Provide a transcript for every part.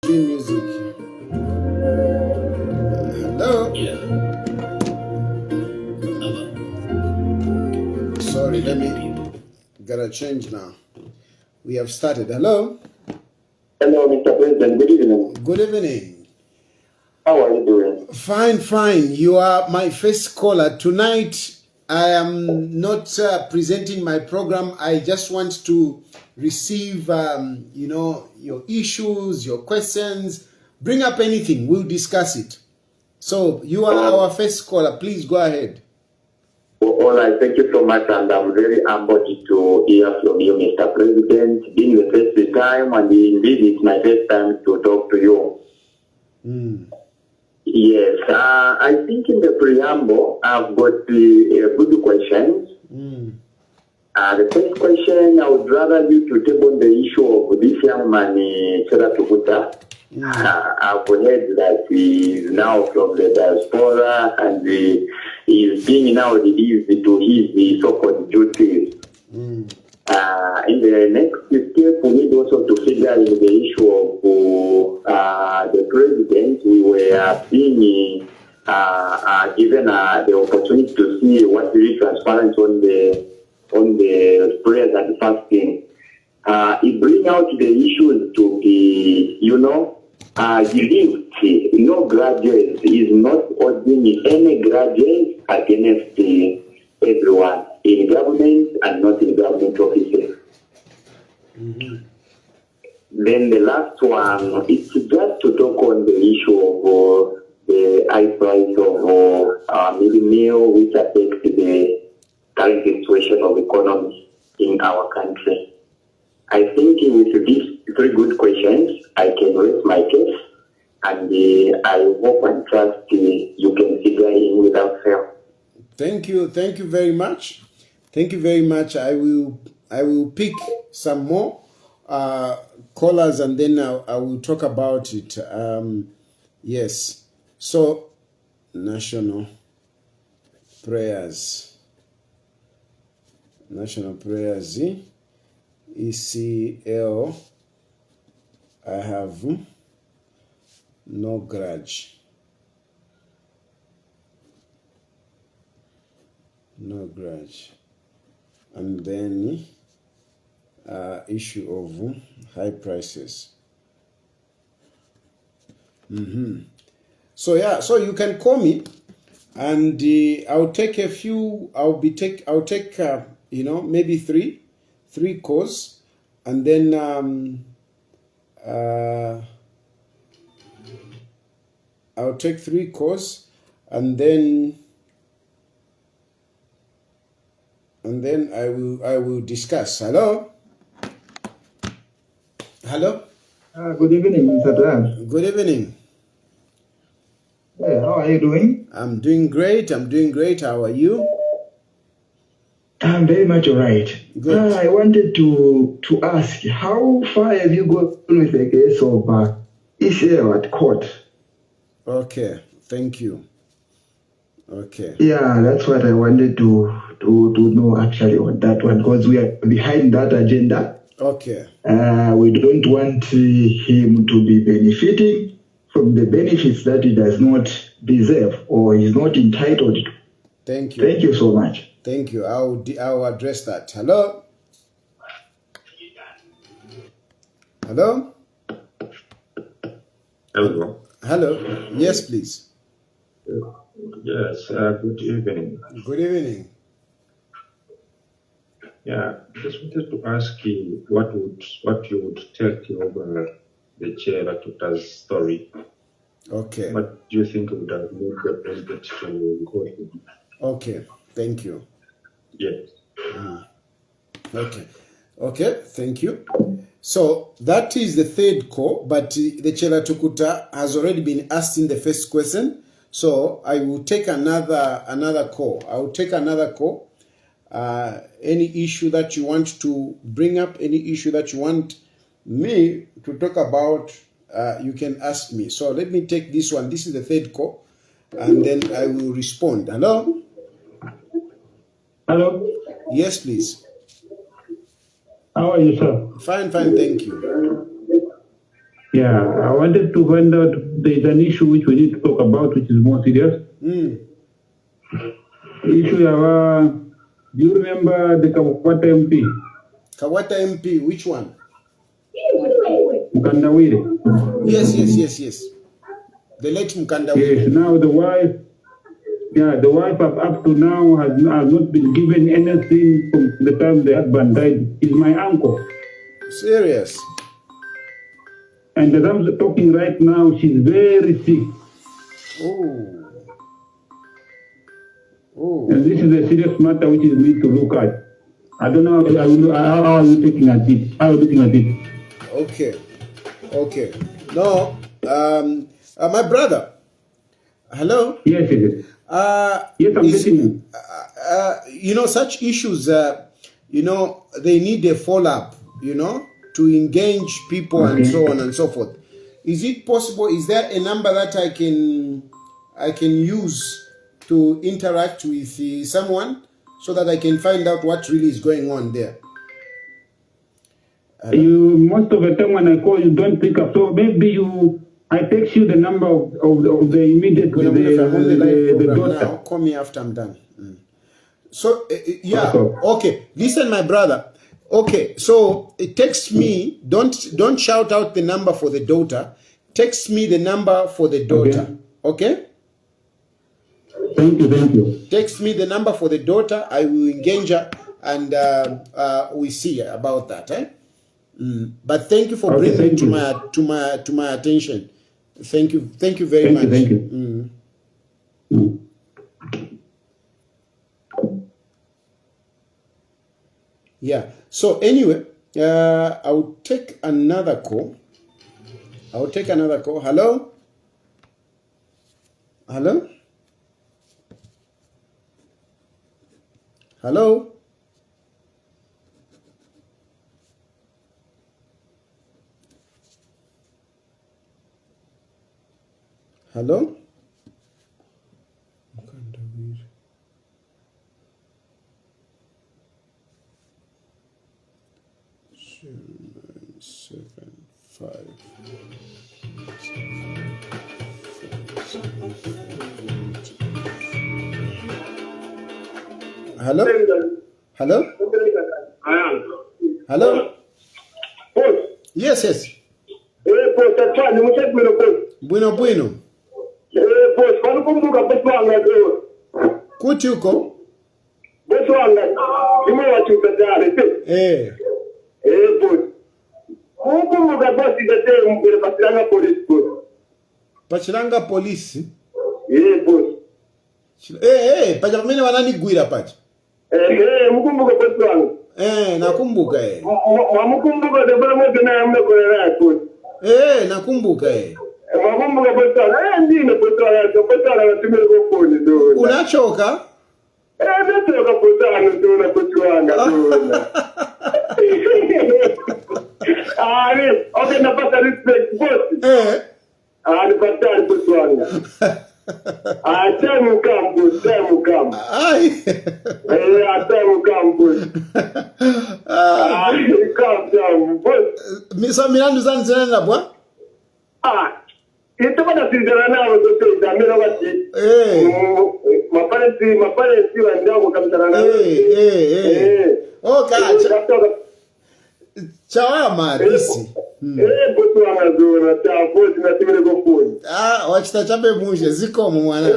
Music. Hello. Yeah. Hello. Sorry, let me gotta change now. We have started. Hello. Hello, Mr. President. Good evening. Good evening. How are you doing? Fine, fine. You are my first caller tonight. I am not presenting my program. I just want to receive, your issues, your questions. Bring up anything. We'll discuss it. So you are our first caller. Please go ahead. All right. Thank you so much, and I'm very humbled to hear from you, Mr. President. Being the first time, and indeed it's my first time to talk to you. Yes, I think in the preamble, I've got good questions. The first question, I would rather you to table the issue of this young man, Chera Tukuta. I've heard that he is now from the diaspora and he is being now released to his so-called duties. In the next step, we need also to figure in the issue of the president. We were being given the opportunity to see what really transparent on the prayers and fasting. It brings out the issues to be, believed. No grudges. Is not holding any grudges against everyone in government and not in government offices. Then the last one is just to talk on the issue of the high price of middle meal, which affects the current situation of economy in our country. I think with these three good questions, I can raise my case, and I hope and trust you can figure in without fail. Thank you very much. Thank you very much. I will pick some more callers, and then I will talk about it. Yes. So, national prayers, ECL. I have no grudge. And then issue of high prices. So you can call me, and I'll take a few. I'll take maybe three calls, and then I'll take 3 calls, and then I will discuss. Hello. Good evening, Mr. Plan. Good evening. Hey, how are you doing? I'm doing great. How are you? I'm very much all right. Good. I wanted to ask, how far have you gone with the case of ECL at court? Okay, thank you. Okay. Yeah, that's what I wanted to know actually on that one, because we are behind that agenda. Okay. We don't want him to be benefiting from the benefits that he does not deserve or is not entitled to. Thank you. Thank you so much. Thank you. I'll address that. Hello? Hello. Hello. Yes, please. Yes. Good evening. Good evening. Yeah, just wanted to ask you what you would tell over the Chagwa tutor's story. Okay. What do you think would have made the president to go to? Okay. Thank you. Yes. Okay. Thank you. So that is the third call, but the Chagwa Tukuta has already been asked in the first question. So I will take another call. I will take another call. Any issue that you want to bring up, any issue that you want me to talk about, you can ask me. So let me take this one. This is the third call, and then I will respond. Hello? Hello? Yes, please. How are you, sir? Fine, thank you. Yeah, I wanted to find out there's an issue which we need to talk about, which is more serious. The issue of, do you remember the Kawata MP? Kawata MP, which one? Mukandawire. Yes. The late Mukandawire. Yes, now the wife up to now has not been given anything from the time the husband died. Is my uncle. Serious? And as I'm talking right now, she's very sick. Oh. And this is a serious matter which is need to look at. I don't know how are you looking at it? How are you looking at it? Okay. No, my brother. Hello? Yes. Yes, I'm listening. Such issues, they need a follow-up, to engage people and so on and so forth. is it possible? Is there a number that I can use to interact with someone so that I can find out what really is going on there? You most of the time when I call you don't pick up. So maybe I text you the number of the immediate When I'm on the live program daughter. now, call me after I'm done. So yeah, okay. Listen, my brother. Okay, so text me. Don't shout out the number for the daughter. Text me the number for the daughter. Okay? Thank you. Text me the number for the daughter. I will engage her, and we see about that. But thank you for bringing it to my attention. Thank you very much. Thank you. Yeah. So anyway, I'll take another call. Hello? Hello? Hello? Hello? Hello? Hello? Hello? Yes. Bueno. Kuti uko? Pachiranga polisi? Pacha pamene wananigwira pacha. Mukumbuka bosi wangu. Nakumbuka Mwamukumbuka debora mwote na yamne kolera bosi. Nakumbuka Mwakumbuka bosi wangu. Ndine bosi wangu. Bosi wangu anatumia kwa phone ndo. Unachoka? Nachoka bosi wangu ndo na bosi wangu ndo. Okay, napata respect bosi. Nipata bosi wangu. Temu kambu. Temu kambu. Miso mirandu zanzirana bwa? Ito bana sizana nawe zote zamira bati. Maparesi wandao kamtana nawe. Chawama disi. Bosi wanazona ta bosi na timile go phone. Wachita chape mushe zikomo mwana.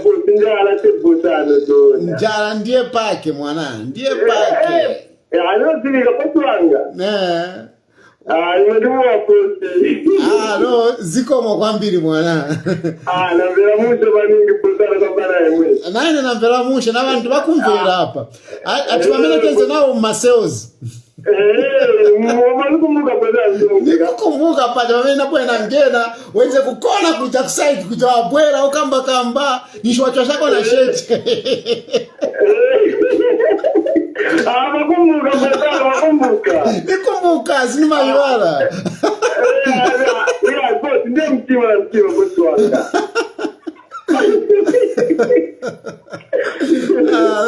Bosi njala te bosano zona. Njala ndiye pake mwana, ndiye pake. Anozilika bosi wanga. Imeduwa bosi. No, zikomo kwambiri mwana. Nambera mushe baningi bosana kabana yemwe. Naine nambera mushe n'abantu bakumvira hapa. Atuwamenekeze nawo mu sales. Nikukumbuka pale wamene napwena ngena wenze kukona kuja kuside kuja wabwera ukamba nishwacho shako na sheti. Nikumbuka sinima iwala. Ndiye mtima bosi wanga.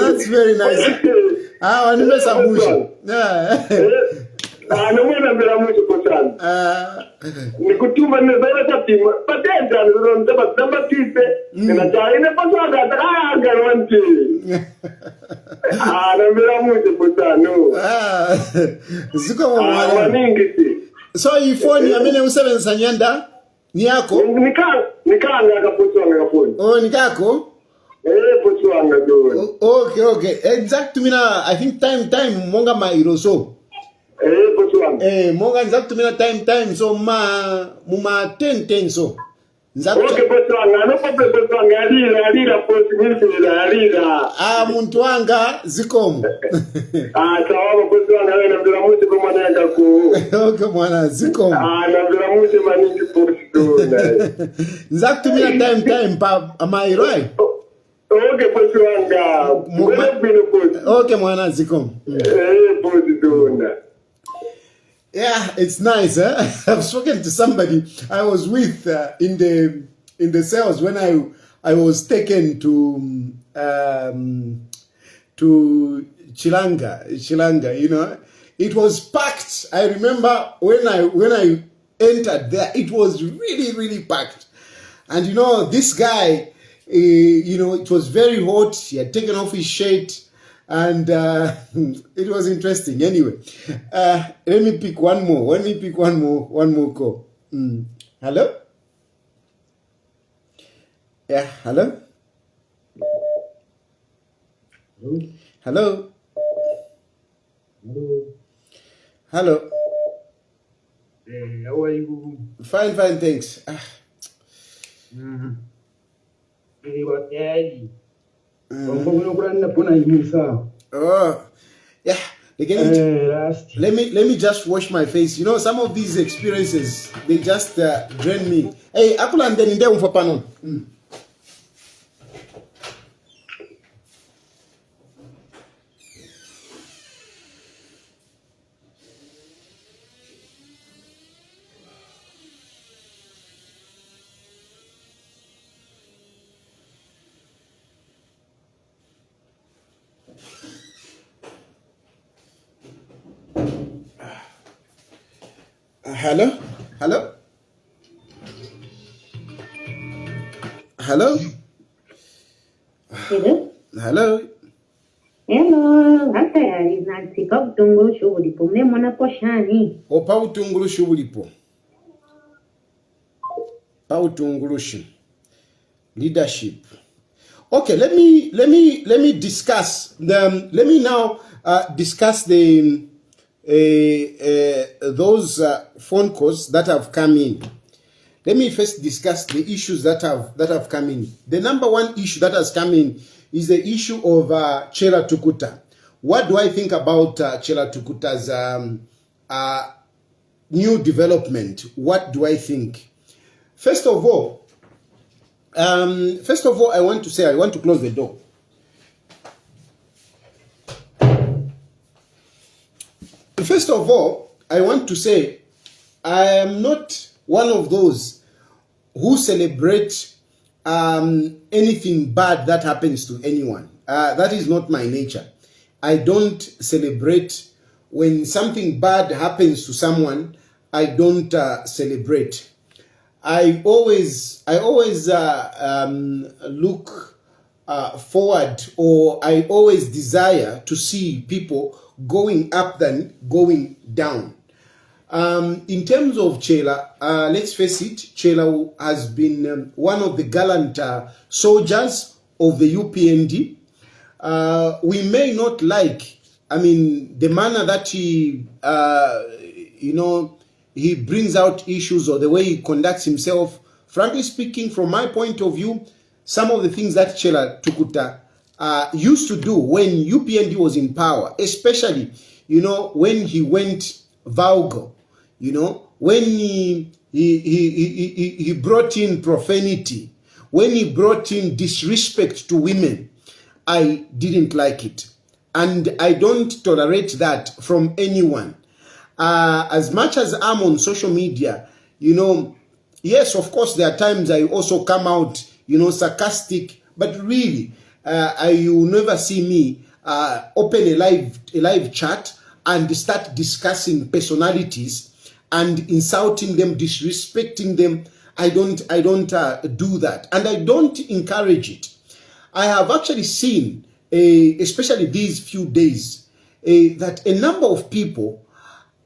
That's very nice. Wanimesa musha. Namwena mbela musha kosana. Nikutuma nezara tatima. Patenta nzaba tise. Ninachaine paswanga ataka wanti. Nambela musha kosana. Ziko mwana. Waningisi. So ifoni yamene usebenzisa nyanda ni yako? Nikanga kapotwanga kaponi. Nikako? Potwanga do. Okay. Exact mina I think time monga mairo so. Potwanga. Monga exact mina time so muma 10 so. Okay, potwanga no problem potwanga alira post milfila alira. Muntu wanga zikomo. Sawa potwanga na mbira muti kwa mwana yanga ku. Okay mwana zikomo. Na mbira muti maningi post do. Exact mina time pa mairo. Okay, potwanga. Okay mwana zikomo. Post do. Yeah, it's nice. Huh? I've spoken to somebody I was with in the cells when I was taken to Chilanga. You know, it was packed. I remember when I entered there, it was really packed. And you know, this guy, you know, it was very hot. He had taken off his shirt. And it was interesting. Anyway, let me pick one more. One more call. Hello? Yeah, hello? Hello? Hello? How are you? Fine, thanks. Oh, yeah. Again, let me just wash my face. You know, some of these experiences, they just drain me. Hey, Akulan then in there for panon. Hello? Hello? Hello? Hello? Hello? Hello, hata inatika kutungulu shughuli pomne mwana poshani. Opa utungulushi ulipo. Pa utungulushi. Leadership. Okay, let me discuss the. Let me now discuss the those phone calls that have come in. Let me first discuss the issues that have come in. The number one issue that has come in is the issue of Chela Tukuta. What do I think about Chela Tukuta's new development? What do I think? First of all, I want to close the door. First of all, I want to say I am not one of those who celebrate anything bad that happens to anyone. That is not my nature. I don't celebrate when something bad happens to someone. I don't celebrate. I always look forward, or I always desire to see people going up than going down. In terms of Chela, let's face it, Chela has been one of the gallant soldiers of the UPND. We may not like, the manner that he, he brings out issues or the way he conducts himself. Frankly speaking, from my point of view, some of the things that Chela Tukuta used to do when UPND was in power, especially, when he went vulgar, when he brought in profanity, when he brought in disrespect to women, I didn't like it. And I don't tolerate that from anyone. As much as I'm on social media, yes, of course, there are times I also come out, sarcastic, but really, you will never see me open a live chat and start discussing personalities and insulting them, disrespecting them. I don't do that, and I don't encourage it. I have actually seen, especially these few days, that a number of people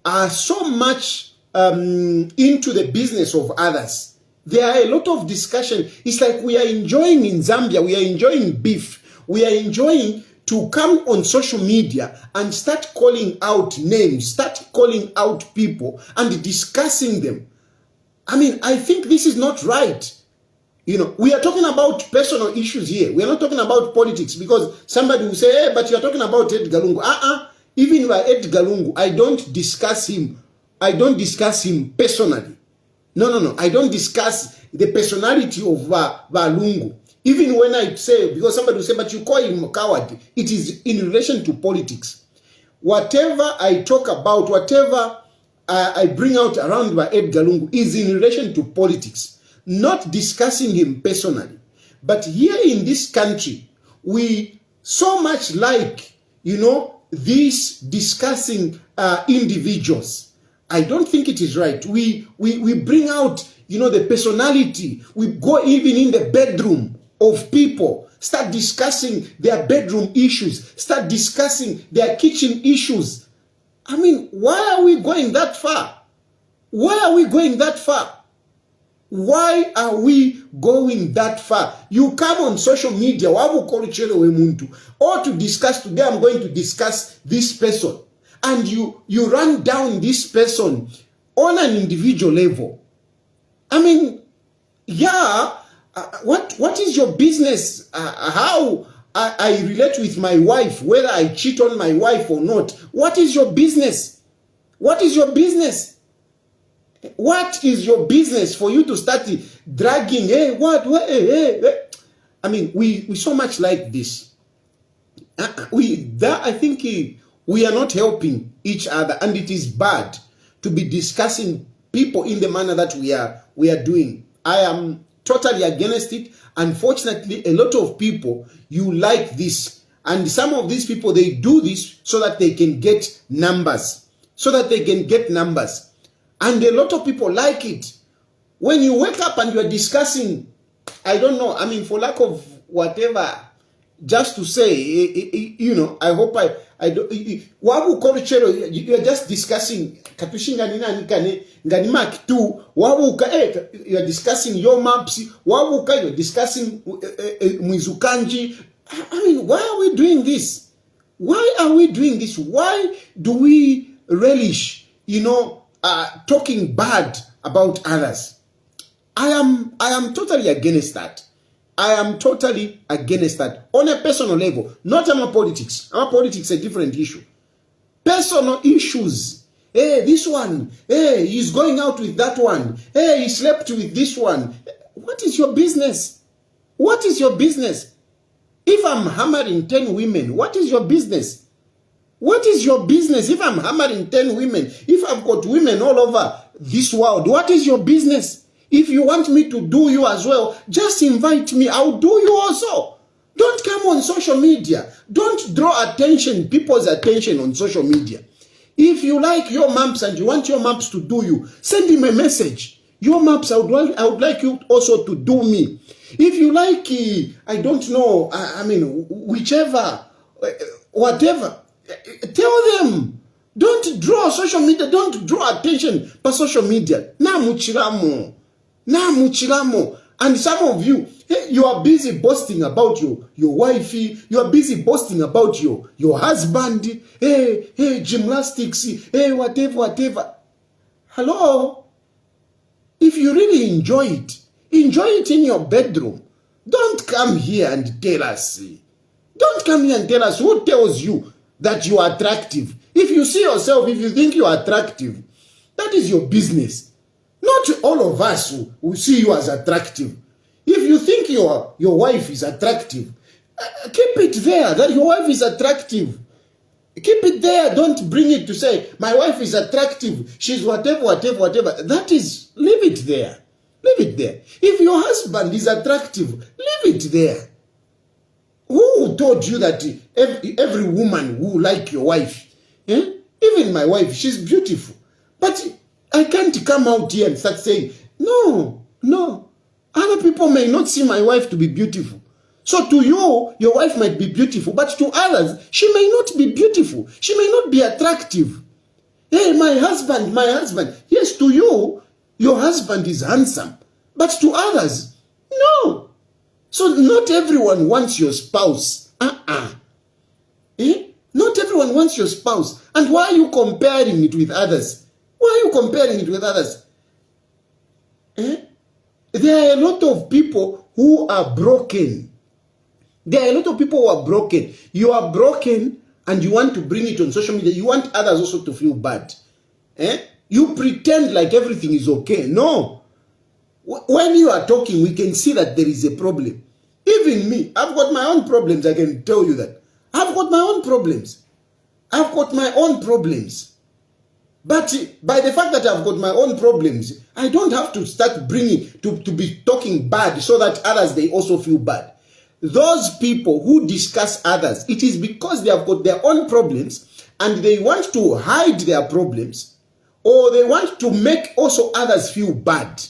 are so much into the business of others. There are a lot of discussion. It's like we are enjoying in Zambia, we are enjoying beef. We are enjoying to come on social media and start calling out names, start calling out people and discussing them. I think this is not right. We are talking about personal issues here. We are not talking about politics, because somebody will say, hey, but you are talking about Edgar Lungu. Even by Edgar Lungu, I don't discuss him. I don't discuss him personally. No. I don't discuss the personality of Lungu. Even when I say, because somebody will say, but you call him a coward, it is in relation to politics. Whatever I talk about, whatever I bring out around by Edgar Lungu is in relation to politics, not discussing him personally. But here in this country, we so much like, this discussing individuals. I don't think it is right. We bring out, the personality. We go even in the bedroom of people, start discussing their bedroom issues, start discussing their kitchen issues. I mean, why are we going that far? Why are we going that far? Why are we going that far? You come on social media, or to discuss, today I'm going to discuss this person. And you run down this person on an individual level. I mean, what is your business? How I relate with my wife, whether I cheat on my wife or not. What is your business? What is your business? What is your business for you to start dragging? I mean, we so much like this. I think we are not helping each other, and it is bad to be discussing people in the manner that we are doing. I am totally against it. Unfortunately, a lot of people, you like this. And some of these people, they do this so that they can get numbers. And a lot of people like it. When you wake up and you are discussing, I don't know, I mean, for lack of whatever, just to say, I hope I don't, you are just discussing, you are discussing your maps, you are discussing Mwizukanji. I mean, why are we doing this? Why are we doing this? Why do we relish, talking bad about others? I am totally against that. I am totally against that. On a personal level, not our politics. Our politics is a different issue. Personal issues. Hey, this one. Hey, he's going out with that one. Hey, he slept with this one. What is your business? What is your business? If I'm hammering 10 women, what is your business? What is your business if I'm hammering 10 women? If I've got women all over this world, what is your business? If you want me to do you as well, just invite me. I'll do you also. Don't come on social media. Don't draw people's attention on social media. If you like your maps and you want your maps to do you, send him a message. Your maps, I would like you also to do me. If you like, I don't know, I mean, whichever, whatever, tell them. Don't draw social media. Don't draw attention by social media. Na muchiramo. And some of you, you are busy boasting about your wifey. You are busy boasting about your husband. Hey, gymnastics. Hey, whatever. Hello? If you really enjoy it in your bedroom. Don't come here and tell us. Don't come here and tell us who tells you that you are attractive. If you see yourself, if you think you are attractive, that is your business. Not all of us who see you as attractive. If you think your wife is attractive, keep it there, that your wife is attractive. Keep it there. Don't bring it to say, my wife is attractive. She's whatever. That is, leave it there. Leave it there. If your husband is attractive, leave it there. Who told you that every woman will like your wife? Even my wife, she's beautiful. But I can't come out here and start saying, no. Other people may not see my wife to be beautiful. So to you, your wife might be beautiful, but to others, she may not be beautiful. She may not be attractive. Hey, my husband. Yes, to you, your husband is handsome. But to others, no. So not everyone wants your spouse. Not everyone wants your spouse. And why are you comparing it with others? There are a lot of people who are broken. You are broken and you want to bring it on social media. You want others also to feel bad. You pretend like everything is okay. No. When you are talking, we can see that there is a problem. Even me, I've got my own problems. I can tell you that. I've got my own problems. But by the fact that I've got my own problems, I don't have to start bringing, to be talking bad so that others, they also feel bad. Those people who discuss others, it is because they have got their own problems and they want to hide their problems, or they want to make also others feel bad.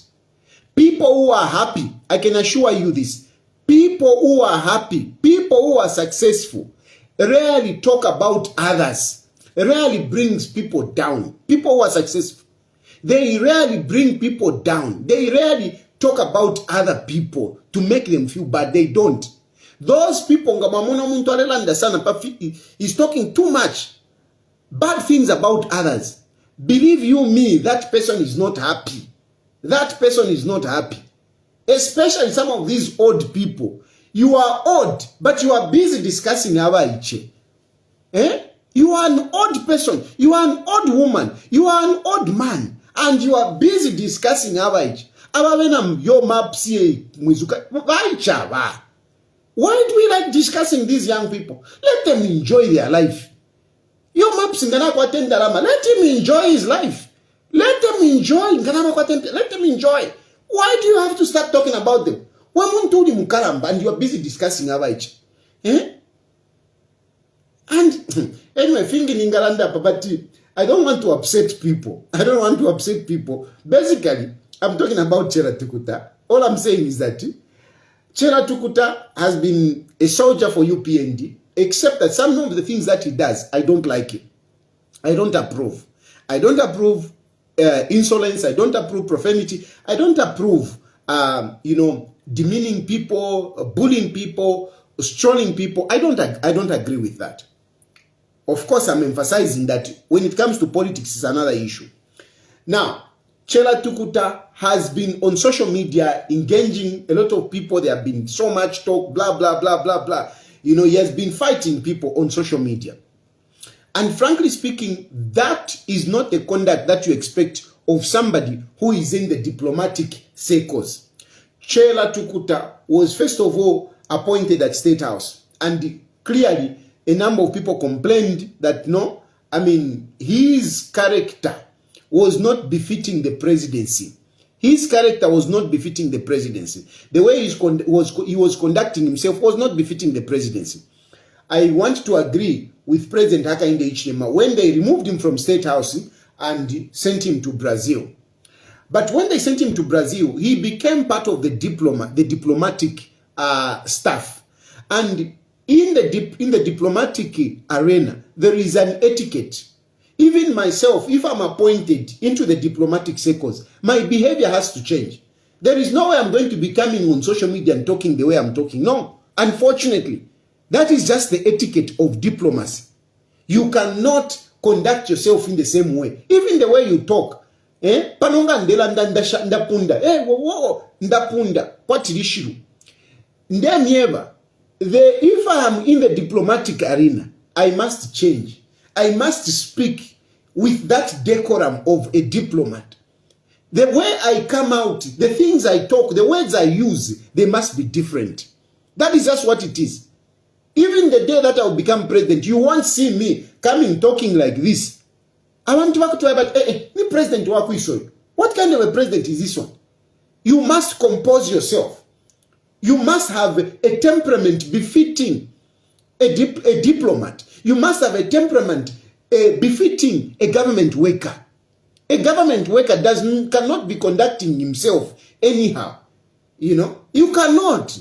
People who are happy, I can assure you this, people who are happy, people who are successful, rarely talk about others, rarely brings people down. People who are successful, they rarely bring people down. They rarely talk about other people to make them feel bad. They don't. Those people, is talking too much bad things about others. Believe you me, that person is not happy. That person is not happy. Especially some of these old people. You are old, but you are busy discussing Awaiche. You are an old person. You are an old woman. You are an old man. And you are busy discussing Awaiche. Why do we like discussing these young people? Let them enjoy their life. Let him enjoy his life. Let them enjoy. Let them enjoy. Why do you have to start talking about them? And you are busy discussing Awaiche. And anyway, thinking in Galanda, but I don't want to upset people. I don't want to upset people. Basically, I'm talking about Chera Tukuta. All I'm saying is that Chera Tukuta has been a soldier for UPND, except that some of the things that he does, I don't like it. I don't approve. I don't approve insolence. I don't approve profanity. I don't approve, demeaning people, bullying people, strolling people. I don't agree with that. Of course, I'm emphasizing that when it comes to politics, it's another issue. Now, Chera Tukuta has been on social media engaging a lot of people. There have been so much talk, blah, blah, blah, blah, blah. He has been fighting people on social media. And frankly speaking, that is not the conduct that you expect of somebody who is in the diplomatic circles. Chera Tukuta was first of all appointed at State House. And clearly, a number of people complained that his character was not befitting the presidency. His character was not befitting the presidency. The way he was conducting himself was not befitting the presidency. I want to agree with President Hakainde Hichilema when they removed him from State House and sent him to Brazil. But when they sent him to Brazil, he became part of the diplomatic staff. And in the diplomatic arena, there is an etiquette. Even myself, if I'm appointed into the diplomatic circles, my behavior has to change. There is no way I'm going to be coming on social media and talking the way I'm talking. No, unfortunately, that is just the etiquette of diplomacy. You cannot conduct yourself in the same way. Even the way you talk. Panonga ndela ndapunda. Ndapunda. What issue? Ndanieva. If I am in the diplomatic arena, I must change. I must speak with that decorum of a diplomat. The way I come out, the things I talk, the words I use, they must be different. That is just what it is. Even the day that I will become president, you won't see me coming talking like this. I want to talk to about, me president Wakuiso. What kind of a president is this one? You must compose yourself. You must have a temperament befitting a diplomat. You must have a temperament befitting a government worker. A government worker cannot be conducting himself anyhow. You cannot.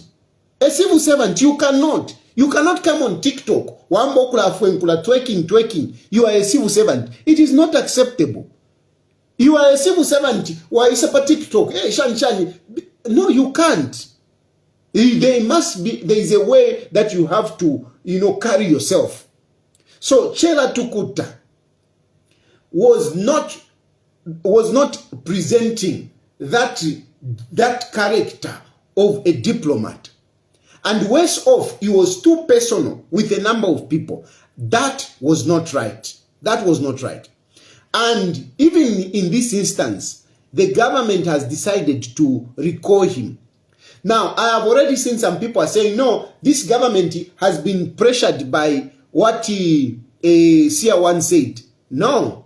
A civil servant, you cannot. You cannot come on TikTok. Twerking. You are a civil servant. It is not acceptable. You are a civil servant. Why is a TikTok? No, you can't. There is a way that you have to, carry yourself. So Chera Tukuta was not presenting that character of a diplomat. And worse off, he was too personal with a number of people. That was not right. That was not right. And even in this instance, the government has decided to recall him. Now, I have already seen some people are saying, no, this government has been pressured by what Sia one said. No.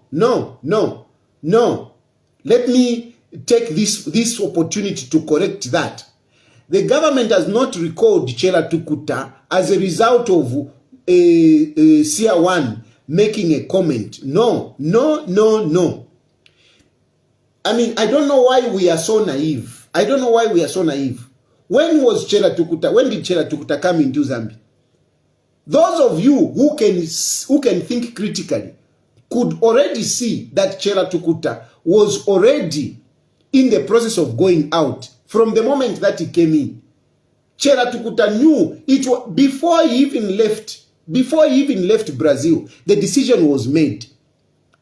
Let me take this opportunity to correct that. The government has not recalled Chela Tukuta as a result of CR1 making a comment. No. I mean, I don't know why we are so naive. When was Chela Tukuta? When did Chela Tukuta come into Zambia? Those of you who can think critically could already see that Chela Tukuta was already in the process of going out from the moment that he came in. Chela Tukuta knew it was before he even left Brazil, the decision was made.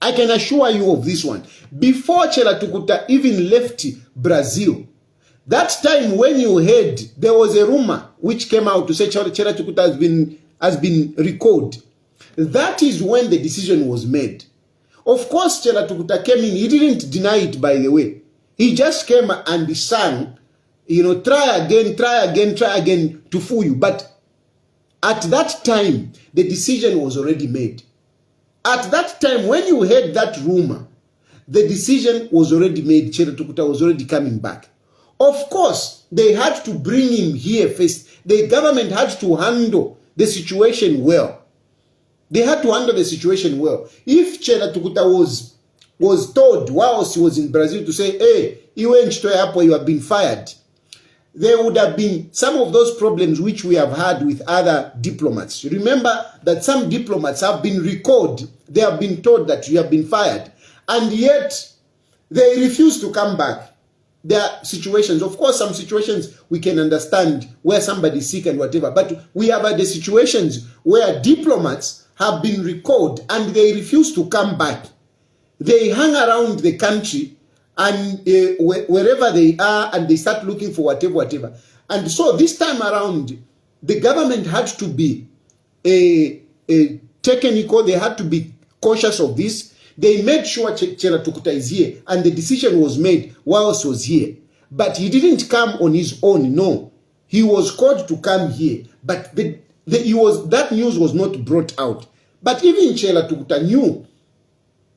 I can assure you of this one. Before Chela Tukuta even left Brazil, that time when you heard there was a rumor which came out to say Chela Tukuta has been recalled. That is when the decision was made. Of course, Chela Tukuta came in. He didn't deny it, by the way. He just came and sang, try again to fool you. But at that time, the decision was already made. At that time, when you heard that rumor, the decision was already made. Chela Tukuta was already coming back. Of course, they had to bring him here first. The government had to handle the situation well. If Chela Tukuta was told whilst he was in Brazil to say, hey, you have been fired, there would have been some of those problems which we have had with other diplomats. Remember that some diplomats have been recalled. They have been told that you have been fired. And yet, they refuse to come back. There are situations, of course, some situations we can understand where somebody is sick and whatever. But we have had the situations where diplomats have been recalled and they refuse to come back. They hang around the country and wherever they are, and they start looking for whatever. And so this time around, the government had to be technical. They had to be cautious of this. They made sure Chela Tukuta is here, and the decision was made whilst he was here. But he didn't come on his own. No, he was called to come here, but that news was not brought out. But even Chela Tukuta knew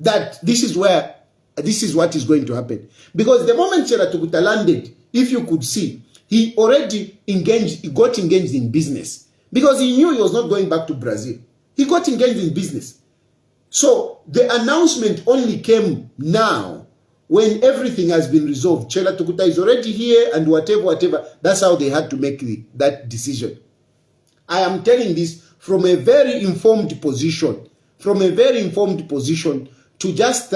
that this is what is going to happen. Because the moment Chela Tukuta landed, if you could see, he already got engaged in business. Because he knew he was not going back to Brazil. He got engaged in business. So the announcement only came now when everything has been resolved. Chela Tukuta is already here and whatever. That's how they had to make that decision. I am telling this from a very informed position. To just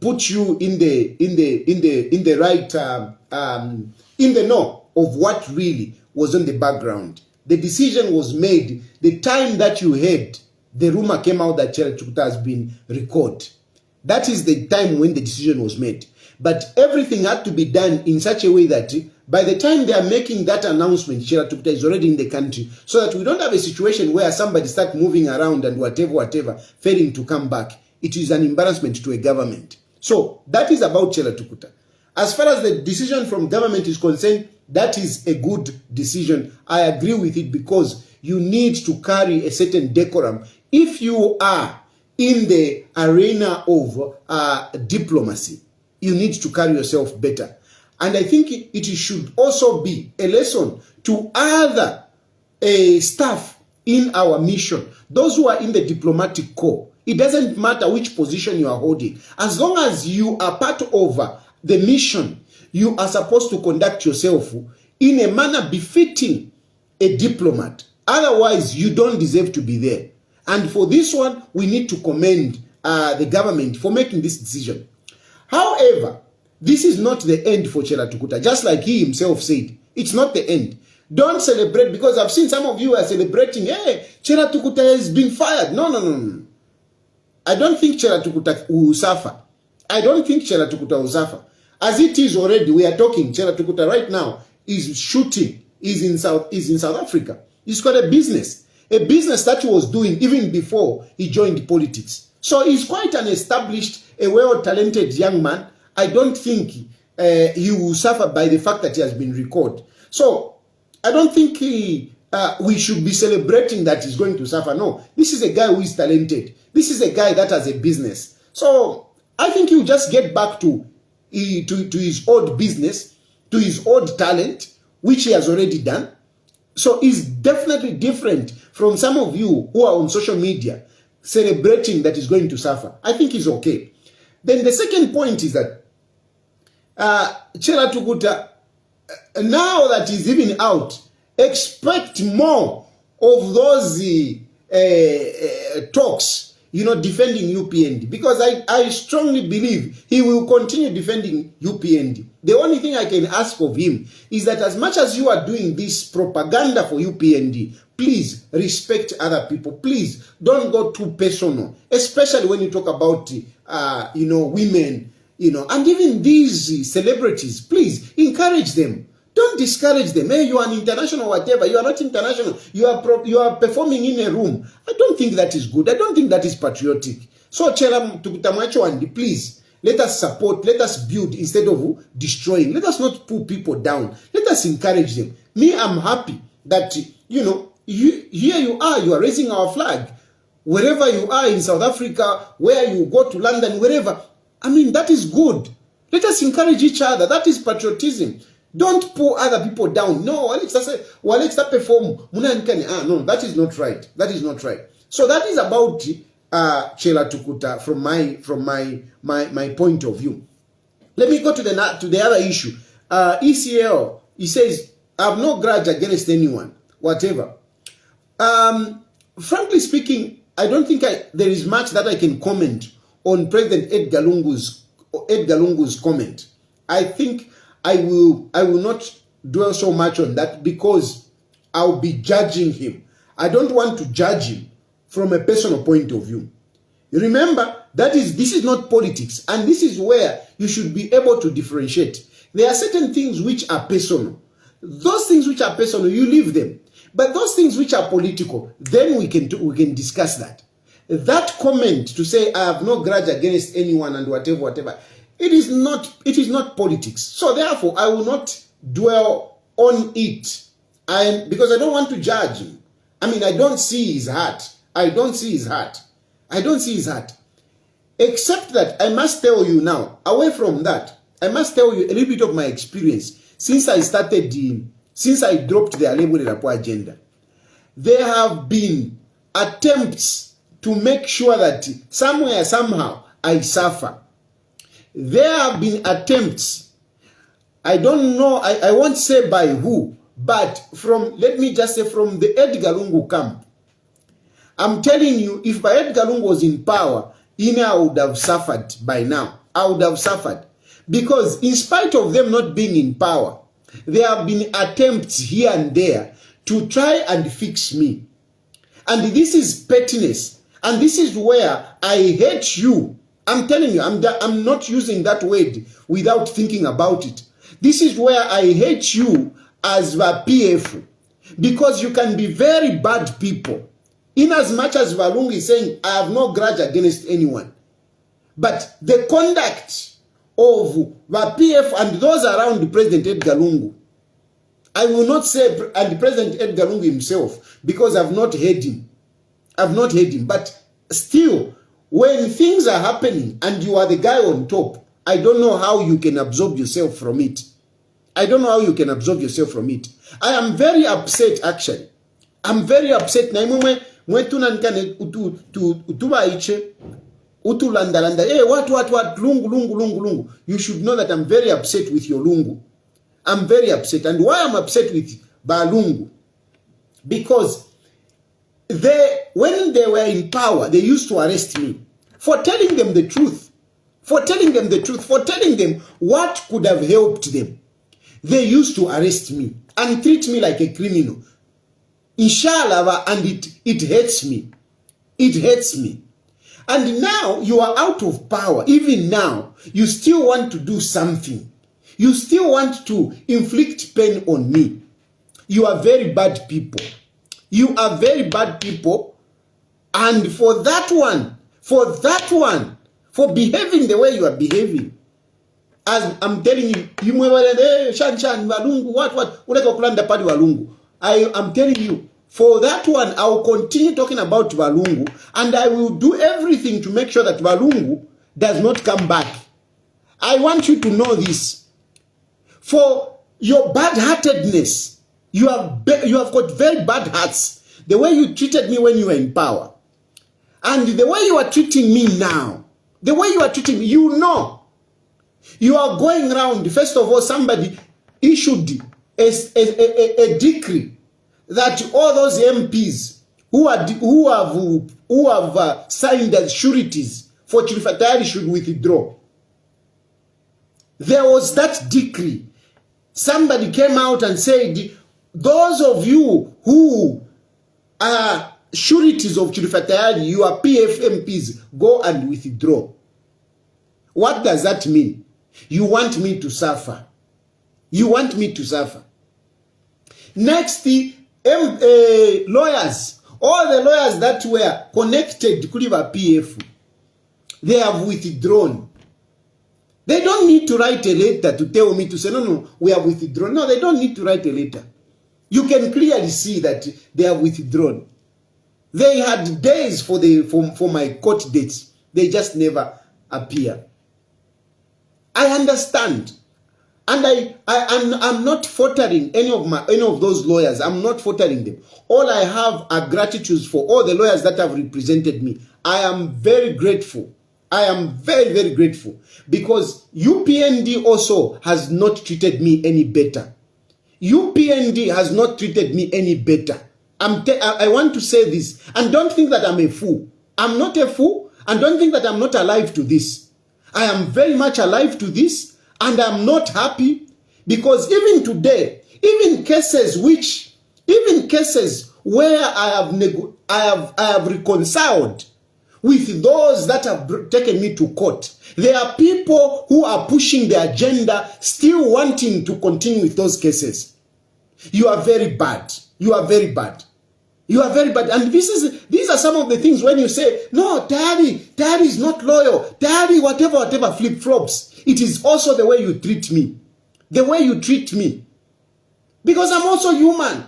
put you in the right in the know of what really was in the background. The decision was made the time that you heard the rumor came out that Chela Tukuta has been recalled. That is the time when the decision was made. But everything had to be done in such a way that by the time they are making that announcement, Chela Tukuta is already in the country, so that we don't have a situation where somebody starts moving around and whatever, failing to come back. It is an embarrassment to a government. So that is about Chela Tukuta. As far as the decision from government is concerned, that is a good decision. I agree with it because you need to carry a certain decorum. If you are in the arena of diplomacy, you need to carry yourself better. And I think it should also be a lesson to other staff in our mission, those who are in the diplomatic corps. It doesn't matter which position you are holding. As long as you are part of the mission, you are supposed to conduct yourself in a manner befitting a diplomat. Otherwise, you don't deserve to be there. And for this one, we need to commend the government for making this decision. However, this is not the end for Chela Tukuta. Just like he himself said, it's not the end. Don't celebrate, because I've seen some of you are celebrating, hey, Chela Tukuta has been fired. No. I don't think Chela Tukuta will suffer. As it is already, we are talking, Chela Tukuta right now is shooting, is in South Africa. He's got a business that he was doing even before he joined politics. So he's quite an established, a well-talented young man. I don't think he will suffer by the fact that he has been recalled. So I don't think we should be celebrating that he's going to suffer. No, this is a guy who is talented. This is a guy that has a business. So I think he'll just get back to his old business, to his old talent, which he has already done. So he's definitely different from some of you who are on social media celebrating that he's going to suffer. I think he's okay. Then the second point is that Chela Tukuta, now that he's even out, expect more of those talks, defending UPND. Because I strongly believe he will continue defending UPND. The only thing I can ask of him is that as much as you are doing this propaganda for UPND, please respect other people. Please don't go too personal, especially when you talk about, women, and even these celebrities. Please encourage them. Don't discourage them. Hey, you are an international whatever. You are not international. You are performing in a room. I don't think that is good. I don't think that is patriotic. So, Chela Tukutamwacho, please, let us support, let us build instead of destroying. Let us not pull people down. Let us encourage them. Me, I'm happy that, here you are raising our flag. Wherever you are in South Africa, where you go to London, wherever. I mean, that is good. Let us encourage each other. That is patriotism. Don't pull other people down. No, perform. No, that is not right. That is not right. So that is about Chela Tukuta from my point of view. Let me go to the other issue. ECL, he says, I have no grudge against anyone, whatever. Frankly speaking, I don't think there is much that I can comment on President Edgar Lungu's comment. I think I will not dwell so much on that because I'll be judging him. I don't want to judge him from a personal point of view. Remember, this is not politics, and this is where you should be able to differentiate. There are certain things which are personal. Those things which are personal, you leave them. But those things which are political, then we can discuss that. That comment to say I have no grudge against anyone and whatever. It is not politics. So therefore, I will not dwell on it. Because I don't want to judge him. I mean, I don't see his heart. Except that I must tell you now, away from that, I must tell you a little bit of my experience since I dropped the Alebo de Rapport agenda. There have been attempts to make sure that somewhere, somehow, I suffer. There have been attempts, I don't know, I won't say by who, but let me just say from the Edgar Lungu camp. I'm telling you, if Edgar Lungu was in power, I would have suffered by now. I would have suffered. Because in spite of them not being in power, there have been attempts here and there to try and fix me. And this is pettiness. And this is where I hate you. I'm telling you, I'm not using that word without thinking about it. This is where I hate you as the PF. Because you can be very bad people. In as much as Lungu is saying, I have no grudge against anyone. But the conduct of the PF and those around President Edgar Lungu, I will not say, and President Edgar Lungu himself, because I've not heard him. But still, when things are happening and you are the guy on top, I don't know how you can absorb yourself from it. I am very upset, actually. I'm very upset. What, Lungu. You should know that I'm very upset with your Lungu. I'm very upset. And why I'm upset with Lungu? Because when they were in power, they used to arrest me for telling them the truth. For telling them what could have helped them. They used to arrest me and treat me like a criminal. Inshallah, and it hurts me. And now you are out of power. Even now, you still want to do something. You still want to inflict pain on me. You are very bad people. And for that one, for behaving the way you are behaving, as I'm telling you, what, Walungu, I am telling you, for that one, I will continue talking about Lungu, and I will do everything to make sure that Lungu does not come back. I want you to know this. For your bad-heartedness, you have got very bad hearts. The way you treated me when you were in power, and the way you are treating me now, the way you are treating me, you know, you are going around. First of all, somebody issued a decree that all those MPs who have signed as sureties for Chilifatari should withdraw. There was that decree. Somebody came out and said, those of you who are sureties of Chilifatari, you are PF MPs, go and withdraw. What does that mean? You want me to suffer. You want me to suffer. Next, the lawyers, all the lawyers that were connected to Kuliva PF, they have withdrawn. They don't need to write a letter to tell me to say, no, we have withdrawn. No, they don't need to write a letter. You can clearly see that they have withdrawn. They had days for my court dates. They just never appear. I understand. And I'm not faltering any of those lawyers. I'm not faltering them. All I have are gratitudes for all the lawyers that have represented me. I am very grateful. I am very, very grateful, because UPND also has not treated me any better. UPND has not treated me any better. I want to say this, and don't think that I'm a fool. I'm not a fool, and don't think that I'm not alive to this. I am very much alive to this, and I'm not happy, because even today, even cases where I have reconciled with those that have taken me to court, there are people who are pushing the agenda, still wanting to continue with those cases. You are very bad. You are very bad. You are very bad. And these are some of the things when you say, no, Daddy is not loyal. Daddy, whatever flip-flops. It is also the way you treat me. The way you treat me. Because I'm also human.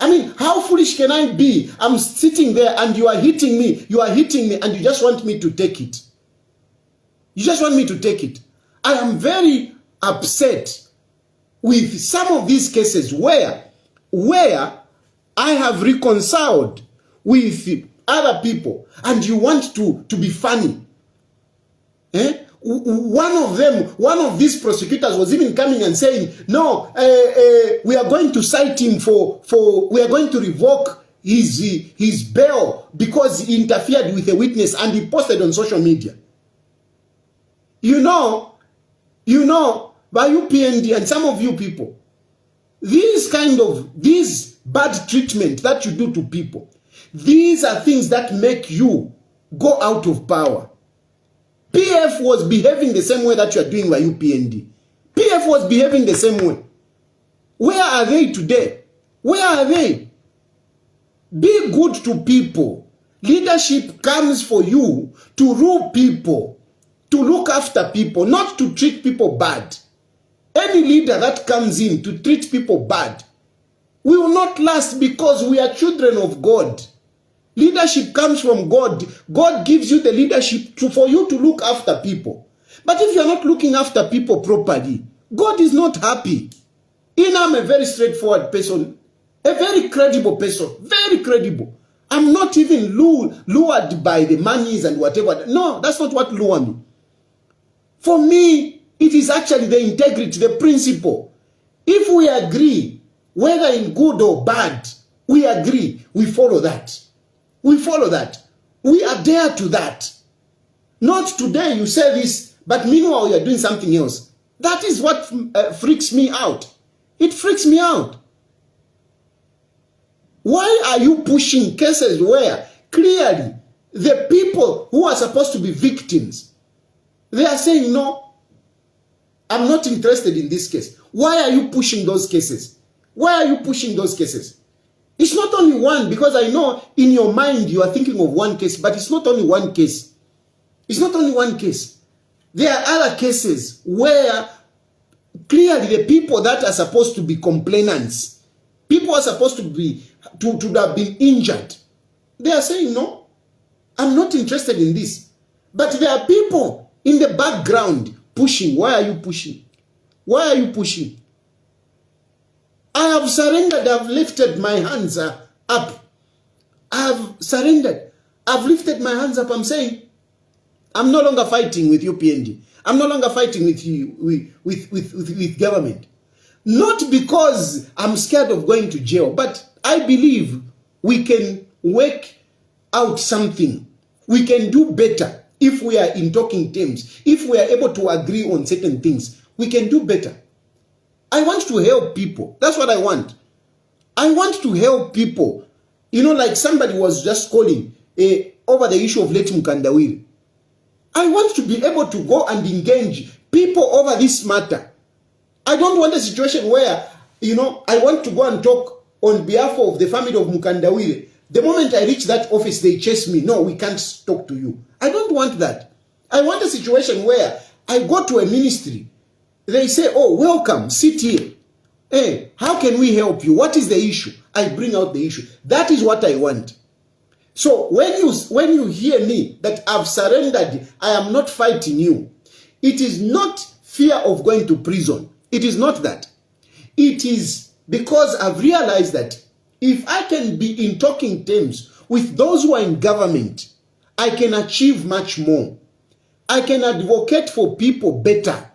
I mean, how foolish can I be? I'm sitting there and you are hitting me. You are hitting me and you just want me to take it. You just want me to take it. I am very upset with some of these cases where I have reconciled with other people and you want to be funny. One of these prosecutors was even coming and saying, no, we are going to cite him we are going to revoke his bail because he interfered with a witness, and he posted on social media. You know, by UPND and some of you people, this bad treatment that you do to people, these are things that make you go out of power. PF was behaving the same way that you are doing by UPND. PF was behaving the same way. Where are they today? Where are they? Be good to people. Leadership comes for you to rule people, to look after people, not to treat people bad. Any leader that comes in to treat people bad will not last, because we are children of God. Leadership comes from God. God gives you the leadership for you to look after people. But if you're not looking after people properly, God is not happy. I'm a very straightforward person, a very credible person, very credible. I'm not even lured by the monies and whatever. No, that's not what lure me. For me, it is actually the integrity, the principle. If we agree, whether in good or bad, we agree, we follow that. We follow that. We adhere to that. Not today you say this, but meanwhile you are doing something else. That is what freaks me out. It freaks me out. Why are you pushing cases where clearly the people who are supposed to be victims, they are saying, no, I'm not interested in this case. Why are you pushing those cases? Why are you pushing those cases? It's not only one, because I know in your mind you are thinking of one case, but it's not only one case. It's not only one case. There are other cases where clearly the people that are supposed to be complainants, People are supposed to have been injured. They are saying, no, I'm not interested in this. But there are people in the background pushing. Why are you pushing? Why are you pushing? I have surrendered. I've lifted my hands up. I have surrendered. I've lifted my hands up. I'm saying, I'm no longer fighting with UPND. I'm no longer fighting with you, with government. Not because I'm scared of going to jail, but I believe we can work out something. We can do better if we are in talking terms. If we are able to agree on certain things, we can do better. I want to help people. That's what I want. I want to help people. You know, like somebody was just calling over the issue of Leti Mkandawiri. I want to be able to go and engage people over this matter. I don't want a situation where, you know, I want to go and talk on behalf of the family of Mkandawiri. The moment I reach that office, they chase me. No, we can't talk to you. I don't want that. I want a situation where I go to a ministry. They say, oh, welcome, sit here. Hey, how can we help you? What is the issue? I bring out the issue. That is what I want. So when you hear me that I've surrendered, I am not fighting you. It is not fear of going to prison. It is not that. It is because I've realized that if I can be in talking terms with those who are in government, I can achieve much more. I can advocate for people better.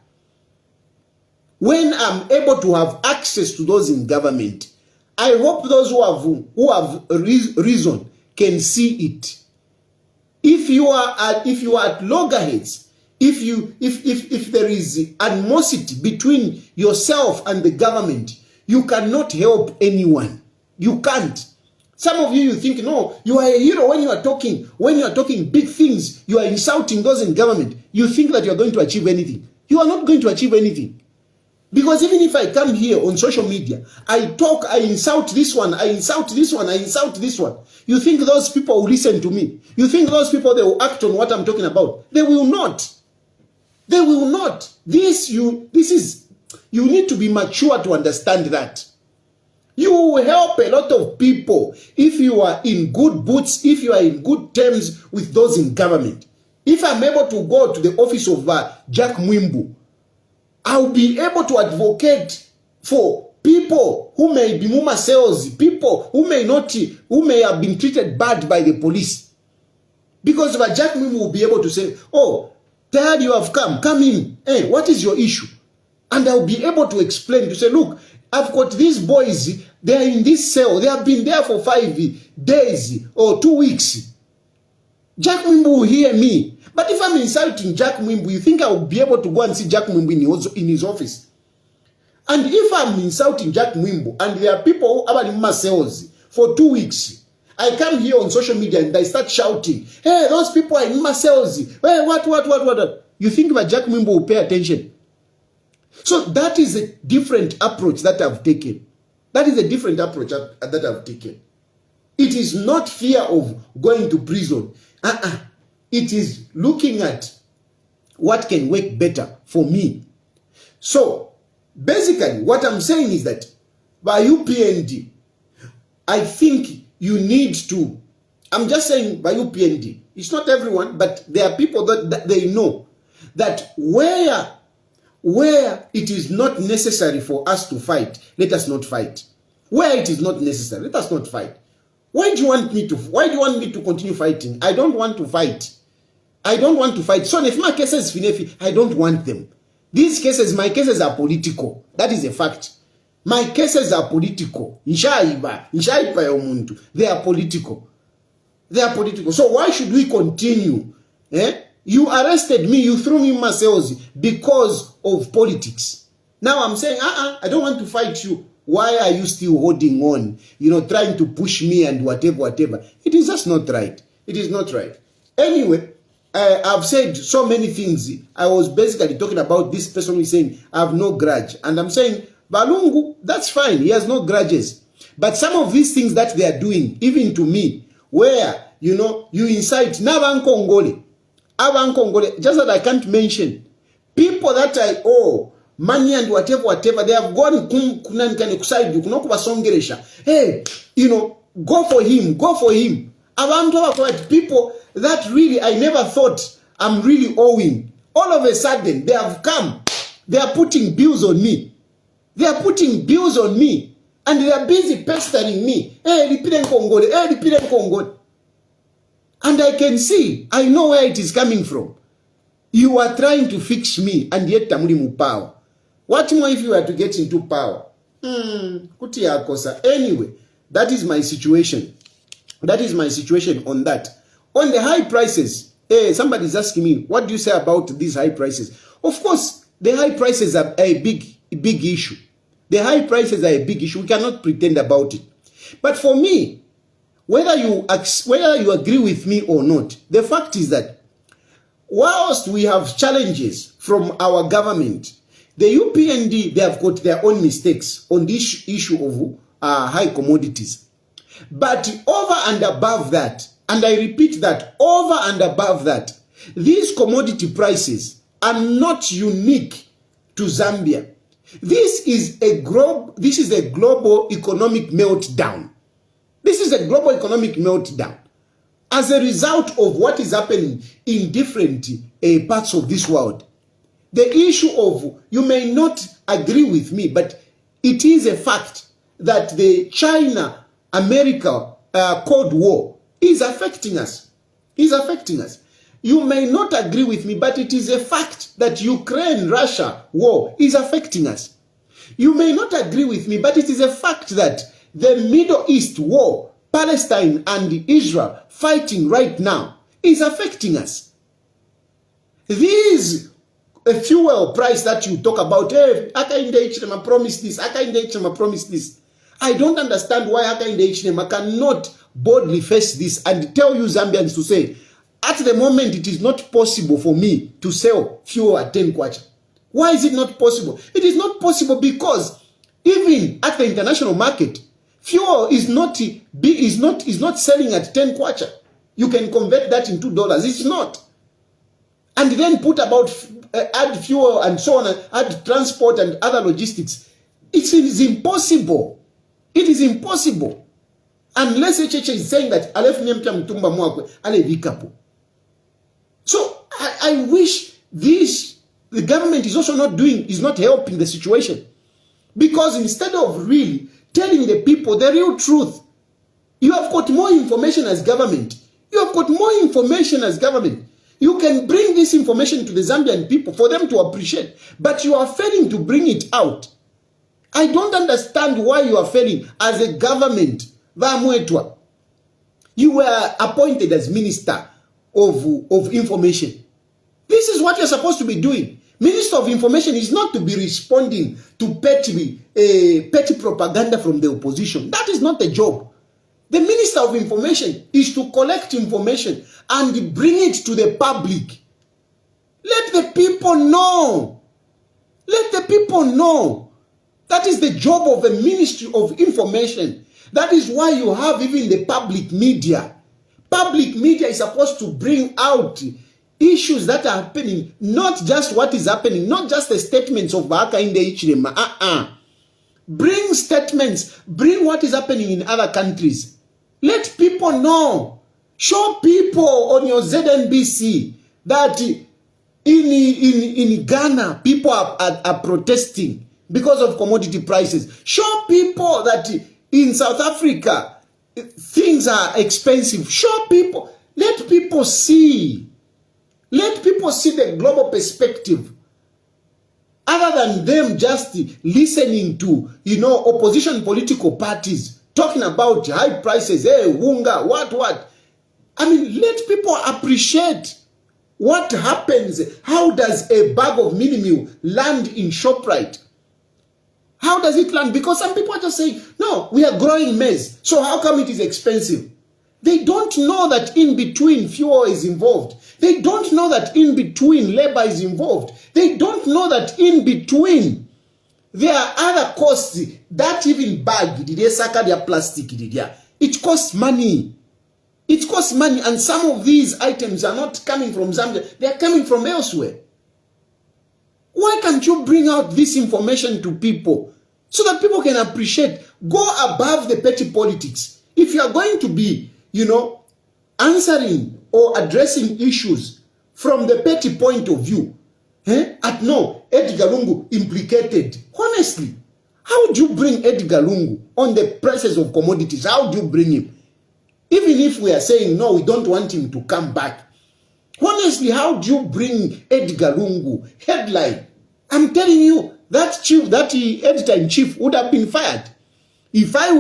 When I'm able to have access to those in government, I hope those who have reason can see it. If you are at loggerheads, if there is animosity between yourself and the government, you cannot help anyone. You can't. Some of you think, no, you are a hero when you are talking big things. You are insulting those in government. You think that you are going to achieve anything. You are not going to achieve anything. Because even if I come here on social media, I talk, I insult this one, I insult this one, I insult this one. You think those people will listen to me? You think those people, they will act on what I'm talking about? They will not. They will not. You need to be mature to understand that. You will help a lot of people if you are in good boots, if you are in good terms with those in government. If I'm able to go to the office of Jack Mwimbu, I'll be able to advocate for people who may be Muma sales, people who may have been treated bad by the police. Because Jack Mwimbu will be able to say, oh, Dad, you have come in. Hey, what is your issue? And I'll be able to explain, to say, look, I've got these boys, they are in this cell, they have been there for 5 days or 2 weeks. Jack Mwimbu will hear me. But if I'm insulting Jack Mwimbu, you think I will be able to go and see Jack Mwimbu in his office? And if I'm insulting Jack Mwimbu, and there are people who are in my cells for 2 weeks, I come here on social media and I start shouting, hey, those people are in my cells. Hey, what? You think that Jack Mwimbu will pay attention? So that is a different approach that I've taken. That is a different approach that I've taken. It is not fear of going to prison. It is looking at what can work better for me. So, basically, what I'm saying is that by UPND, I think you need to, I'm just saying by UPND, it's not everyone, but there are people that they know that where it is not necessary for us to fight, let us not fight. Where it is not necessary, let us not fight. Why do you want me to continue fighting? I don't want to fight. I don't want to fight. So if my cases, I don't want them. These cases, my cases are political. That is a fact. My cases are political. They are political. They are political. So why should we continue? You arrested me, you threw me in my cells because of politics. Now I'm saying, I don't want to fight you. Why are you still holding on? Trying to push me and whatever. It is just not right. It is not right. Anyway, I've said so many things. I was basically talking about this person who is saying, I have no grudge. And I'm saying, Lungu, that's fine. He has no grudges. But some of these things that they are doing, even to me, where, you incite Kongole, just that I can't mention, people that I owe money and whatever, they have gone hey, you know, go for him. People that really I never thought I'm really owing. All of a sudden, they have come. They are putting bills on me. And they are busy pestering me. And I can see, I know where it is coming from. You are trying to fix me, and yet tamuri mu power. What more if you were to get into power? Anyway, that is my situation. On that. On the high prices, somebody is asking me, what do you say about these high prices? Of course, the high prices are a big issue. We cannot pretend about it. But for me, whether you agree with me or not, the fact is that whilst we have challenges from our government, the UPND, they have got their own mistakes on this issue of high commodities. But over and above that, and I repeat that, over and above that, these commodity prices are not unique to Zambia. This is a global economic meltdown. As a result of what is happening in different parts of this world. The issue of, you may not agree with me, but it is a fact that the China-America Cold War is affecting us. You may not agree with me, but it is a fact that Ukraine-Russia war is affecting us. You may not agree with me, but it is a fact that the Middle East war, Palestine and Israel fighting right now, is affecting us. These fuel price that you talk about, Akainde promised this, Akainde promised this. I don't understand why Akainde cannot boldly face this and tell you Zambians to say, at the moment it is not possible for me to sell fuel at 10 kwacha. Why is it not possible? It is not possible because even at the international market, fuel is not selling at 10 kwacha. You can convert that into dollars. It's not. And then put about add fuel and so on, add transport and other logistics. It is impossible. It is impossible. Unless HH is saying that so I wish the government is also not helping the situation. Because instead of really telling the people the real truth, you have got more information as government. You can bring this information to the Zambian people for them to appreciate, but you are failing to bring it out. I don't understand why you are failing as a government. You were appointed as Minister of Information. This is what you're supposed to be doing. Minister of Information is not to be responding to petty propaganda from the opposition. That is not the job. The Minister of Information is to collect information and bring it to the public. Let the people know. That is the job of the Ministry of Information. That is why you have even the public media. Public media is supposed to bring out issues that are happening, not just what is happening, not just the statements of Akainde Hichilema. Bring statements, bring what is happening in other countries. Let people know. Show people on your ZNBC that in Ghana, people are protesting because of commodity prices. Show people that in South Africa, things are expensive. Show people. Let people see. Let people see the global perspective. Other than them just listening to, opposition political parties talking about high prices, wunga, what. I mean, let people appreciate what happens. How does a bag of mini-meal land in ShopRite? How does it land? Because some people are just saying, no, we are growing maize, so how come it is expensive? They don't know that in between fuel is involved. They don't know that in between labor is involved. They don't know that in between there are other costs. That even bag, plastic, it costs money. It costs money, and some of these items are not coming from Zambia. They are coming from elsewhere. Why can't you bring out this information to people so that people can appreciate? Go above the petty politics. If you are going to be, answering or addressing issues from the petty point of view, Edgar Lungu implicated. Honestly, how would you bring Edgar Lungu on the prices of commodities? How would you bring him? Even if we are saying, no, we don't want him to come back. Honestly, how do you bring Edgar Lungu? Headline. I'm telling you, that editor-in-chief would have been fired. If I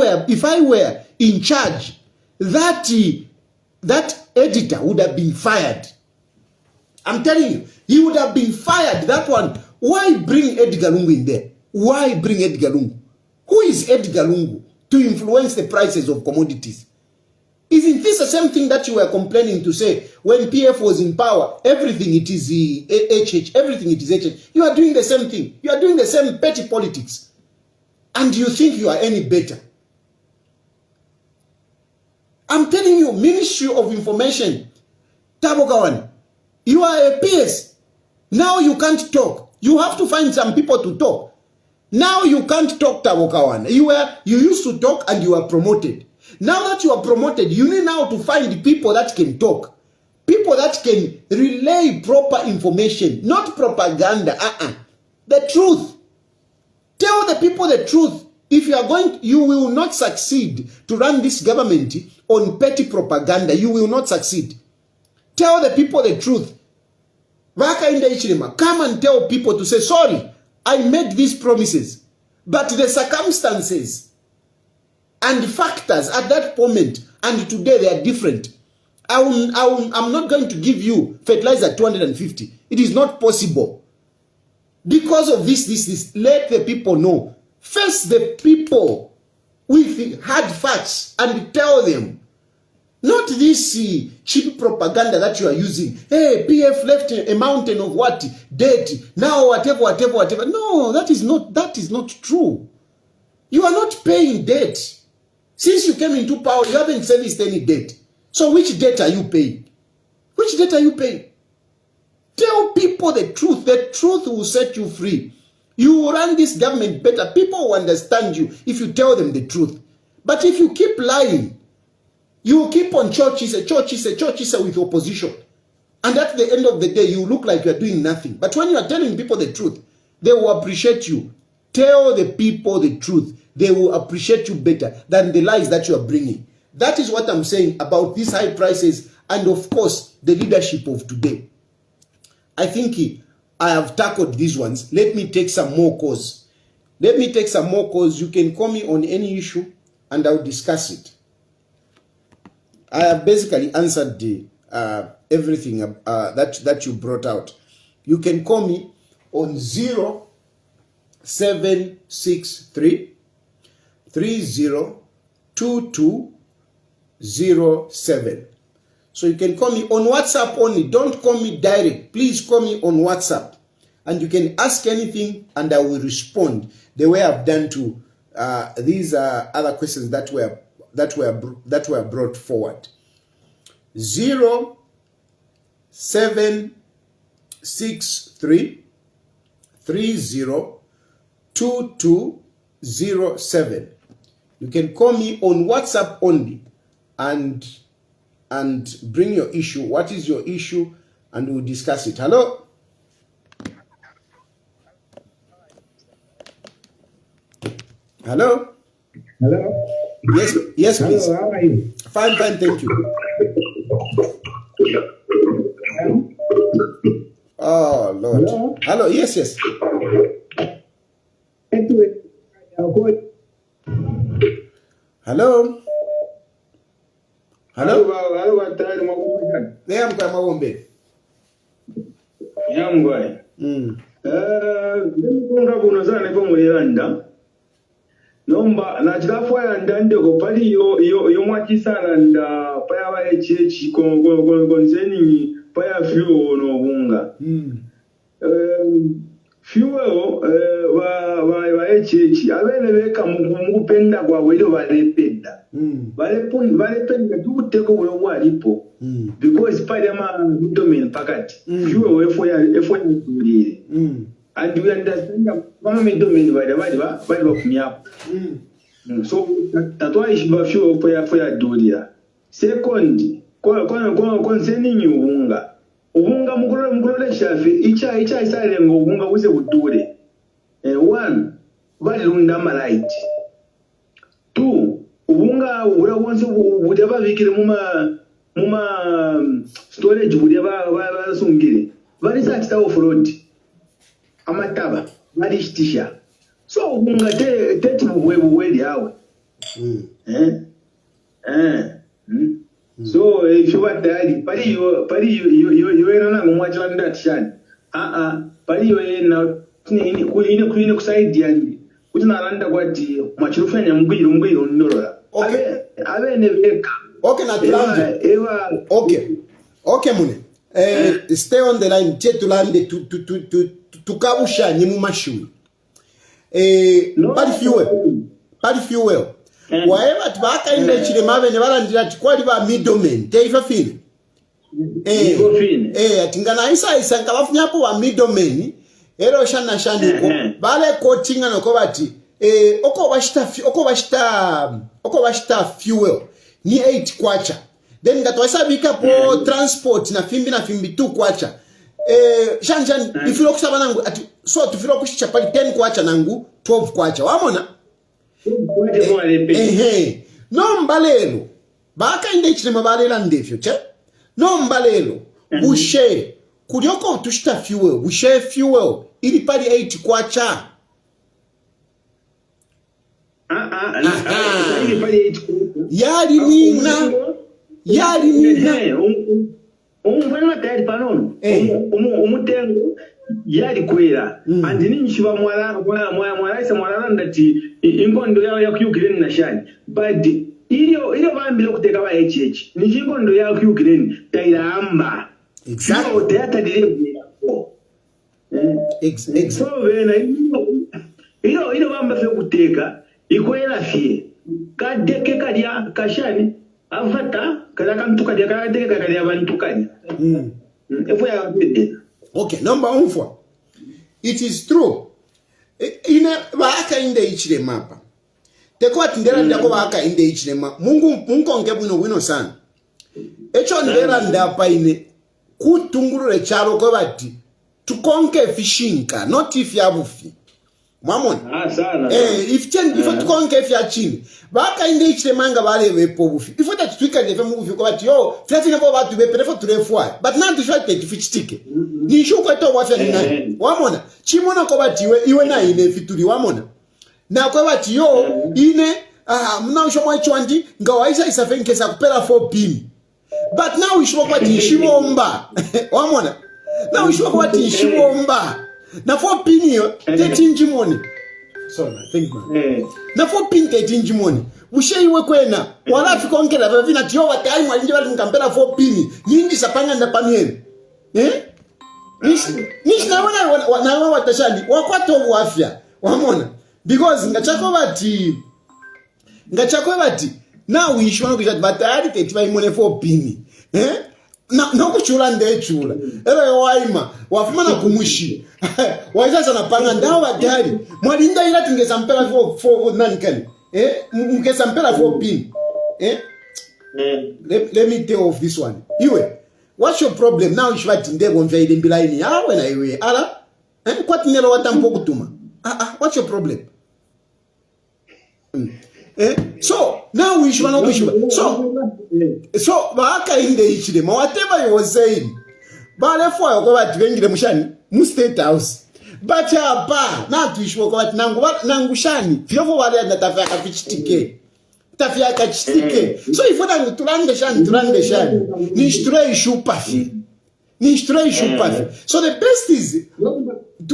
were in charge, that editor would have been fired. I'm telling you, he would have been fired. That one. Why bring Edgar Lungu in there? Why bring Edgar Lungu? Who is Edgar Lungu to influence the prices of commodities? Isn't this the same thing that you were complaining to say when PF was in power? Everything it is HH, everything it is HH. You are doing the same thing. You are doing the same petty politics. And you think you are any better. I'm telling you, Ministry of Information, Tabokawan, you are a PS. Now you can't talk. You have to find some people to talk. Now you can't talk, Tabokawan. You used to talk and you were promoted. Now that you are promoted, you need now to find people that can talk. People that can relay proper information, not propaganda. The truth. Tell the people the truth. If you are you will not succeed to run this government on petty propaganda. You will not succeed. Tell the people the truth. Come and tell people to say, sorry, I made these promises, but the circumstances and factors at that moment and today they are different. I'm not going to give you fertilizer 250. It is not possible. Because of this. Let the people know. Face the people with hard facts and tell them. Not this cheap propaganda that you are using. Hey, PF left a mountain of what? Debt. Now whatever. No, that is not true. You are not paying debt. Since you came into power, you haven't serviced any debt. So which debt are you paying? Which debt are you paying? Tell people the truth. The truth will set you free. You will run this government better. People will understand you if you tell them the truth. But if you keep lying, you will keep on churches with opposition. And at the end of the day, you look like you are doing nothing. But when you are telling people the truth, they will appreciate you. Tell the people the truth. They will appreciate you better than the lies that you are bringing. That is what I'm saying about these high prices and, of course, the leadership of today. I think I have tackled these ones. Let me take some more calls. You can call me on any issue and I'll discuss it. I have basically answered everything that you brought out. You can call me on 0763 302207. So you can call me on WhatsApp only. Don't call me direct. Please call me on WhatsApp. And you can ask anything and I will respond the way I've done to these other questions that were brought forward. 0763 302207. You can call me on WhatsApp only and bring your issue. What is your issue? And we'll discuss it. Hello? Hello? Hello? Yes, please. Hello, how are you? Fine, thank you. Oh, Lord. Hello? Yes. Hello? Nomba na chikafu ya ndande ko pali yo mwachisala nda paya wa echechi konzeni paya fiu no bunga. Fiu wa echechi abene beka mukupenda kwa wele valependa. Valependa duteko bwe walipo. Because pali ama domain pakati. Fiu efo ya kulire. and we understand that mama middlemen by the so that's why she was sure for your dolia. Second, concerning you, Ubunga Mugure Shafi, Icha Silent Ubunga was a wood. One, Valunda Malite. Two, Ubunga would ever make Muma storage would ever soon get it. What is that off road? Amataba, Marish Tisha. So Ubunga take away the hour. So if you want that, Pari you were on much on that shan. Pari you were now Queen of Side and which Nalanda what much Rufan and Gui on Nora. Okay, okay, Mune. Stay on the line, Chetulande to Kabusha, Nimumashu. But if you will. Whatever Baka in the Chimave never that quite middlemen, Dave Fin. Tingana Isa is a Kalafnapo, a middlemen, Eroshana Shaniko, Bale coaching and Okobati, Okobashta fuel, near 8 kwacha. Then that was a big up transport in a Fimbi 2 kwacha. Shan, if you look Savanangu, so to Filokush Chapati 10 kwacha Nangu, 12 kwacha. Wamona. No mbalelo baka indechi mabalela ndefyo che no mbalelo bushe kulioko tushita fuel bushe fuel ili pali 8 kwacha yali nina umwana tayari panono umutengo yali kwera andi ninchiba mwala isa mwala ndati ingondo yawe yakuyukireni na shani but iyo bambira kuteka ba HH ningondo yakuyukireni tayamba exactly so data delivery so vena iyo bamba fe kuteka ikwera fie kadeke kalya kashani avata kala kantu kalya kadeke kalya abantu kalya efo ya bede. Okay, number 1. It is true. Ine waka inde ichile mapa. Teko atindera ndako waka inde ichile mapa. Mungu ongebu wino sana. Echo ndera ndapa ine kutungurure charo kwa bati. Tukonke fishinka, not if yabufi. Mamon. Sana. If tukonke fya chini. Waka inde ichile manga wale wepo bufi. Ifo tatwika nefe mungu kwa bati. Yo, fiatina kwa batu wepe nefo turefua. But now to fight it fichitike. Nishuko eto wafya nina. Wamona. Chimona kwa bati iwe na ine fituri. Wamona. Na kwa bati yo, ine, mna ushomwa ichwanji, nga waisa isafenke sa kupela 4 pini. But now ushomwa kwa bati ishimomba. Wamona. Now ushomwa kwa bati ishimomba. Na 4 pini yo, 13 jimoni. Sorry, I think man. Na 4 pini 13 jimoni. Ushe iwe kwena. Wala fikongela vina tiyo watai mwalinje watu mkampela 4 pini. Nyingi sapanga na pamieni. Nishi na watashani. Wakwato wafya. Wamona. Because ngachako bati. Now we ishwana kujati batayari tetiba imone 4 pini. Na kuchula ndechula. Ewe waima. Wafumana kumushi. Waisasa na panga ndawa gari. Mwalinda ila tingesa mpela 4 nanikani. Mkesa mpela 4 pin. Let me tell of this one. Iwe, what's your problem now? Ishwati ndego mfyaide mbilaini yawe na iwe. Ala? Kwa tinelo watampo kutuma. What's your problem? So, now we ishwana kushwa. So, waka inde ichide. Ma whatever you was saying. Bale fwa yoko wati vengile mshani. Mu state house. But na tuishwa kwa wati nangushani. Fiyofo wale ya natafaka fichitike. Tafaka chitike. So ifo nangu tulande shani. Nishture ishu pafi. So the best is,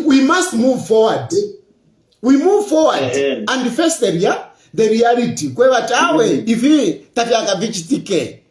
we must move forward. We move forward. And the first area, the reality. Kwe wati awe, ifi tafaka fichitike.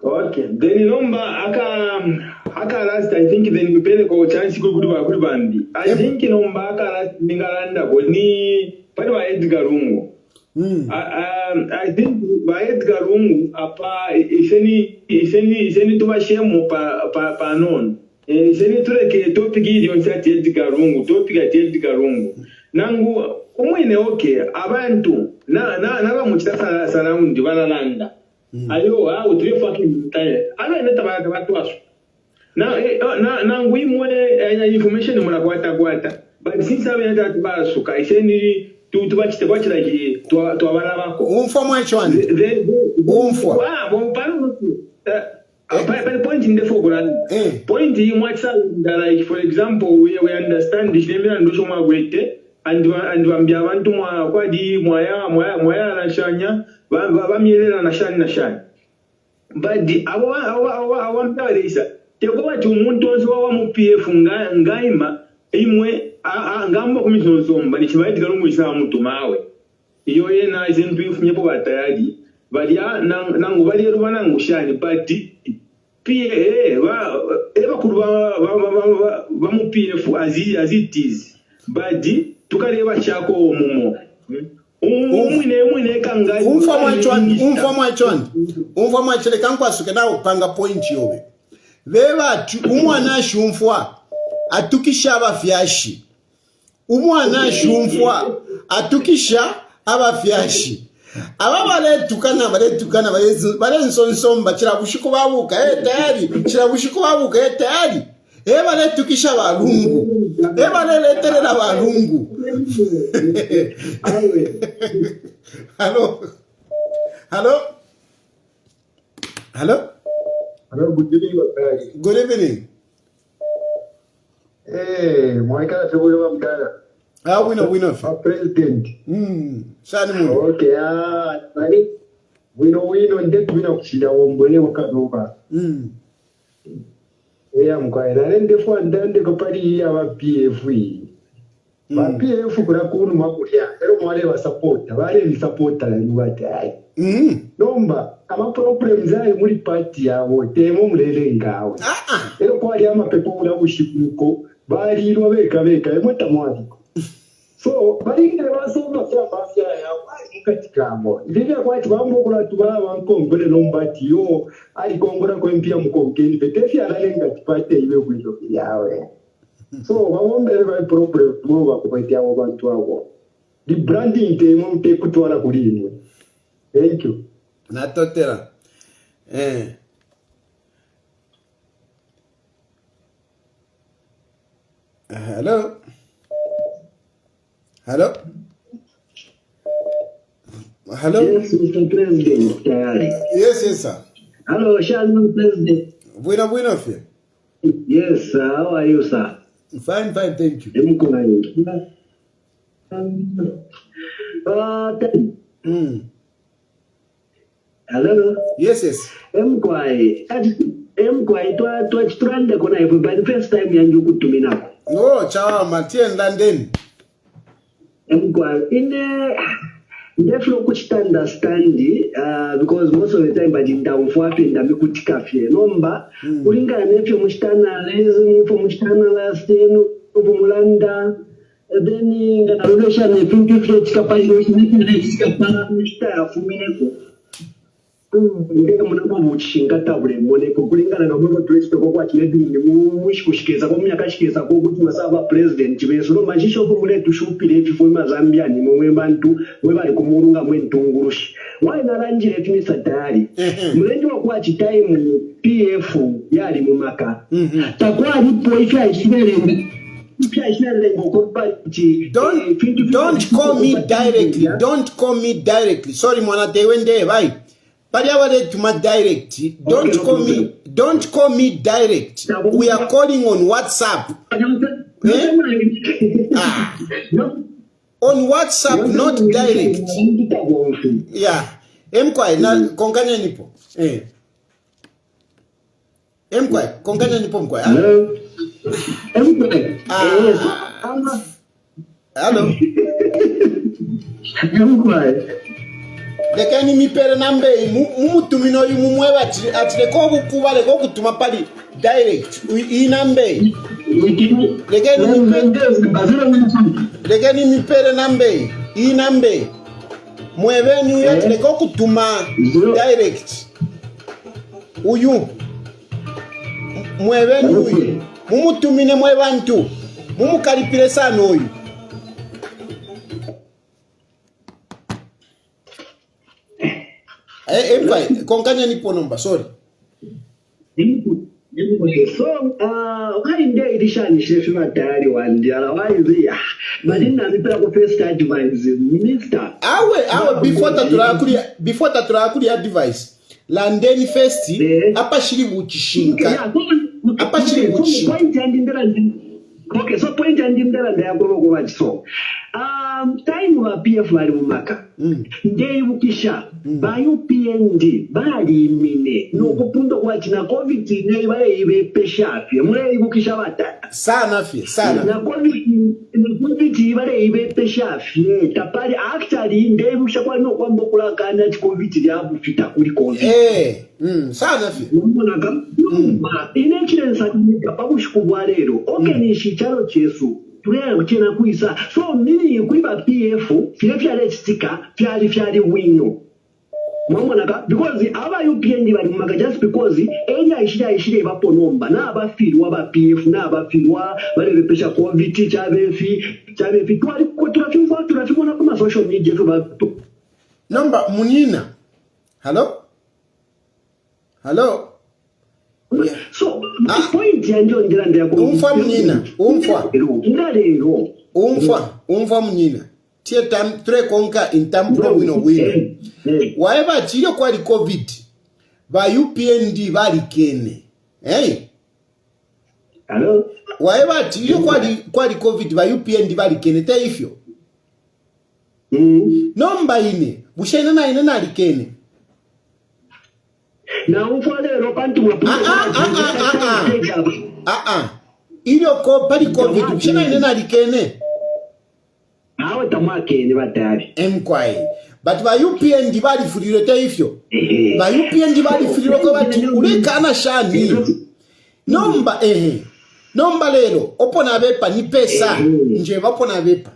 Okay. Then number aka last I think then we pay the chance good bandi. I think number aka last ningalanda ko ni pale wa Edgar Lungu. I think by Edgar Lungu apa iseni tubashemo pa non. Seni tureke topic hili onsati Edgar Lungu, topic ati Edgar Lungu. Nangu umwene abantu na muchita surround balalanda. Ayo utule fucking tire. Ala ineta batatu asu. Nangu imwe information murakwata. But since I went at Basuka, I send you to watch the watch like to Abalabako. Umfwa chwani. But point in the foreground. Point in what's like, for example, we understand this name and do some weight and Wambiavantu Kwadi, Moya, Nashanya, Vamira, Nashan. But the our Parisa, they go to Muntos or Mupie Fungaima, Imwe. Ngamba commission zomba ni chibaiti galungu isamu tumawe iyo yena izintu ifunyepo batayadi balia nangu balia rubana ngushani but pie bakuru ba mu PF as it is but tukareba chako mumo umwine kanga umfa mwachele kankwasuke nawo panga point yobe beba umwana shumfwa atukisha abafyashi umwana shumfwa atukisha abafyashi ababaletukana balensonsomba chirabushiko babuka tayari chirabushiko babuka tayari baletukisha balungu baleleterera balungu. Hello, good evening. Mwaka tubulo mdala. Wino. President. Sani mu. Okay, nani? Wino ndetu kushida wombole wakadoka. Mkwaya nende fwa ndande kopari ya PF. Ba PF kula kunu makulia. Ero mwale wa supporta, wale ni supporta la nuwate. Nomba ama problem zai muri party yawo temo mulele ngawe. Ero kwa ali amapepo ula ushikuko bali ro beka emota mwaziko. So bali ngire basoma kya mafia yawo katikamo. Ndivya kwa tibambo kula tubala bankongole lombati yo ali kongora ko mpia mukongeni betefi alalenga tipate iwe kuzo yawe. So bawombele ba problem bo bakupatia abo bantu abo. The branding temo mte kutwala kulimwe. Thank you. Natotera. Hello. Yes, Mr. President. Yes, sir. Hello, Shalom, President. Bueno, sir. Yes, sir. How are you, sir? Fine, thank you. Hello. Yes. Mkwai tuachturande kona hivi by the first time yangu kutumina. No, chawa matien London. Mkwai Ndeflo kuchita understand because most of the time bajinda umfuatu ndami kutikafye nomba kulinga nefyo mushitana lezi mufo mushitana last eno mufo mulanda then ngana relation ne fintu flex kapali no mushita afumineko ndeka munamba muchinga tabule moneko kulingana na mwe president ko kwachiredi ni mushikushikeza ko myakashikeza ko kuti masaba president chibeso machisho ko mule tushupire ifo ma Zambian mwe bantu mwe bali kumurunga mwe ntungurushi why naranjire timisa tayari mulenje wa time PF yali mu maka takwa alipo ifya ishirelenga Don't call me directly. Sorry, mwana tewende bye. Don't call me direct. We are calling on WhatsApp. On WhatsApp, not direct. Yeah. Mkwai na konganya nipo. Mkwai konganya nipo mkwai. Hello. Mkwai. Lekeni mipere nambe mumutumino yumumwewa atileko bukuba leko kutuma pali direct inambe lekeni mipere nambe inambe mweveni atileko kutuma direct uyu mweveni uyu mumutumine mwe bantu mumukalipire sana oyu konkanya nipo nomba sorry so why ndio ilishanishe fima tayari wandi otherwise madina nipela ku first advice minister awe before tatura kuri advice landeni first apa shiri buchishinka apa shiri buchishinka okay so point andimdala ndayagolo ko bachiso time wa PF bali mumaka ndei bukisha ba UPND bali mine no kupunda kwa china covid ne bale ibe peshafi mule bukisha bata sana na covid bale ibe peshafi tapali actually ndei bukisha kwa no kwamba kulakana covid ya bufita kuri covid sana mbona kama insurance atumika babushikubwa lero okay ni shichalo chesu tulera kuchena kuisa so mini kuiba PF fyale stika fyali wino mwamona because aba UPND bali mumaka just because enya ishira ibapo nomba na abafirwa ba PF na abafirwa bali repesha covid chabefi twali ko tunafimona kuma social media to ba nomba munina hello yeah. So point yanjo ndira ndya ko umfa munina umfa munina tie tam tre konka intampro wino waeba chiro kwa covid ba UPND bali kene hello waeba chiro kwa covid ba UPND bali kene taifyo nomba ine bushena na ine na likene na ufalero pantu mwapuka iyo ko pali covid bushena ine na likene awe tamakene batari emkwai but ba UPND bali furiro taifyo ba UPND bali furiro ko bati ulekana shani nomba lero opona bepa ni pesa nje bapona bepa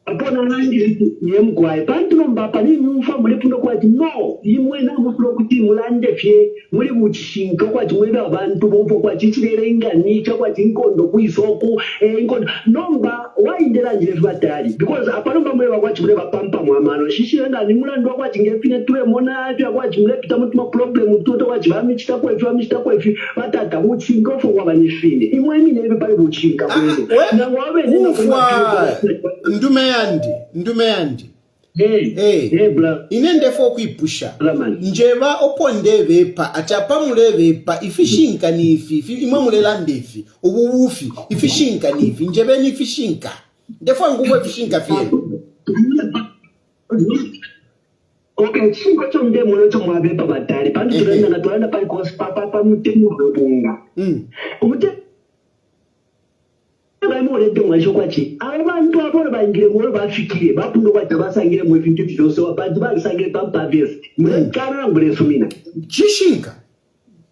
apona nandi yemkwai pantu nomba pani nyufa mulepundo kwati no imwe na mufulo kuti mulande fye muri buchishinka kwati mwebe abantu bompo kwati chirerenga nicha kwati nkondo kuisoko nkondo nomba waindera njire fatali because apanomba mweba kwati muleba pampa mwamano shishenda ni mulando kwati ngefine tuwe mona atya kwati mulepita mutuma problem toto kwati vamichita kwefi batata buchinga fo kwabanifine imwe mine ebe pali buchinga kwelo na wabe ndume yandi inende fo kuipusha njeba oponde bepa achapa mule bepa ifishinka ni ifi imwe mule lande ifi ubuufi ifishinka ni ifi njebe ni ifishinka defo ngubo ifishinka fie okay chingo chonde mulo chomwa bepa batari pandu turenda na tuanda pali papa mutemu bunga Baimole demwacho kwachi abantu abona bangire ngo bafikire bapundo kwatabasangire mu bintu byose abandi basangire pampa vest mwekana ngure sumina chishinka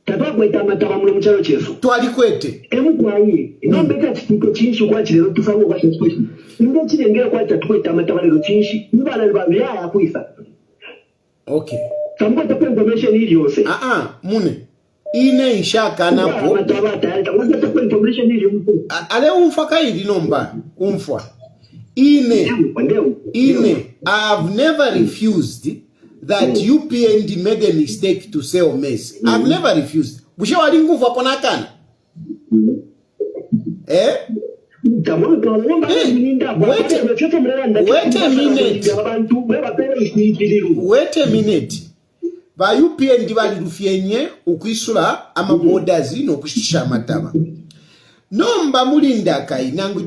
tabakweta mataba mu mucharo cheso twalikwete emugwayi nombeka chitiko chinshi kwachi lero tusango kwachi special ndo chirengera kwacha tweta mataba lero chinshi nibana babya yakwisa okay tambo tape information ili yose mune ine inshaka napo ale umfa kaidi nomba umfa ine I've never refused that UPND made a mistake to sell maize. I've never refused. Bushe wali nguvu hapo nakana wait a minute ba UPND bali rufyenye ukwisula ama borders no kushisha mataba nomba mulinda kai nangu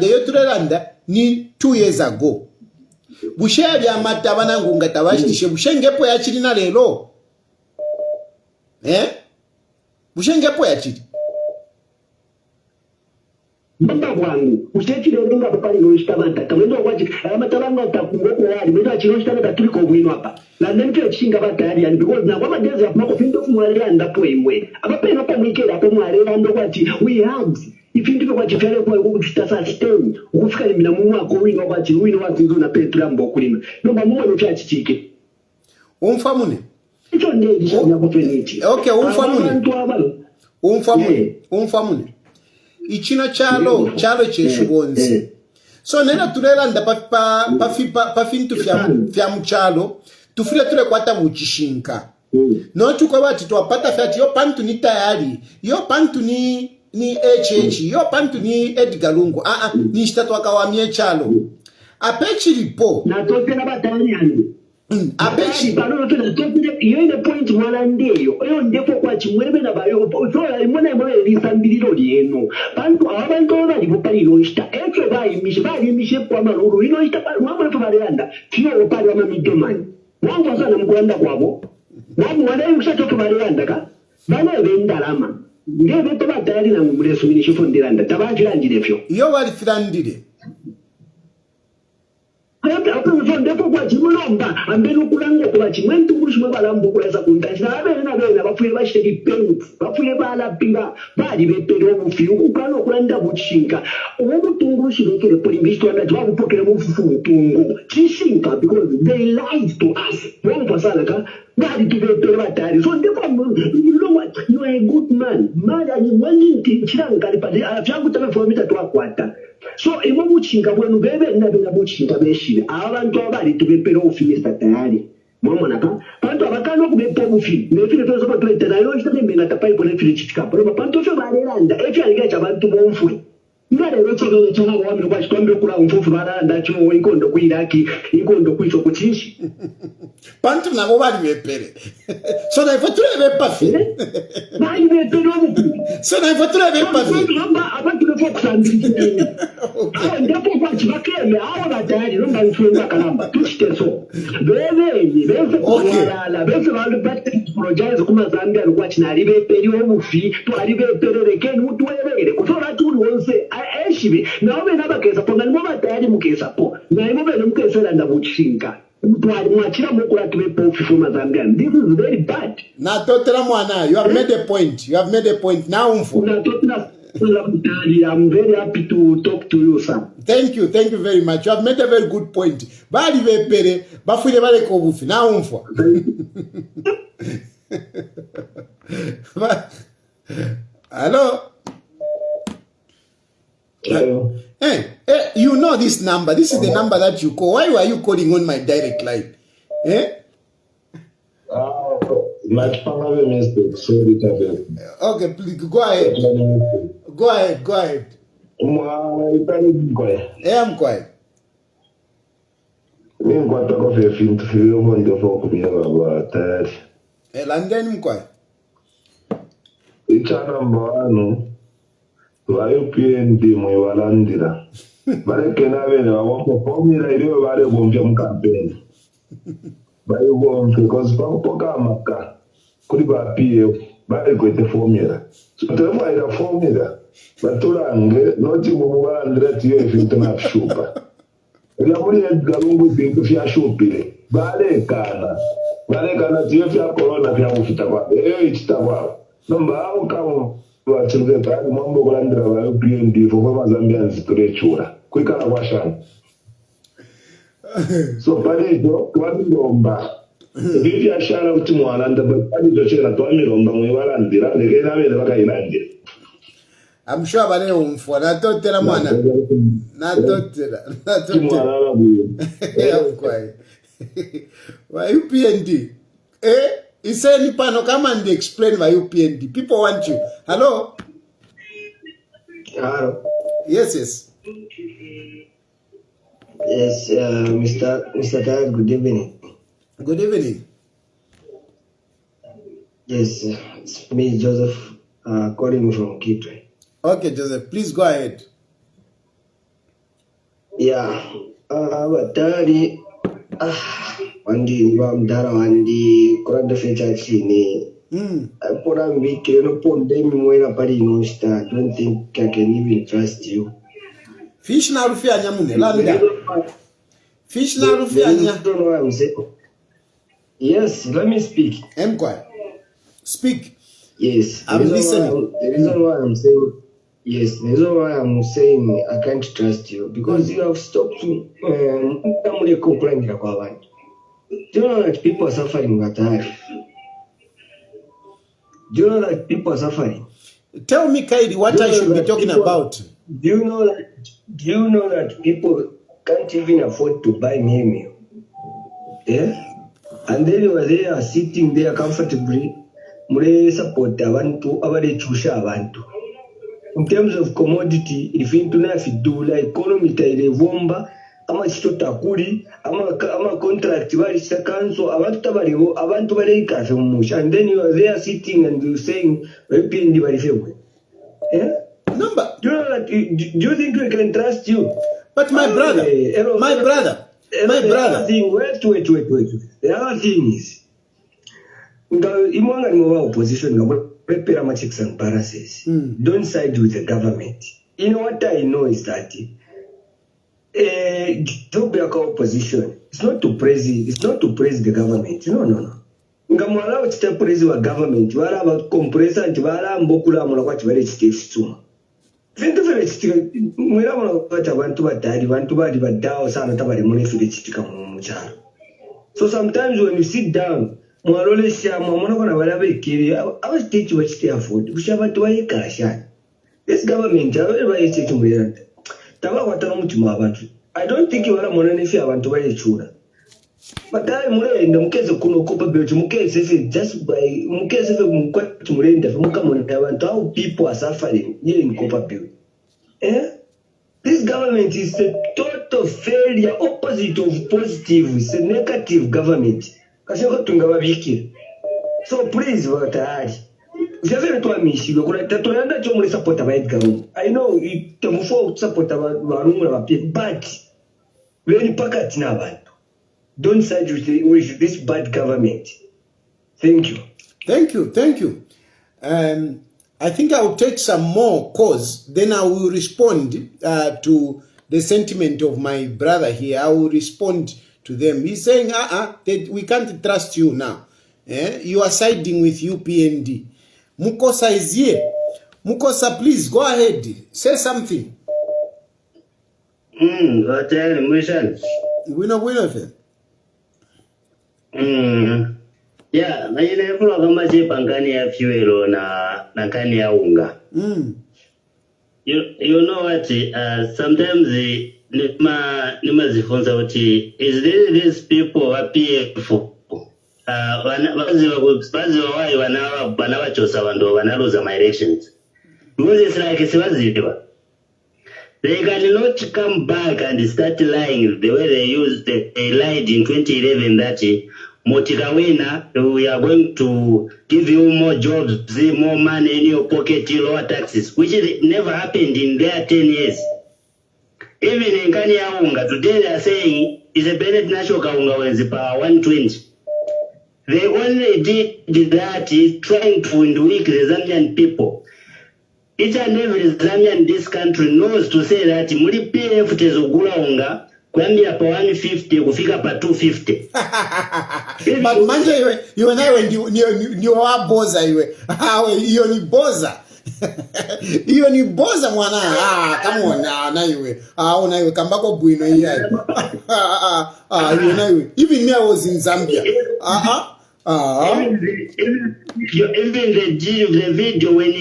yoturelanda ni 2 years ago busheri amataba nangu ngatabashishe bushengepo yachirina lelo bushengepo yachiri Mbamba wangu ushechile ndinga papali no ishtabanta kamendo kwachi amatalanga takungoko yali meza chino ishtabanta tuliko bwino hapa la ndenge chinga batali yani because na kwa madezi ya mako findo kumwalea ndapo imwe abapena pa mwikera hapo mwalea ndo kwachi we had ifindu kwachi fere kwa kuchita sustain ukufika limina mumwa ko wino kwachi wino wazizo na petra mbokulima nomba mumwe no chachichike umfamune icho ndiye ndishanya kufeniti okay umfamune umfamune ichino chalo cheshibonzi so nena tulelanda pa fintu fya mchalo tufile tule kwata muchishinka no tukabati twapata fyati yo pantu ni tayari yo pantu ni HH yo pantu ni Edgar Lungu ni shitatu wakawamie chalo apechi lipo na tokela bataliani apechi bano tuna tokela iyo ine point mwalandeyo iyo ndefo kwa chimwebe na bayo so imona lisambiriro lieno bantu abantu bali bopaliro ishita efe bayimishe kwa maruru ino ishita mwamwe tubalenda tiyo opali wa midomani wangu wasana mkulanda kwabo wamu wadayi ushatoka balenda ka bana bendalama ngebe toba tayari na ngumulesu minishifu ndiranda tabajirandire fyo iyo wali filandire ndipo kwa chimulomba ambeni ukulanga kuba chimwentu kushimwe balambo kuleza kuntajira abena bafuye bashiki pengu bafuye balapinga bali bepero obufi ukukano kulanda buchinga ubutunguru shirokere polimbisto anda jwa bupokere mufufu utungu chishinga because they lied to us wongo sana ka bali tubepero batari so ndipo you know what you are a good man and wali chiranga lipade afyangu tabe fomita twakwata so imo buchinga bwenu bebe ndabena buchinga beshire abantu abali tubepero ofimista tayari mwamona ka bantu abakano kubepo obufi nefile tozo batwete nayo ishite menga tapai pone fili chitikapa roba bantu fyo balelanda efi aliga chabantu bomfwe ngale rocho chana wamiro kwa chitombe kula umfufu balanda cho inkondo kuiraki inkondo kuicho kuchishi bantu nabo bali bepere so na ifatule bepafi bali bepero so na ifatule bepafi abantu befo kusambiri ndipo kwa chibakeme aho batari romba ntwenga kalamba tuchiteso beze kwala beze bantu batipologize kuma Zambia kwa chinari beperi obufi to ari beperere ken mutu webere kusora tuli wonse eshibe nawe nabakeza ponga nimo batari mukeza po na imo bene mukeza landa buchinga mutwali mwachira mukura tubepo obufi from Zambia. This is very bad. Na totela mwana you have made a point now umfo na totela I'm very happy to talk to you, sir. Thank you very much. You have made a very good point. Bali bepere bafuye bale ko bufi na umfo. Hello. Hello. Hey, you know this number. This is the number that you call. Why are you calling on my direct line? My family mistake. Sorry, Tabe. Okay, please go ahead. Go ahead. I'm quiet. Mimi kwa tako vya fintu vile ndio kwa kumia baba tayari. Landeni mkwai. Ichana mbano wayo PND mwe walandira. Bare kena bene wako formula ile bare bombya mkampeni. Bayo bombe because poka maka kuri ba PF bare kwete formula. So temo ira formula. Baturange noti mu balandira tiyo fintu na shupa. Ila muri Edgar Lungu bintu vya shupile. Bale kana tiyo vya corona vya mufita kwa. Ichitabwa. Nomba au kama wachilwe tayari mambo kulandira wa PND kwa Zambian ziturechura. Kwikala kwa shana. So pale ito kwa milomba. Vivi ashara uti mwalanda pale ito chela kwa milomba mwiwalandira lekena wele waka ilandira. I'm sure bale umfwa natotela mwana. Natotela. Yeah, quiet. Why you PND? He said Nipano come and explain why you PND. People want you. Hello? Hello. Yes. Yes, Mr. Dad, good evening. Good evening. Yes, it's me, Joseph, calling from Kitwe. Okay, Joseph, please go ahead. Yeah, but Daddy, wandi mdara wandi kuranda fecha chini. Pora mbike no ponde mi mwena pari no sta. Don't think I can even trust you. Fish na rufi anya mune landa. Fish na rufi anya. Don't know what I'm saying. Yes, let me speak. Speak. Yes, I'm listening. The reason why I'm saying yes, the reason why I'm saying I can't trust you because you have stopped to do you know that people are suffering at life? Do you know that people are suffering? Tell me, Kaidi, what I should be talking about. Do you know that people can't even afford to buy meal? Yeah? And then you are there sitting there comfortably. Mure support abantu abarechusha abantu. In terms of commodity, if into na fidula economy tairevomba ama chitota kuri ama contract bari sakanso abantu tabariho abantu bareka musha, and then you are there sitting and you saying wependi bari fewe. Yeah? Number. Do you know that? Do you think we can trust you? But my brother. Wait. The other thing is, imwanga ni opposition prepare my checks and balances. Don't side with the government. You know what I know is that to be a opposition, it's not to praise the government. No. Ngamwala uchita praise wa government, wala ba compressor anti wala mbokula mula kwa chibale chitefituma. Vintu vile chitika mwela mula kwa abantu badali, bantu bali badao sana tabale mune file chitika mumucharo. So sometimes when you sit down, mwalole shama mwana kuna wala bekiri, awa teach what you afford. Kushaba tuwa yekasha. This government, awa yeche chumwela. Tawa watano mtima abantu. I don't think wala mwana nefi abantu wa yechura. Makaya murenda mukeze kuno kopa becho mukeze just by mukeze mukwati murenda mukamona abantu how people are suffering here in Copper Bill. This government is a total failure, opposite of positive. It's a negative government. Kashoko tungababikira. So please vatari. Usafiri tu amishiro kuna tatoyanda cho muri support aba Edgar. I know it mufo support aba barungu na bapie, but when pakati na abantu. Don't side with this bad government. Thank you. Thank you. I think I will take some more calls. Then I will respond to the sentiment of my brother here. I will respond to them. He's saying, we can't trust you now. You are siding with UPND. Mukosa is here. Mukosa, please, go ahead. Say something. Bueno. Yeah, na ile kwa kama je pangani ya fuel na kani ya unga. You know what, sometimes nima zifunza uti is these people happy for bazi wawai wanawachosa wando wanaluza my elections. Because it's like siwaziwa. They cannot come back and start lying the way they lied in 2011 that Motikawina, we are going to give you more jobs, more money in your pocket, lower taxes, which never happened in their 10 years. Even in Kenya Unga, today they are saying is a Bennett National Kaunga wenzi per 120. They only did that trying to weak the Zambian people. Each and every Zambian in this country knows to say that muri PF tezogula unga kwambia pa 150 kufika pa 250. But manje you and I ni waboza iwe. Hiyo ni boza. Hiyo ni boza mwana. Come on na iwe. Una iwe kambako bwino hiyo. You know, even me I was in Zambia. Even the video when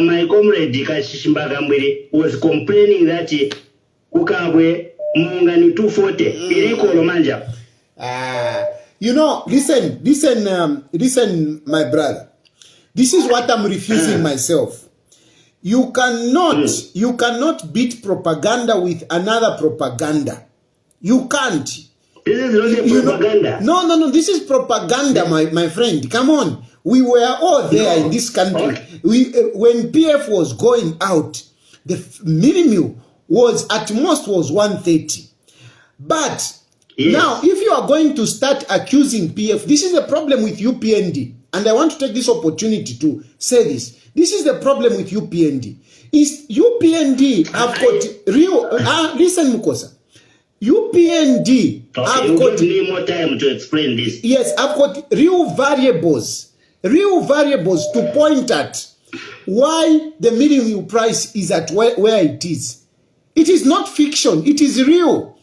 my comrade Kashishimbagamwiri was complaining that Kukabwe Munga ni 240 iliko romanja. You know, listen, my brother. This is what I'm refusing myself. You cannot beat propaganda with another propaganda. You can't. This is not propaganda. No. This is propaganda, my friend. Come on. We were all there in this country. When PF was going out, the minimum was at most was 130. But now, if you are going to start accusing PF, this is the problem with UPND. And I want to take this opportunity to say this. This is the problem with UPND. Is UPND have got real... listen, Mukosa. UPND I've got need more time to explain this. Yes, I've got real variables to point at why the minimum price is at where it is. It is not fiction, it is real.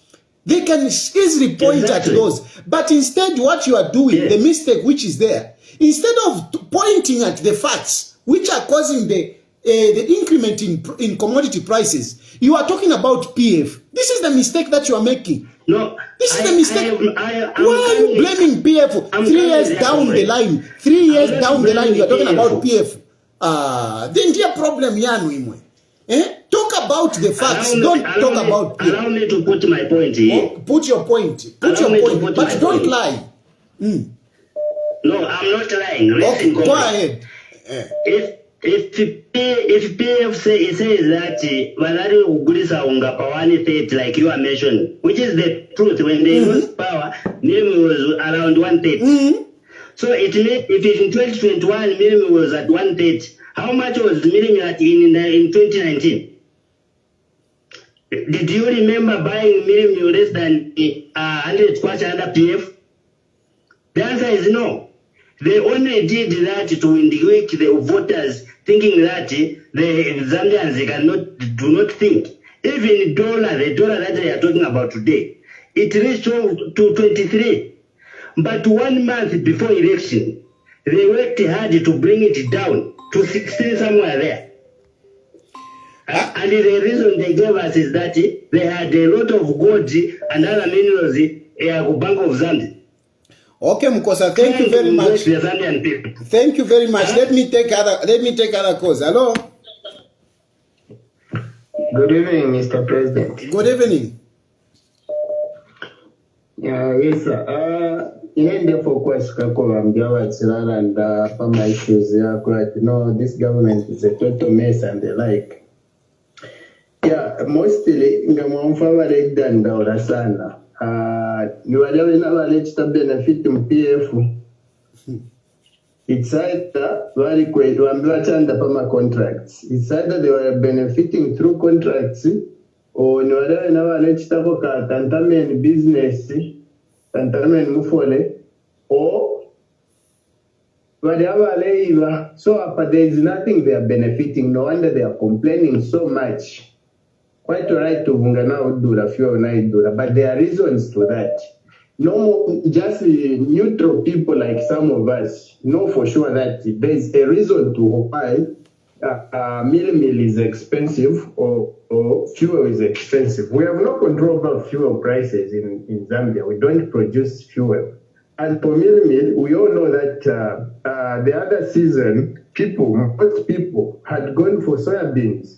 They can easily point at those. But instead, what you are doing, the mistake which is there, instead of pointing at the facts which are causing the the increment in commodity prices. You are talking about PF. This is the mistake that you are making. No, this is the mistake. Why are you blaming PF? 3 years down the line. 3 years down the line, you are talking about PF. The entire problem, Yanu. Talk about the facts. Don't talk about PF. Allow me to put my point here. Put your point. Put your point. But don't lie. No, I'm not lying. Okay, go ahead. If PF says that Valari Ugurisa Unga Power 130, like you are mentioning, which is the truth, when they lost power, minimum was around 130. So it means if in 2021 minimum was at 130, how much was minimum at in 2019? Did you remember buying minimum less than 100 squash under PF? The answer is no. They only did that to indicate the voters, thinking that the Zambians do not think. Even the dollar that they are talking about today, it reached to 23. But 1 month before election, they worked hard to bring it down to 16 somewhere there. And the reason they gave us is that they had a lot of gold and other minerals in the Bank of Zambia. Okay, Mukosa, thank you very much. Thank you very much. Let me take other calls. Hello. Good evening, Mr. President. Good evening. Yes, sir. For and farmer issues, this government is a total mess and the like. Yeah, mostly I'm favorite than the sana. You are living our extra benefit in PF. It's either very quick to understand the farmer contracts. It's either they were benefiting through contracts or you are living our extra tantamen business, tantamen mufole, or whatever labor. So there is nothing they are benefiting. No wonder they are complaining so much. Quite right to Vungana Udura, few Naidura, but there are reasons to that. No, just neutral people like some of us know for sure that there is a reason to opine meal is expensive or fuel is expensive. We have no control over fuel prices in Zambia. We don't produce fuel. And for meal, we all know that the other season, most people had gone for soybeans.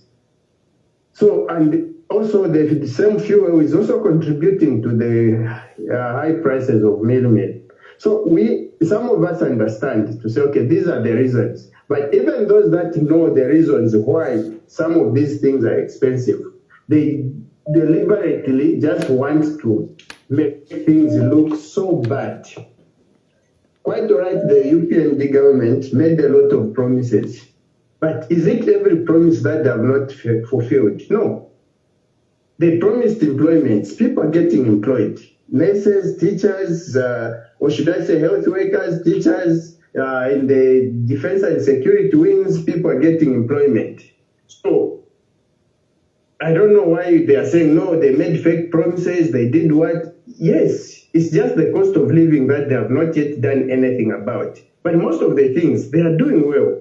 So, and also the same fuel is also contributing to the high prices of meal. So some of us understand to say, okay, these are the reasons. But even those that know the reasons why some of these things are expensive, they deliberately just want to make things look so bad. Quite right, the UPND government made a lot of promises. But is it every promise that they have not fulfilled? No. They promised employment. People are getting employed. Nurses, teachers, or should I say health workers, teachers, in the defense and security wings, people are getting employment. So, I don't know why they are saying, no, they made fake promises, they did what? Yes, it's just the cost of living that they have not yet done anything about. But most of the things, they are doing well.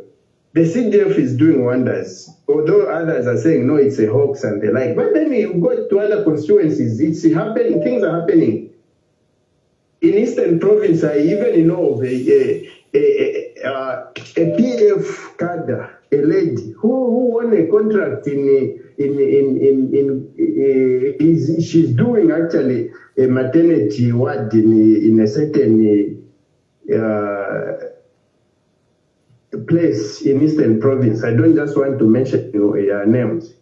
The CDF is doing wonders, although others are saying, no, it's a hoax and the like. But then you go to other constituencies, it's happening, things are happening. In Eastern Province, I even know of a PF cadre, a lady who won a contract she's doing actually a maternity ward in a certain place in Eastern Province. I don't just want to mention names.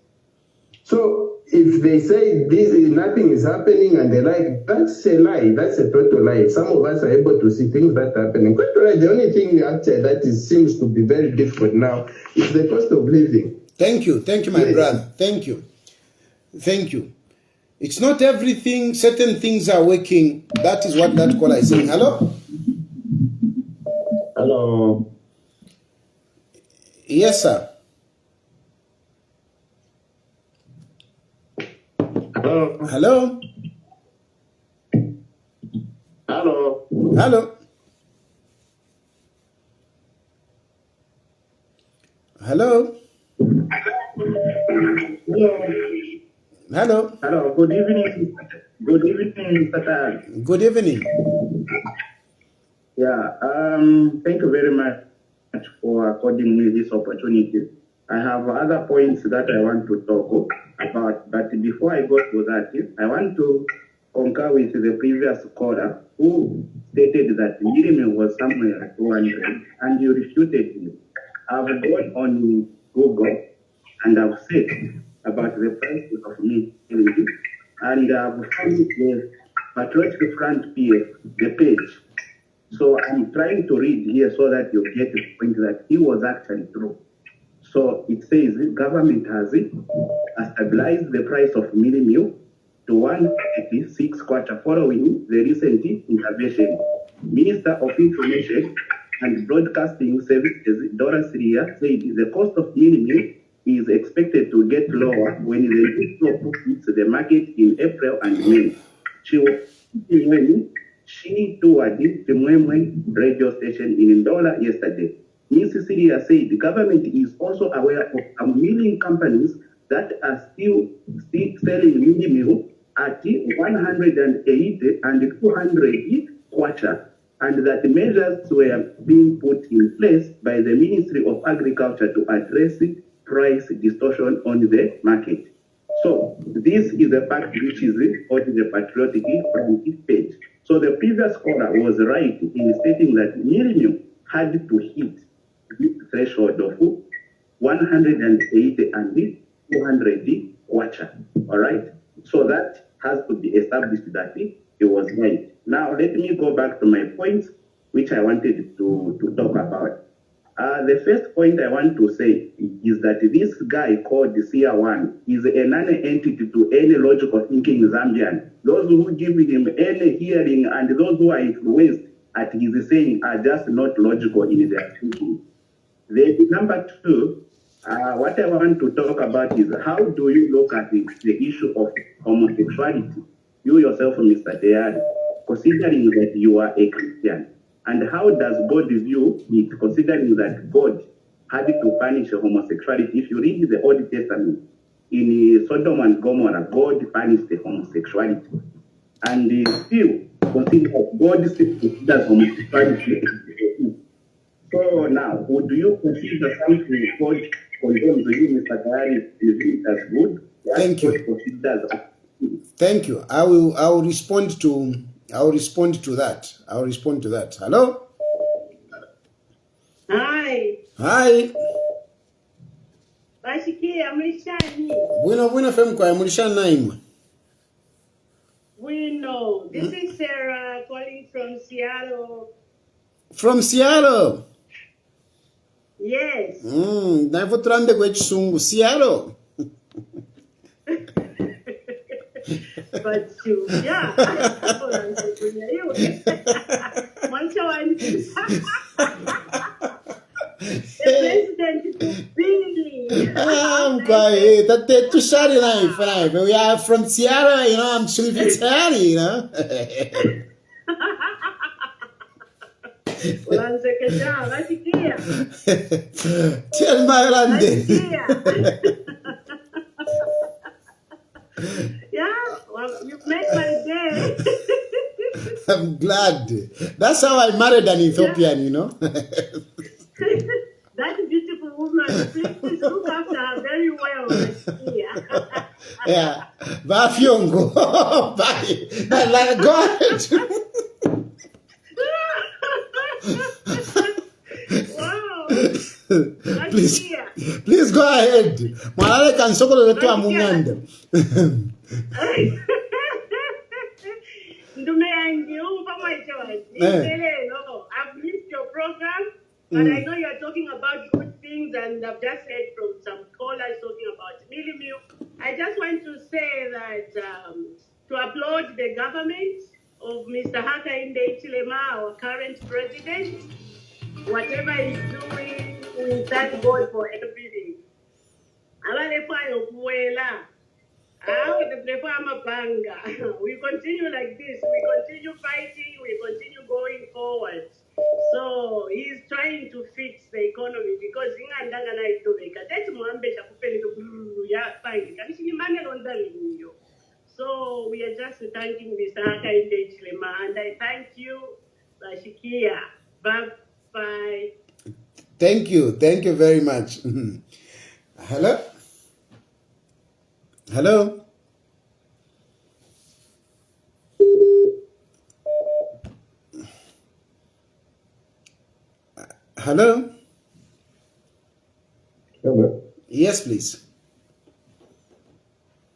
So if they say nothing is happening and they like, that's a lie. That's a total lie. Some of us are able to see things that are happening. Quite right. The only thing actually that seems to be very different now is the cost of living. Thank you, my brother. Thank you. It's not everything. Certain things are working. That is what that caller is saying. Hello. Hello. Yes, sir. Hello. Hello. Hello. Hello. Hello. Yes. Hello. Hello, good evening. Good evening, Mr. Tal. Good evening. Yeah, thank you very much for according me this opportunity. I have other points that I want to talk about, but before I go to that, I want to concur with the previous caller who stated that minimum was somewhere at 200 and you refuted him. I've gone on Google and I've said about the price of meat and I've found the Patriotic Front PF, the page. So I'm trying to read here so that you get the point that he was actually true. So it says the government has stabilized the price of mealie meal to 186 quarter following the recent intervention. Minister of Information and Broadcasting Services, Dora Syria, said the cost of mealie meal is expected to get lower when the new crop hits the market in April and May. She toured the Mwemwe radio station in Ndola yesterday. Ms. Syria said the government is also aware of some milling companies that are still selling mealie meal at 180 and 200 quarter, and that measures were being put in place by the Ministry of Agriculture to address price distortion on the market. So this is a fact which is on the Patriotic Front page. So the previous caller was right in stating that mealie meal had to hit the threshold of 180 and 200 kwacha. All right. So that has to be established that it was right. Now let me go back to my points, which I wanted to talk about. The first point I want to say is that this guy called the CR1 is a non-entity to any logical thinking Zambian. Those who give him any hearing and those who are influenced at his saying are just not logical in their thinking. Number two, what I want to talk about is how do you look at the issue of homosexuality? You yourself, Mr. Dead, considering that you are a Christian. And how does God view it, considering that God had to punish homosexuality? If you read the Old Testament, in Sodom and Gomorrah, God punished the homosexuality. And still, consider God still considers homosexuality. So now, would you consider something God condemns you, Mr. Gary, as good? Thank you. Thank you. I will respond to that. Hello? Hi. Hi. Bashikia, Mrishani. Bueno, femkwa, Mrishani naimwa. We know. This is Sarah calling from Seattle. From Seattle? Yes. Naivo turande kwe chisungu. Seattle? But you, yeah. The president is busy. Okay, that's too sorry, life. We are from Seattle, I'm chilling Seattle, Tell my London. Yeah, well, you've made my day. I'm glad. That's how I married an Ethiopian, That beautiful woman, please look after her very well. Yeah. Bafyongo. Bye. Like God. Wow. Please go ahead. Malale can sokolo letu amunganda. I've missed your program, but I know you're talking about good things, and I've just heard from some callers talking about mealie meal. I just want to say that to applaud the government of Mr. Hakainde Hichilema, our current president. Whatever he's doing, we thank God for everything. We continue like this. We continue fighting. We continue going forward. So he's trying to fix the economy because that's fine. Thank you, Bashikia. Bye. Thank you very much. Hello? Hello? Hello? Hello. Yes, please.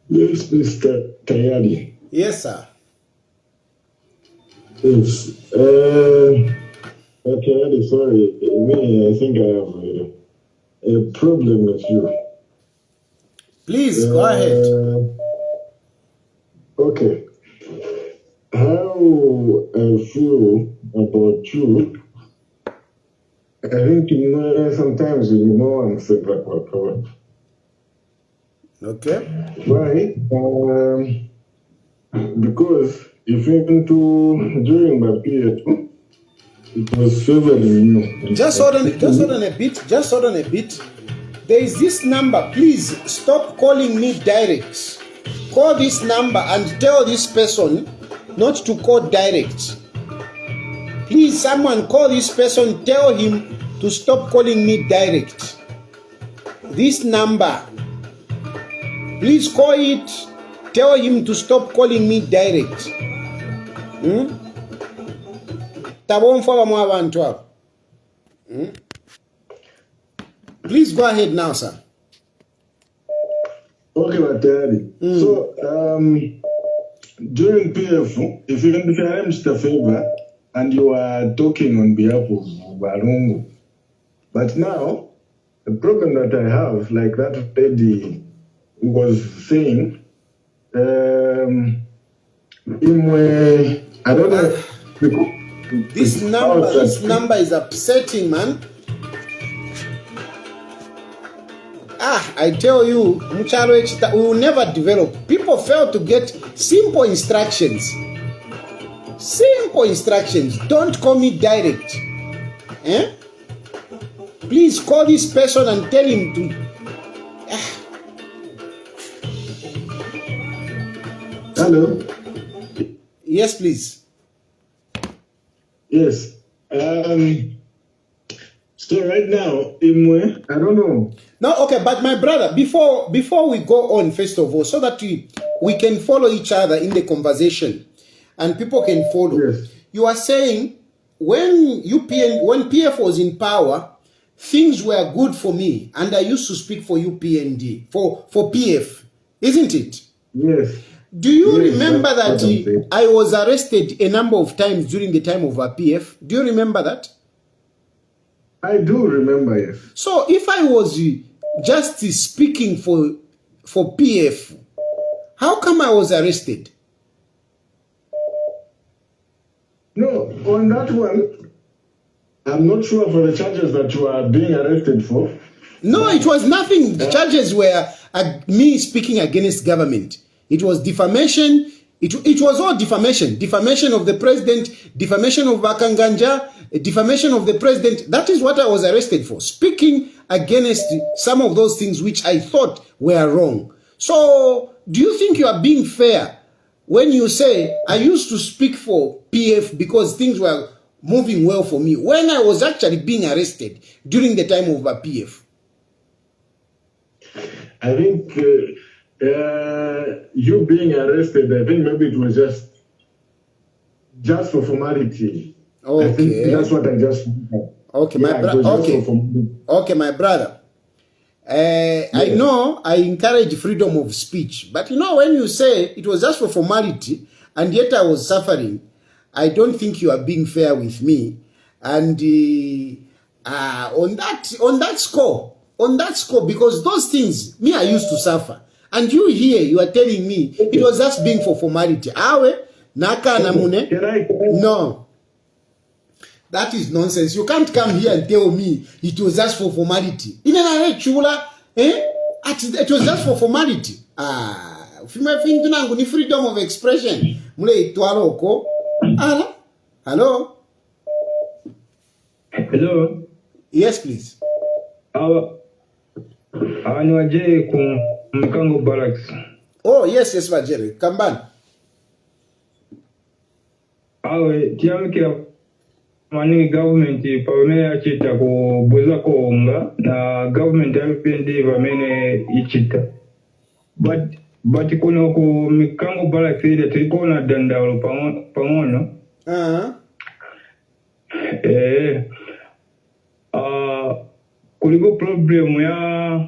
Yes, Mr. Tayari. Yes, sir. Yes. Tayari, sorry. I think I have a problem with you. Please, go ahead. Okay. How I feel about you, I think sometimes I'm sick like what. Okay. Why? Because if even during my period, it was favoring you. Just hold on a bit. There is this number. Please stop calling me direct. Call this number and tell this person not to call direct. Please, someone call this person, tell him to stop calling me direct. This number, please call it, tell him to stop calling me direct. Please go ahead now, sir. Okay, Matari. So, during PF, if you arranged a favor and you are talking on behalf of Lungu, but now the problem that I have, like that lady was saying, I don't know. This number is upsetting, man. I tell you, we will never develop. People fail to get simple instructions. Don't call me direct. Please call this person and tell him to. Hello. Yes, please. Yes. So right now, I don't know. No, okay, but my brother, before we go on, first of all, so that we can follow each other in the conversation and people can follow. Yes. You are saying when PF was in power, things were good for me, and I used to speak for UPND, for PF, isn't it? Yes. Do you remember that I was arrested a number of times during the time of PF? Do you remember that? I do remember, yes. So if I was just speaking for PF, how come I was arrested? No, on that one, I'm not sure for the charges that you are being arrested for. No, it was nothing. The charges were me speaking against government. It was defamation. It was all defamation. Defamation of the president, defamation of Bakanganja, defamation of the president. That is what I was arrested for. Speaking against some of those things which I thought were wrong. So, do you think you are being fair when you say, I used to speak for PF because things were moving well for me, when I was actually being arrested during the time of PF? I think you being arrested, I think maybe it was just for formality. Okay. I think that's what I just. Okay, yeah, okay, my brother. I know I encourage freedom of speech, but when you say it was just for formality and yet I was suffering, I don't think you are being fair with me. And on that score, because those things, me, I used to suffer. And you here, you are telling me it was just being for formality. Naka namune? No. That is nonsense. You can't come here and tell me it was just for formality. It was just for formality. Freedom of expression. Hello? Hello? Hello? Yes, please. Barracks. Oh, yes, Vajere. Kamban. awe tiyamikira mani government pamene yachita kubweza konga na government yapendi pamene ichita but kuno ku mikango barracks ile tulikuwa dandaulo pang'ono kuliko problem ya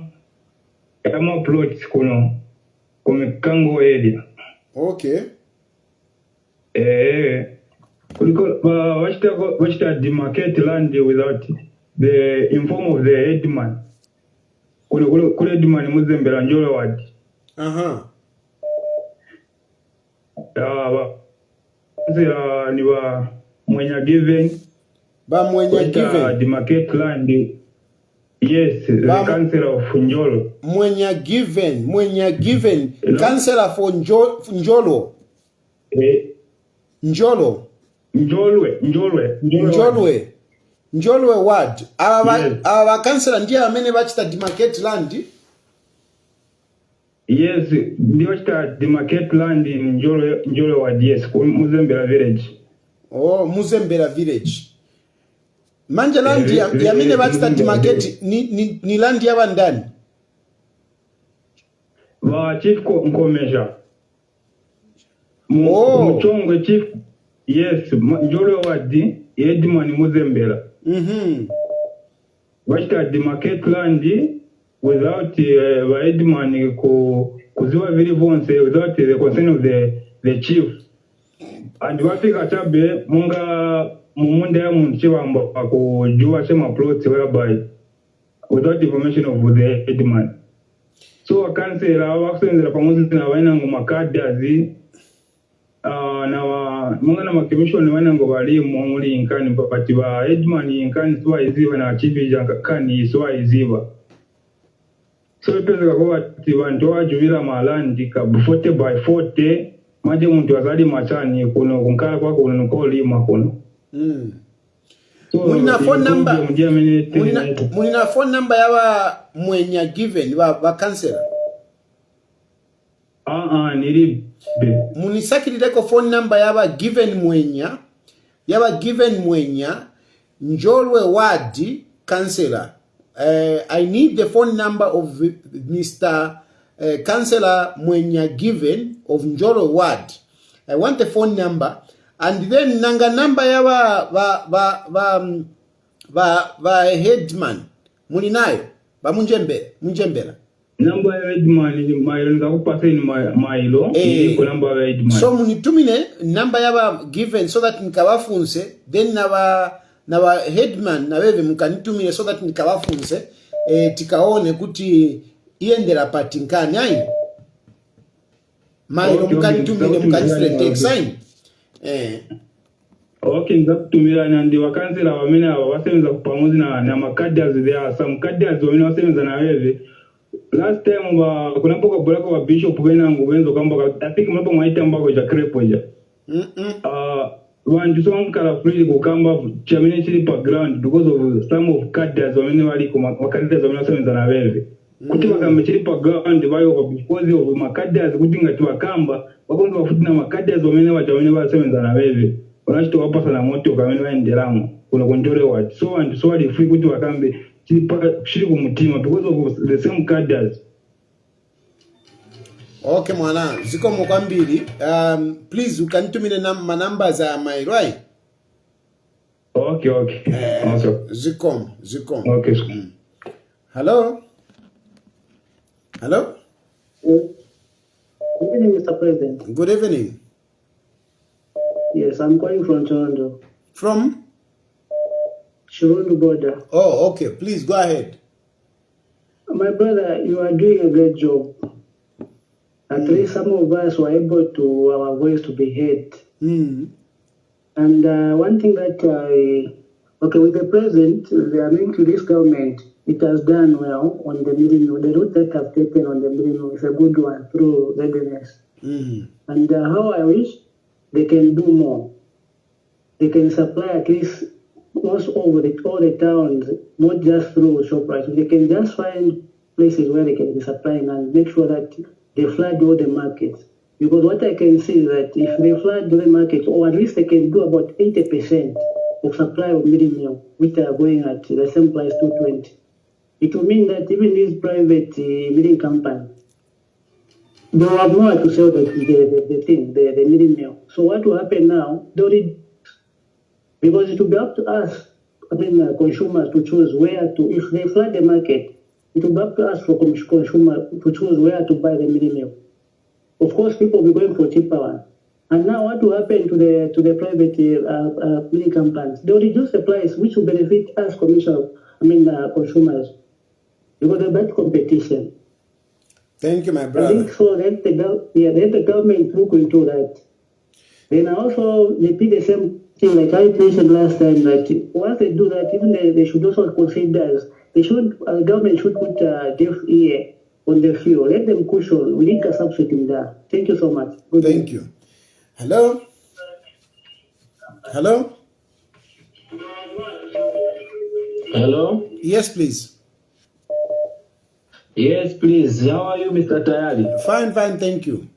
plots kuno ku mikango area. Okay. Kuliko wachita demarcate land without the inform of the headman. Kule headman muzembera njolo wadi. Ni ba mwenya given. Ba mwenya given. Demarcate land. Yes, the councillor of Njolo. Mwenya given. Councillor for Njolo. Njolwe ward. Our councillor ndiye amene bachita demarcate land. Yes, ndiye bachita demarcate land in Njolwe ward, yes, Muzembera village. Oh, Muzembera village. Manje land ya amene bachita demarcate ni land ya bandani. Wa chief Nkomesha. Mchongwe chief. Yes, Njolwe ward Edman Muzembera. Bachita demarcate land without Edman kuziwa vili vonse without the consent of the chief. And wafika chabe munga mumunda ya munchibamba kujua shema plots whereby without information of the headman. So wakansela wakusenzela pamoja na wainangu makadazi na munga na makimishoni wainangu walimu muri inkani mpapati wa headman inkani suwa iziva na chief kani suwa iziva. So ipeze kakoba tibantoa juvila malandi kabu 40 by 40 maji muntu wazali machani kuno kunkala kwa kuno nukoli makuno. Mulina phone number yawa mwenya given wa councillor. Nilibe. Munisakilileko phone number yawa given mwenya Njolwe ward councillor. I need the phone number of Mr. Councillor Mwenya given of Njolwe ward. I want the phone number. And then nanga number ya ba headman mulinayo ba munjembera number ya headman ni mailo ngakupasa ni mailo ni number ya headman. So munitumine number ya ba given so that nikawafunse, then na ba headman na wewe mkanitumine so that nikawafunse tikaone kuti iendera patinkani ayi mailo mkanitumine mkanistrate sign. Okay, nzakutumira nandi wakansela wamene wasenza kupamozi na makadazi. There are some kadazi wamene wasenza na wewe. Last time kunapoka bulako wa bishop wenangu wenzo kamba I think mwapo mwaita mbako ja crepo ja. Wanju kala free kukamba chamine chili pa ground because of some of kadazi wamene wali wakadazi wamene wasenza na wewe. Kuti wakamba chili pa ground bayo because of makadazi kuti ngati wakamba wakondo wafutina makadazi wamene wasenza na wewe. Wanachito wapasa na moto kamene waenderamo kuna Njolwe ward. So and so wali free kuti wakambe chili kumutima because of the same cadres. Okay mwana, ziko mkwambili. Please you can tumine my numbers are my right. Okay. Also. Zikom. Okay. Hello. Good evening, Mr. President. Good evening. Yes, I'm calling from Toronto. From? Shirundu border. Oh, okay. Please go ahead. My brother, you are doing a great job. At least some of us were able to our voice to be heard. And one thing that with the president, they are linked to this government. It has done well on the millennium. The route that have taken on the millennium is a good one through readiness. And how I wish they can do more. They can supply at least most over all the towns, not just through ShopRite. They can just find places where they can be supplying and make sure that they flood all the markets. Because what I can see is that if they flood the market, or at least they can do about 80% of supply of mealie meal, which are going at the same price, 220. It will mean that even these private milling companies, they will have nowhere to sell the mealie meal. So what will happen now? Because it will be up to us, consumers, to choose where to. If they flood the market, it will be up to us for consumers to choose where to buy the mealie meal. Of course, people will be going for cheaper one. And now, what will happen to the private milling companies? They will reduce the price, which will benefit us, consumers, because of that competition. Thank you, my I brother. think so. Let the government look into that. Then I also repeat the same thing like I mentioned last time, that once they do that, even they should also consider, government should put a deaf ear on the fuel. Let them cushion. We need a subsidy there. Thank you so much. Thank you. Hello? Hello? Hello? Yes, please. Yes, please. How are you, Mr. Tayari? Fine, thank you.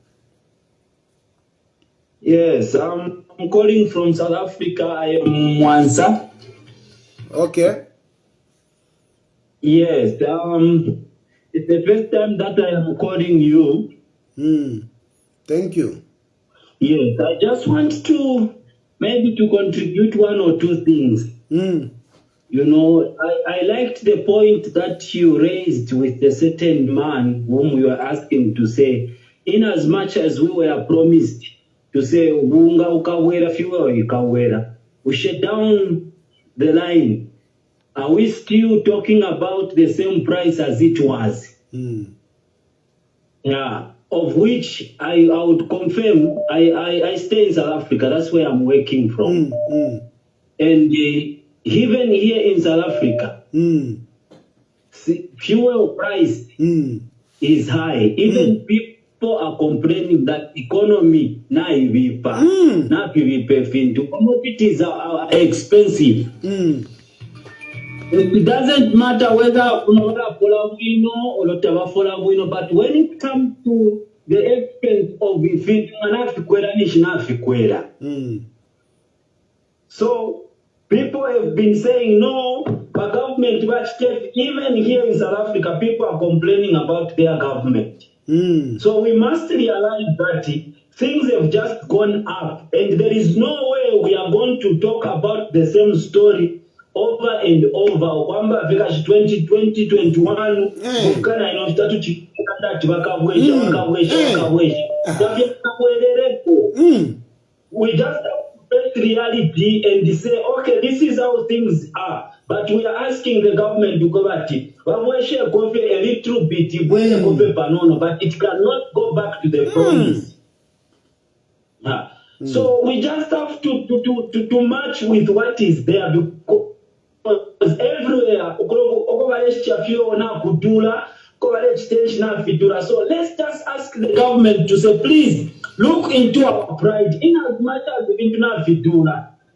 Yes, I'm calling from South Africa. I am Mwanza. Okay. Yes, it's the first time that I am calling you. Thank you. Yes, I just want to maybe to contribute one or two things. You know, I liked the point that you raised with the certain man whom you were asking to say, in as much as we were promised to say, Bunga ukawera, fuel ukawera, we shut down the line. Are we still talking about the same price as it was? Yeah, of which I would confirm, I stay in South Africa, that's where I'm working from. And even here in South Africa, fuel price is high. Even people are complaining that economy na ivipa, na pivipe fintu. Commodities are expensive. It doesn't matter whether unaona folavino or lotava folavino, but when it comes to the expense of the fintu, anafikwela nishinafikwela. So people have been saying no, but government, but even here in South Africa, people are complaining about their government. So we must realize that things have just gone up, and there is no way we are going to talk about the same story over and over. Kwamba vika 2020, 21, kukana inostatu chikanda vakabwesha. We just have to face reality and say, okay, this is how things are. But we are asking the government to go back to a little bit, but it cannot go back to the promise. So we just have to match with what is there, because everywhere, so let's just ask the government to say, please look into our pride. In as much as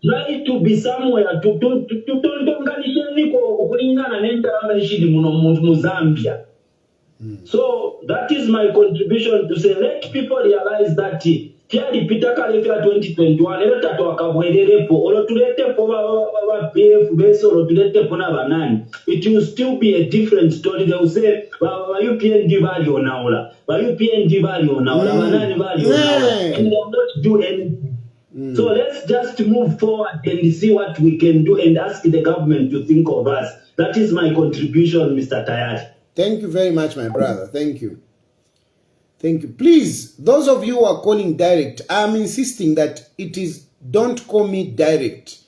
try to be somewhere to Zambia. So that is my contribution to say, let people realize that Tiari Pitaka Lefia 2021, it will still be a different story. They will say, you PND value now, you PND value now, and they will not do anything. So let's just move forward and see what we can do and ask the government to think of us. That is my contribution, Mr. Tayari. Thank you very much, my brother. Thank you. Thank you. Please, those of you who are calling direct, I'm insisting that it is, don't call me direct.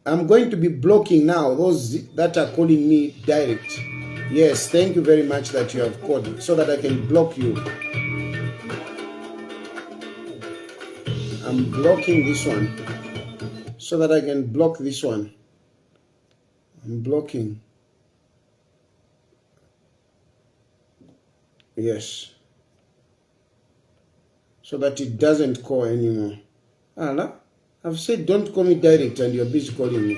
I'm going to be blocking now those that are calling me direct. Yes, thank you very much that you have called so that I can block you. I'm blocking this one so that I can block this one. I'm blocking. Yes. So that it doesn't call anymore. No. I've said don't call me direct and you're busy calling me.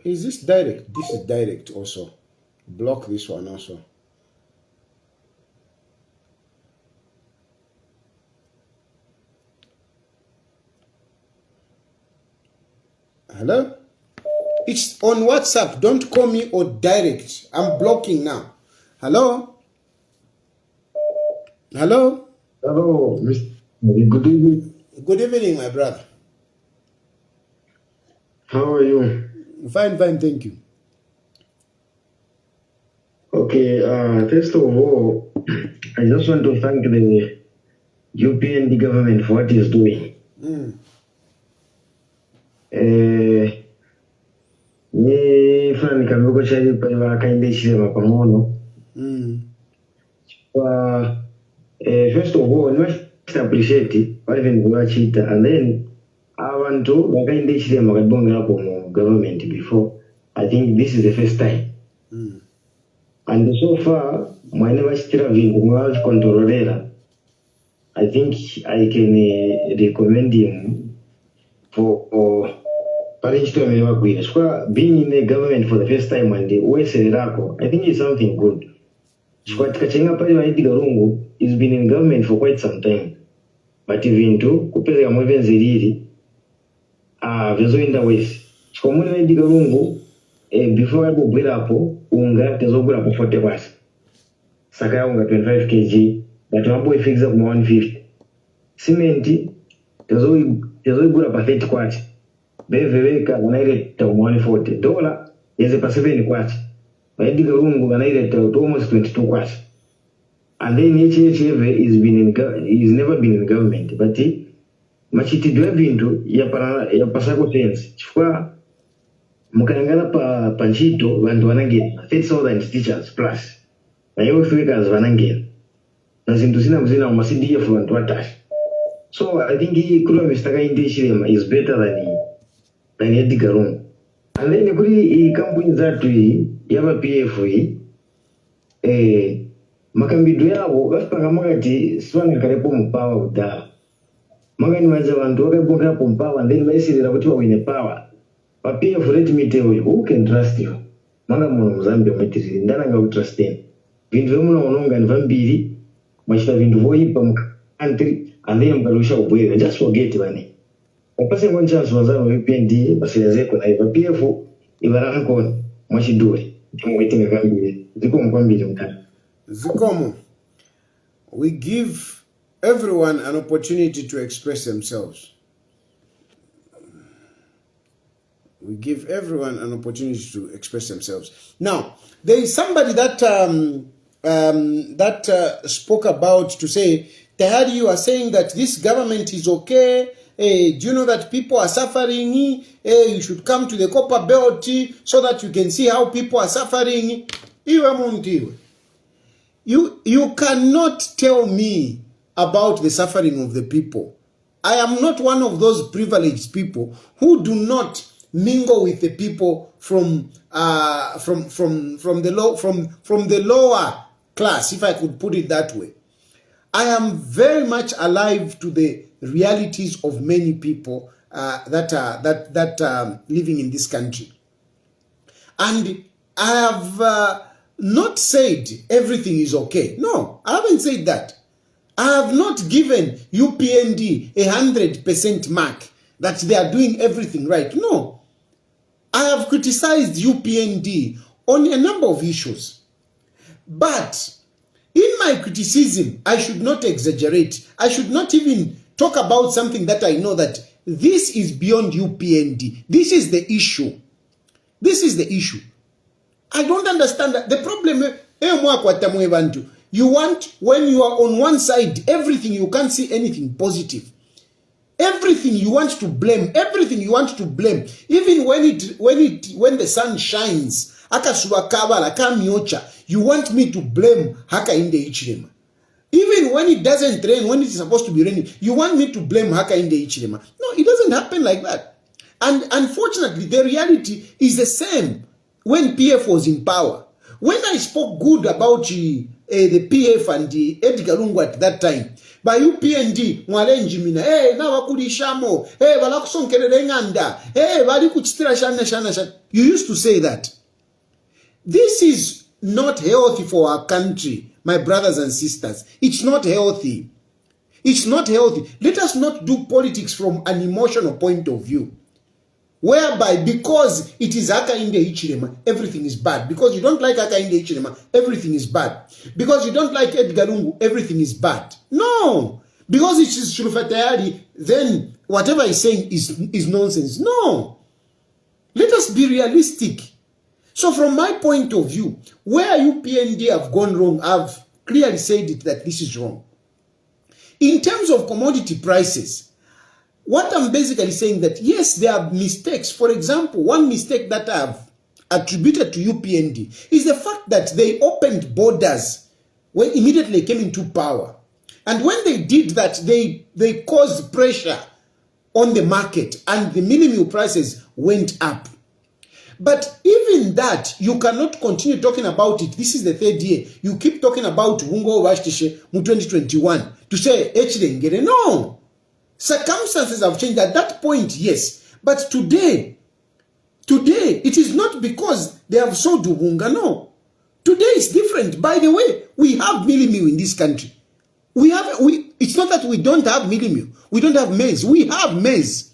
Is this direct? This is direct also. Block this one also. Hello? It's on WhatsApp. Don't call me or direct. I'm blocking now. Hello? Hello? Hello, Mr. Good evening. Good evening, my brother. How are you? Fine, thank you. Okay, first of all, I just want to thank the UPND government for what it's doing. Ni fulani kambuko chali pale wakaende shema pamono. First of all, I must appreciate what even Guachita, and then I want to wakaende shema kadonga hapo mu government before. I think this is the first time. And so far, my never still vingu controlera. I think I can recommend him for being in the government for the first time and the Rako. I think it's something good. Edgar Lungu has been in government for quite some time. But even to kupeleka mweven zeriri vezo in the west. Chikomuno Edgar Lungu before I go hapo unga tezogula po 40 basi. Sakaya unga 25 kg but mambo ifixa kuma 150. Cement tezogula pa 30 kwacha. Beveka wanaileta $140 yeze pa 7 kwacha. Edgar Lungu wanaileta almost 22 kwacha. And then HHF is never been in government, but machitidwe bintu ya pasako sense. Chifua mukangala pa nchito vantu wanangena 30,000 teachers plus. Na yo figures wanangena. Na zintu zina umasidi vantu watashi. So I think he kula mistaka indishirema is better than Edgar Lungu. And then kuri kampuni zatu yaba PF makambidu yabo gafipanga magati swana karepo mpawa udala. Magani maza vantu wakaibonga hapo mpawa and then maisirira kuti wawine power. Pa PF let me tell you, who can trust you? Manga muno muzambia mwetiriri, ndana nga utrusteni. Vintu vemuna unonga ni vambiri, machita vintu voipa mka country, and then mkalusha ubwega. Just forget vani. Wapase mwan chance wazano UPND, basirezeko na iva PF, ivaranko mwashidure. Timu waitinga kambiri. Ziko mkwambiri mkana. Zikomo, we give everyone an opportunity to express themselves. We give everyone an opportunity to express themselves. Now, there is somebody that spoke about to say, Tahari, you are saying that this government is okay. Do you know that people are suffering? You should come to the copper belt so that you can see how people are suffering. You cannot tell me about the suffering of the people. I am not one of those privileged people who do not mingle with the people from the lower class, if I could put it that way. I am very much alive to the realities of many people that are living in this country, and I have not said everything is okay. No, I haven't said that. I have not given UPND 100% mark that they are doing everything right. No. I have criticized UPND on a number of issues. But in my criticism, I should not exaggerate. I should not even talk about something that I know that this is beyond UPND. This is the issue. This is the issue. I don't understand that. The problem is, you want, when you are on one side, everything, you can't see anything positive. Everything you want to blame, everything you want to blame. Even when the sun shines, you want me to blame Haka in the Ichilema. Even when it doesn't rain, when it's supposed to be raining, you want me to blame Haka in the Ichilema. No, it doesn't happen like that. And unfortunately, the reality is the same when PF was in power. When I spoke good about the PF and the Edgar Lungu at that time, by UPND, mwalenjimina, na wakulishamo, walakusonkelele nganda, walikuchitira shana. You used to say that. This is not healthy for our country, my brothers and sisters. It's not healthy. It's not healthy. Let us not do politics from an emotional point of view. whereby because it is Hakainde Hichilema, everything is bad. Because you don't like Hakainde Hichilema, everything is bad. Because you don't like Edgar Lungu, everything is bad. No. Because it is Shulufatayari, then whatever he's saying is nonsense. No. Let us be realistic. So from my point of view, where UPND have gone wrong, I've clearly said it that this is wrong. In terms of commodity prices, what I'm basically saying that yes, there are mistakes. For example, one mistake that I've attributed to UPND is the fact that they opened borders when immediately they came into power. And when they did that, they caused pressure on the market and the mini-meal prices went up. But even that, you cannot continue talking about it. This is the third year. You keep talking about Wungo Washtishe mu 2021 to say Echidengere. No. Circumstances have changed at that point, yes. But today, it is not because they have sold Wunga. No. Today is different. By the way, we have mili-meal in this country. It's not that we don't have mili-meal. We don't have maize. We have maize.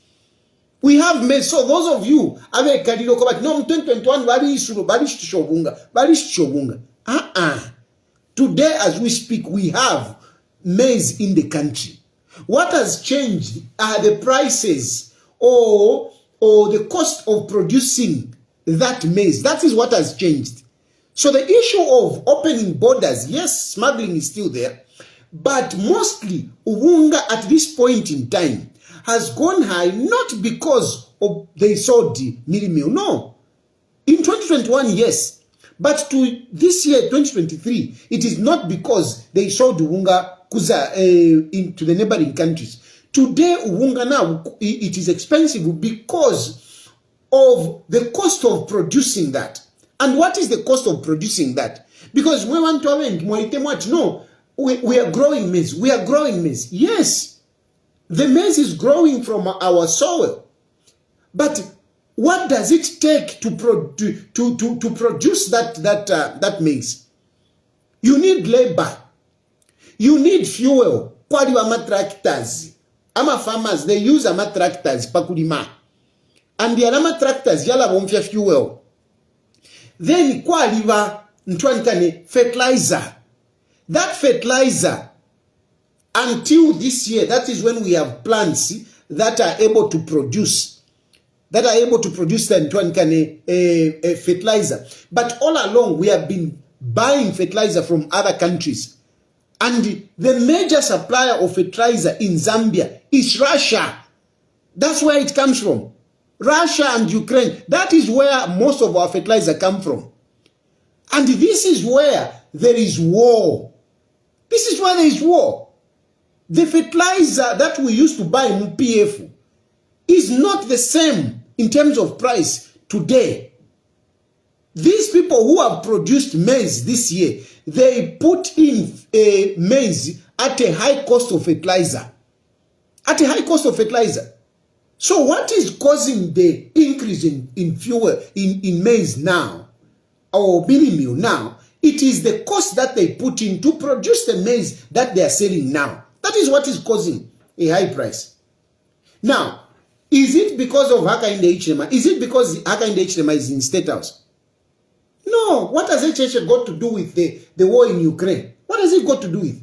We have maize. So those of you, no, 2021, today as we speak, we have maize in the country. What has changed are the prices or the cost of producing that maize. That is what has changed. So the issue of opening borders, yes, smuggling is still there, but mostly Uwunga at this point in time has gone high, not because of they sold the mili-meal. No. In 2021, yes. But to this year, 2023, it is not because they sold Uwunga kuza into the neighboring countries. Today, Uwunga now, it is expensive because of the cost of producing that. And what is the cost of producing that? Because we want to no, we are growing maize. We are growing maize. Yes. The maize is growing from our soil. But what does it take to produce that maize? You need labor. You need fuel. Kwali wa tractors. Ama farmers, they use ama tractors pakulima. And the ama tractors yala wonfia fuel. Then kwali wa ntwanikane fertilizer. That fertilizer, until this year, that is when we have plants that are able to produce. That are able to produce the fertilizer. But all along, we have been buying fertilizer from other countries. And the major supplier of fertilizer in Zambia is Russia. That's where it comes from. Russia and Ukraine. That is where most of our fertilizer come from. And this is where there is war. This is why there is war. The fertilizer that we used to buy in PF is not the same in terms of price today. These people who have produced maize this year, they put in maize at a high cost of fertilizer. At a high cost of fertilizer. So what is causing the increase in fuel, in maize now, or mili-meal now? It is the cost that they put in to produce the maize that they are selling now. That is what is causing a high price. Now, is it because of Hakainde Hichilema? Is it because Hakainde Hichilema is in State House? No. What has HH got to do with the war in Ukraine? What has it got to do with?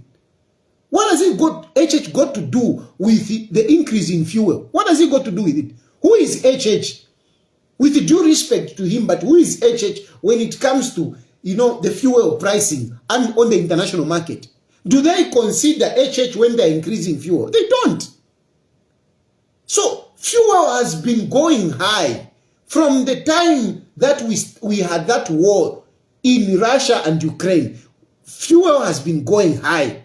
What has HH got to do with the increase in fuel? What has it got to do with it? Who is HH? With due respect to him, but who is HH when it comes to, the fuel pricing and on the international market? Do they consider HH when they're increasing fuel? They don't. So fuel has been going high from the time that we had that war in Russia and Ukraine. Fuel has been going high.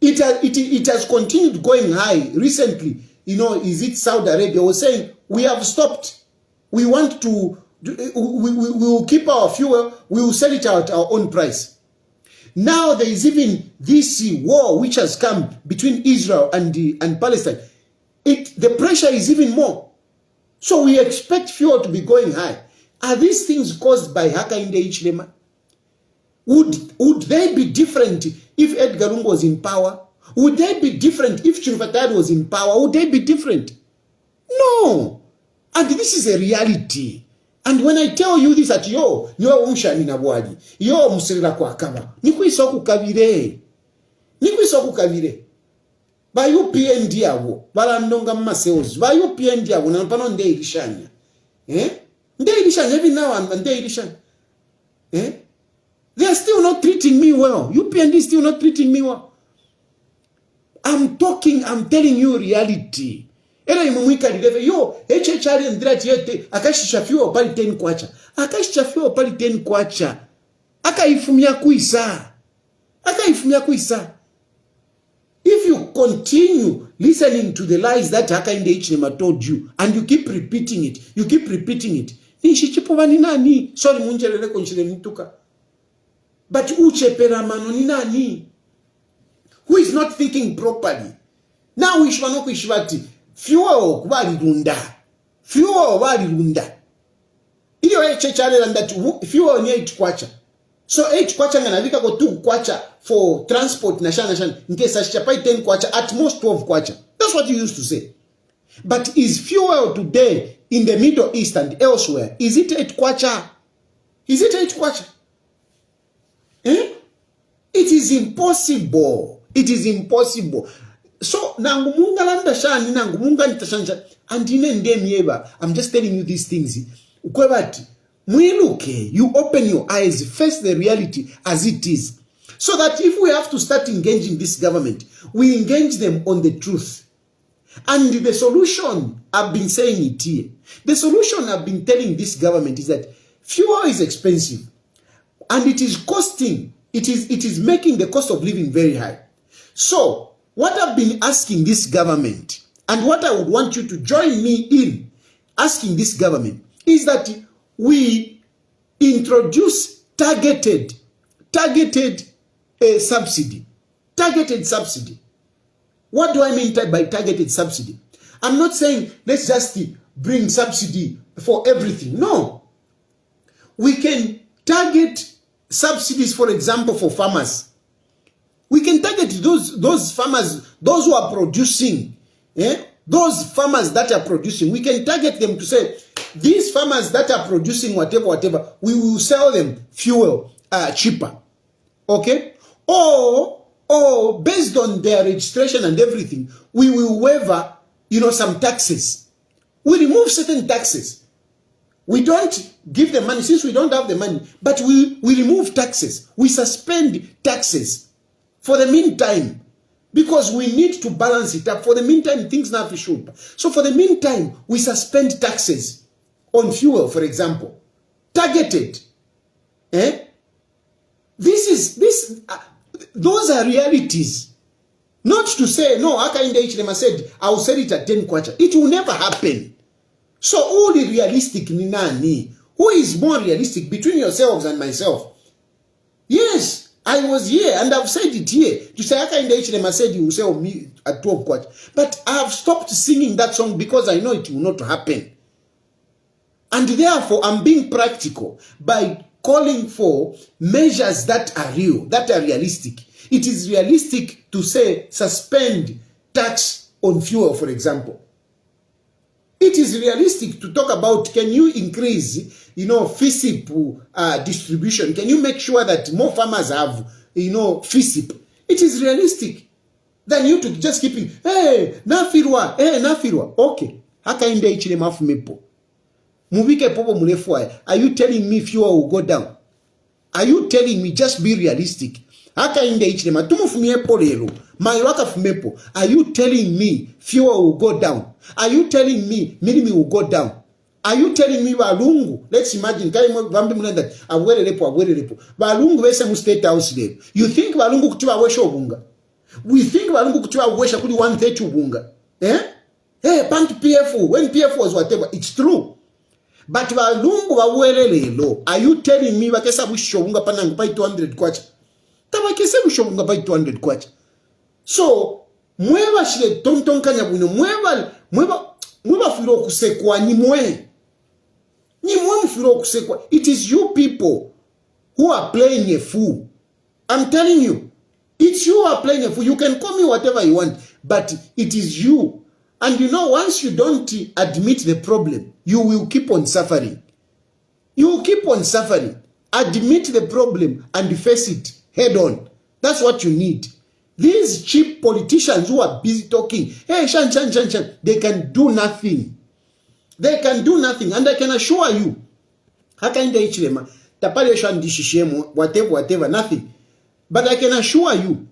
It has continued going high recently. Is it Saudi Arabia was saying, we have stopped. We want to, we will keep our fuel. We will sell it at our own price. Now there is even this war which has come between Israel and Palestine. The pressure is even more. So we expect fuel to be going high. Are these things caused by Hakainde Hichilema? Would they be different if Edgar Lungu was in power? Would they be different if Chulufatayari was in power? Would they be different? No. And this is a reality. And when I tell you this at yo umshani na bwadi, yo musirira kwa kaba, nikwiso kukavire. Nikwiso kukavire. Ba yu PND abo, bala ndonga mmaseozi, ba yu PND abo, na mpano nde ilishanya. Nde ilishanya, every now and nde ilishanya. They are still not treating me well. UPND is still not treating me well. I'm telling you reality. Era imumwika lideve, yo, HHR ndira tiete, akashishafiwa pali 10 kwacha. Akashishafiwa pali 10 kwacha. Akaifumia kuisa. Akaifumia kuisa. If you continue listening to the lies that Hakainde Ichinema told you, and you keep repeating it, nishichipo ni nani? Sorry munjelele konchile nituka. But uchepera mano ni nani? Who is not thinking properly? Now ishwanoko ishwati. Fiwa kubali runda. Fiwa wali runda. Iyo chale that fiwa ni 8 kwacha. So 8 kwacha nganavika ko 2 kwacha for transport na shana. Nkesa shichapai 10 kwacha, at most 12 kwacha. That's what you used to say. But is fuel today in the Middle East and elsewhere, is it 8 kwacha? Is it 8 kwacha? It is impossible. It is impossible. So nangumunga landa shani nangumunga nitashanja andine ndemieba. I'm just telling you these things. Ukwebati mwiluke, you open your eyes, face the reality as it is. So that if we have to start engaging this government, we engage them on the truth. And the solution, I've been saying it here. The solution I've been telling this government is that fuel is expensive. And it is costing, it is making the cost of living very high. So, what I've been asking this government, and what I would want you to join me in asking this government, is that we introduce targeted subsidy. Targeted subsidy. What do I mean by targeted subsidy? I'm not saying let's just bring subsidy for everything. No. We can target subsidies, for example, for farmers. We can target those farmers, those who are producing, those farmers that are producing. We can target them to say, these farmers that are producing whatever, we will sell them fuel cheaper. Okay? Or based on their registration and everything, we will waiver, some taxes. We remove certain taxes. We don't give them money since we don't have the money, but we remove taxes. We suspend taxes for the meantime because we need to balance it up. For the meantime, things now should. So for the meantime, we suspend taxes on fuel, for example. Targeted. Those are realities. Not to say, no, Hakainde Hichilema said, I'll sell it at 10 kwacha. It will never happen. So who is realistic ni nani? Who is more realistic between yourselves and myself? Yes, I was here and I've said it here. To say Hakainde Hichilema said he will sell me at 12 kwacha. But I've stopped singing that song because I know it will not happen. And therefore, I'm being practical by calling for measures that are real, that are realistic. It is realistic to say suspend tax on fuel, for example. It is realistic to talk about, can you increase, FISIP distribution? Can you make sure that more farmers have, FISIP? It is realistic than you to just keeping, nafirwa. Okay. Hakainde Hichilema fumepo. Mubike popo mulefwa. Are you telling me fuel will go down? Are you telling me just be realistic? Hakainde Hichilema tumufumie polero. Mairaka fumepo. Are you telling me fuel will go down? Are you telling me minimi will go down? Are you telling me Lungu? Let's imagine vambi mulenda awere lepo. Lungu wese mu state house lepo. You think Lungu kutiwa wesha ubunga? We think Lungu kutiwa wesha kuli 130 ubunga. Pantu PF, when PF was whatever, it's true. But Lungu wawere lelo. Are you telling me wakesa wisho ubunga panangu pai 200 kwacha? Tabakese wisho ubunga pai 200 kwacha. So, mweba shile tontonkanya buno, mweba filo kusekwa ni mwe mfilo kusekwa. It is you people who are playing a fool. I'm telling you, it's you who are playing a fool. You can call me whatever you want, but it is you And you know, once you don't admit the problem, you will keep on suffering. You will keep on suffering. Admit the problem and face it head on. That's what you need. These cheap politicians who are busy talking, hey, shan, they can do nothing. They can do nothing. And I can assure you, whatever, nothing. But I can assure you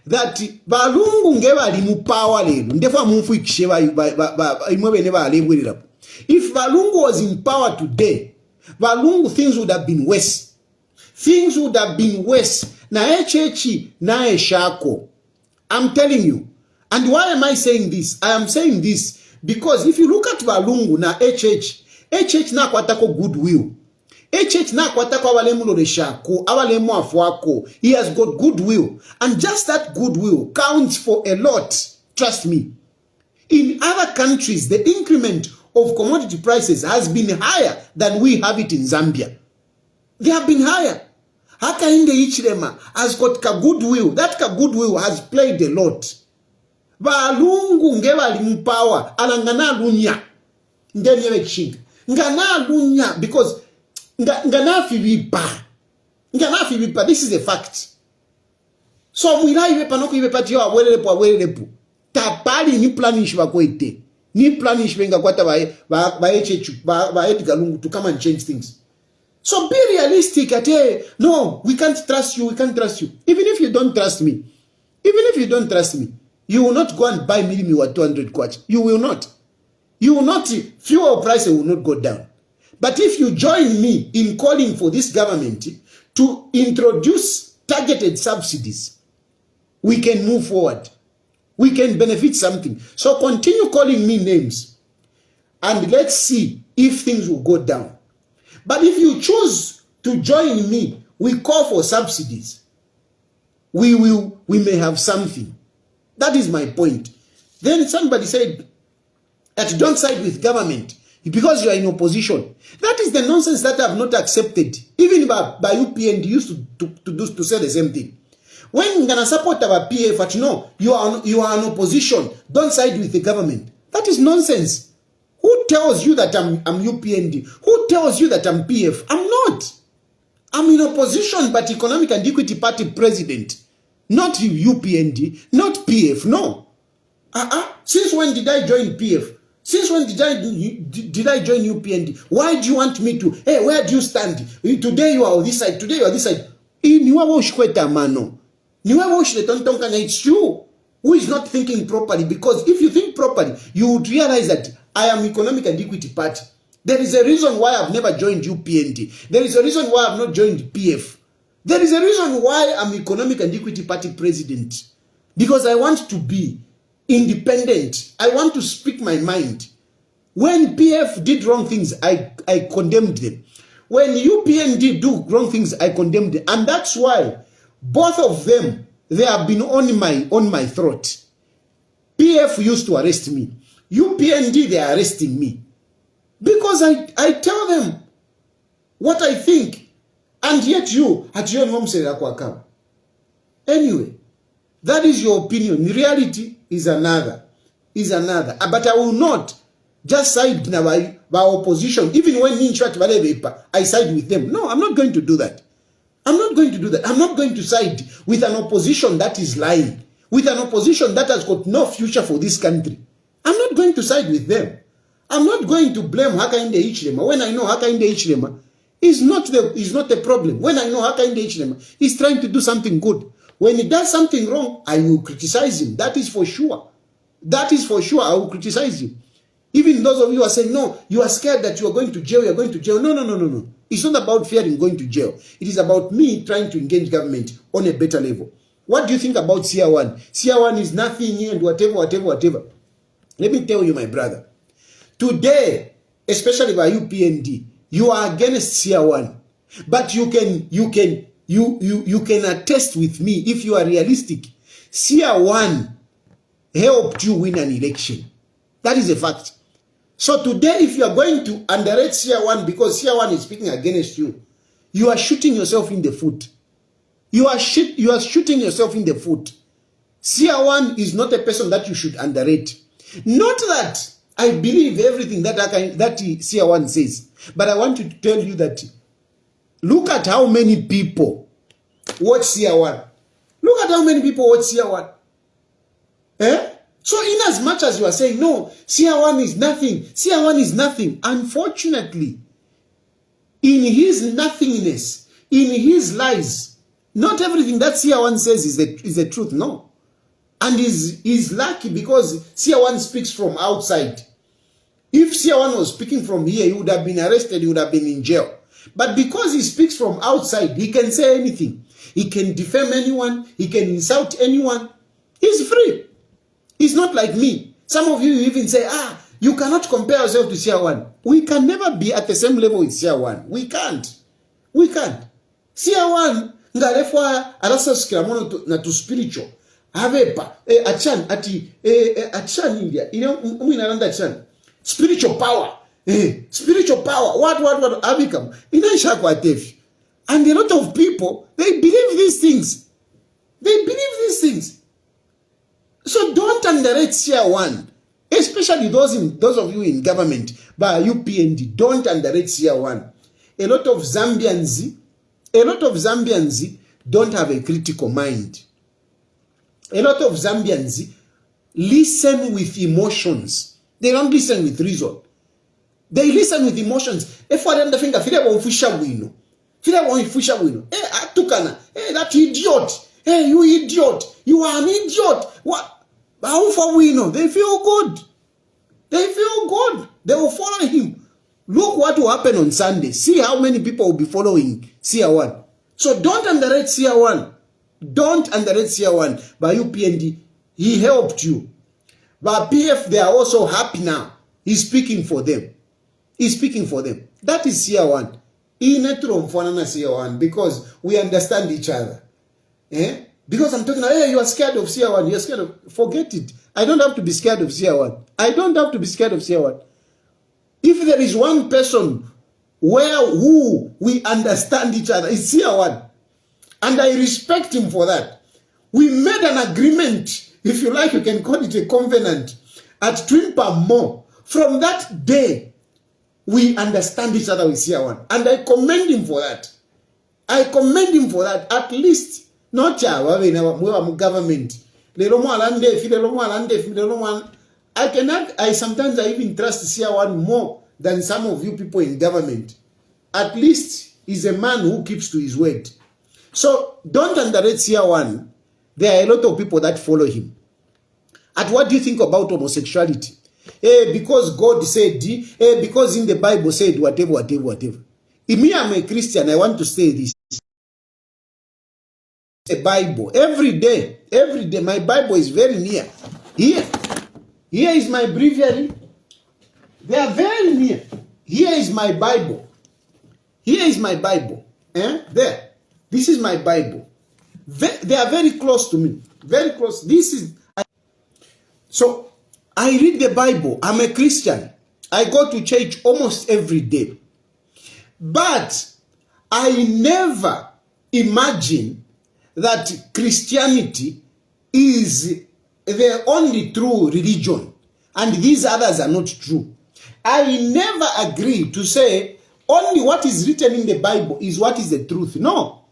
that Balungu ngeba mu power lelo ndefa mumfu ikisheba imwebe neba alebwirira. If Balungu was in power today, Balungu things would have been worse. Things would have been worse. Na echechi na eshako. I'm telling you. And why am I saying this? I am saying this because if you look at Balungu na HH na kwatako goodwill. HH na kwatako awalemu leshako, awalemu afwako. He has got goodwill. And just that goodwill counts for a lot. Trust me. In other countries, the increment of commodity prices has been higher than we have it in Zambia. They have been higher. Hakainde Ichilema has got ka goodwill. That ka goodwill has played a lot. Balungu ngeba limpawa alangana lunya. Ndenyewe chinga. Ngana lunya because ngana fibipa. This is a fact. So mwila iwe panoko iwe pati yo awelelepo. Tapali ni planish wakoite. Ni planish wenga kwata ba Edgar Lungu to come and change things. So be realistic at no, we can't trust you, Even if you don't trust me, you will not go and buy milimi at 200 kwacha. You will not. Fuel price will not go down. But if you join me in calling for this government to introduce targeted subsidies, we can move forward. We can benefit something. So continue calling me names and let's see if things will go down. But if you choose to join me, we call for subsidies. We may have something. That is my point. Then somebody said that don't side with government because you are in opposition. That is the nonsense that I have not accepted. Even by UPND used to say the same thing. When you're gonna support our PF, but no, you are in opposition. Don't side with the government. That is nonsense. Who tells you that I'm UPND? Who tells you that I'm PF? I'm not. I'm in opposition, but Economic and Equity Party president. Not UPND, not PF, no. Since when did I join PF? Since when did I join UPND? Why do you want me to? Hey, where do you stand? Today you are on this side, today you are this side. It's you who is not thinking properly, because if you think properly, you would realize that I am Economic and Equity Party. There is a reason why I've never joined UPND. There is a reason why I've not joined PF. There is a reason why I'm Economic and Equity Party president. Because I want to be independent. I want to speak my mind. When PF did wrong things, I condemned them. When UPND do wrong things, I condemned them. And that's why both of them, they have been on my throat. PF used to arrest me. UPND, they are arresting me. Because I tell them what I think. And yet you, at your home, say, anyway, that is your opinion. Reality is another. But I will not just side by opposition. Even when I side with them. No, I'm not going to do that. I'm not going to side with an opposition that is lying. With an opposition that has got no future for this country. I'm not going to side with them. I'm not going to blame Hakainde Hichilema when I know Hakainde Hichilema is not the problem. When I know Hakainde Hichilema is trying to do something good. When he does something wrong, I will criticize him. That is for sure. I will criticize him. Even those of you who are saying, no, you are scared that you are going to jail, No. It's not about fearing going to jail. It is about me trying to engage government on a better level. What do you think about CR1? CR1 is nothing and whatever. Let me tell you, my brother. Today, especially by UPND, you are against CR1. But you can attest with me, if you are realistic. CR1 helped you win an election. That is a fact. So today, if you are going to underrate CR1 because CR1 is speaking against you, you are shooting yourself in the foot. You are shooting yourself in the foot. CR1 is not a person that you should underrate. Not that I believe everything that CR1 says, but I want to tell you that look at how many people watch CR1. Look at how many people watch CR1. Eh? So in as much as you are saying, no, CR1 is nothing, CR1 is nothing, unfortunately, in his nothingness, in his lies, not everything that CR1 says is the truth, no. And he's lucky because CR1 speaks from outside. If CR1 was speaking from here, he would have been arrested, he would have been in jail. But because he speaks from outside, he can say anything. He can defame anyone, he can insult anyone. He's free. He's not like me. Some of you even say, you cannot compare yourself to CR1. We can never be at the same level with CR1. We can't. We can't. CR1, ngarefwa arasa skiramono na to spiritual. Avepa, achan, achan India. Achan. Spiritual power. Spiritual power. What, Abikam. Chagwa tefi. And a lot of people, they believe these things. They believe these things. So don't underrate CR1. Especially those of you in government, by UPND, don't underrate CR1. A lot of Zambians don't have a critical mind. A lot of Zambians listen with emotions. They don't listen with reason. They listen with emotions. If I don't think that idiot. Hey, you idiot. You are an idiot. What? How far we know? They feel good. They feel good. They will follow him. Look what will happen on Sunday. See how many people will be following CR1. So don't underrate CR1. Don't underrate CR1. By UPND, he helped you. But PF, they are also happy now. He's speaking for them. He's speaking for them. That is CR1. CR1 because we understand each other. Eh? Because I'm talking, hey, you are scared of CR1. You're scared of, forget it. I don't have to be scared of CR1. I don't have to be scared of CR1. If there is one person who we understand each other, it's CR1. And I respect him for that. We made an agreement, if you like, you can call it a covenant, at Twimpa Mo. From that day, we understand each other with CR1. And I commend him for that. I commend him for that. At least, not government. I sometimes even trust CR1 more than some of you people in government. At least he's a man who keeps to his word. So don't underrate CR1. There are a lot of people that follow him. And what do you think about homosexuality? Because God said, because in the Bible said whatever. Me, I'm a Christian, I want to say this. The Bible, every day, my Bible is very near. Here is my breviary. They are very near. Here is my Bible. Here is my Bible. There. This is my Bible. They are very close to me. Very close. So, I read the Bible. I'm a Christian. I go to church almost every day. But I never imagine that Christianity is the only true religion. And these others are not true. I never agree to say only what is written in the Bible is what is the truth. No.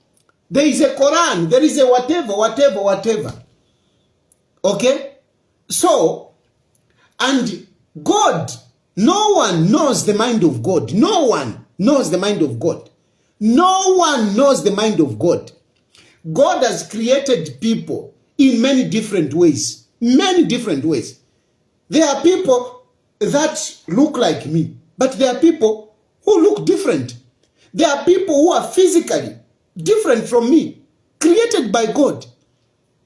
There is a Quran. There is a whatever. Okay? So, and God, no one knows the mind of God. No one knows the mind of God. No one knows the mind of God. God has created people in many different ways. Many different ways. There are people that look like me, but there are people who look different. There are people who are physically different from me, created by God.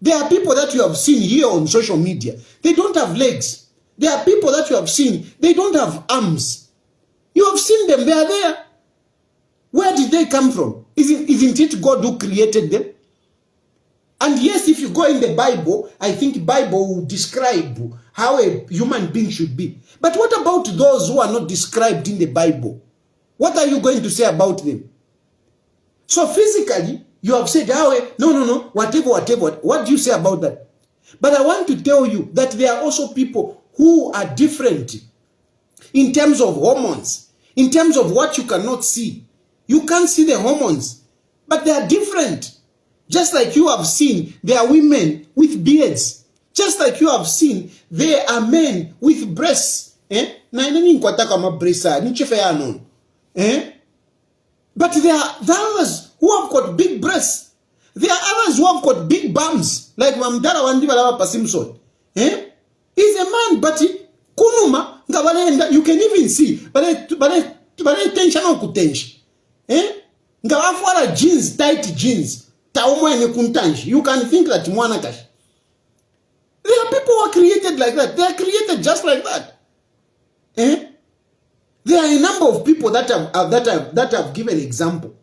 There are people that you have seen here on social media. They don't have legs. There are people that you have seen. They don't have arms. You have seen them. They are there. Where did they come from? Isn't it God who created them? And yes, if you go in the Bible, I think the Bible will describe how a human being should be. But what about those who are not described in the Bible? What are you going to say about them? So physically, you have said, no, whatever. What do you say about that? But I want to tell you that there are also people who are different in terms of hormones, in terms of what you cannot see. You can't see the hormones, but they are different. Just like you have seen, there are women with beards. Just like you have seen, there are men with breasts. But there are others who have got big breasts. There are others who have got big bums, like Mamdara Wandibalava Pasimson. He's a man, but kunuma you can even see. But tension on kutensh. Ngawafwara jeans, tight jeans. You can think that mwanakash. There are people who are created like that. They are created just like that. There are a number of people that have given example.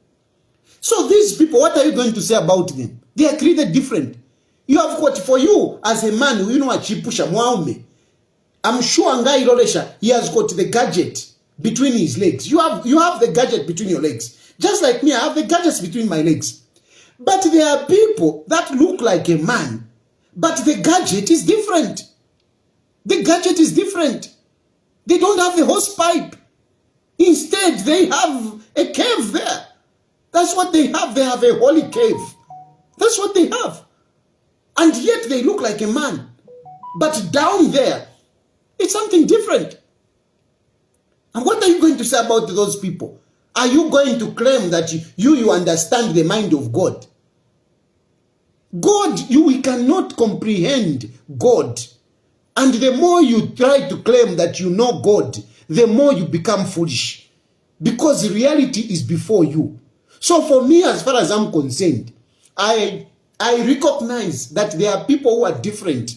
So these people, what are you going to say about them? They are created different. You have got, for you as a man, you know, a chipusha mwaume. I'm sure Ngai Rolesha, he has got the gadget between his legs. You have the gadget between your legs. Just like me, I have the gadgets between my legs. But there are people that look like a man, but the gadget is different. The gadget is different. They don't have the hose pipe. Instead, they have a cave there. That's what they have. They have a holy cave. That's what they have. And yet they look like a man. But down there, it's something different. And what are you going to say about those people? Are you going to claim that you understand the mind of God? God, we cannot comprehend God. And the more you try to claim that you know God, the more you become foolish. Because reality is before you. So for me, as far as I'm concerned, I recognize that there are people who are different.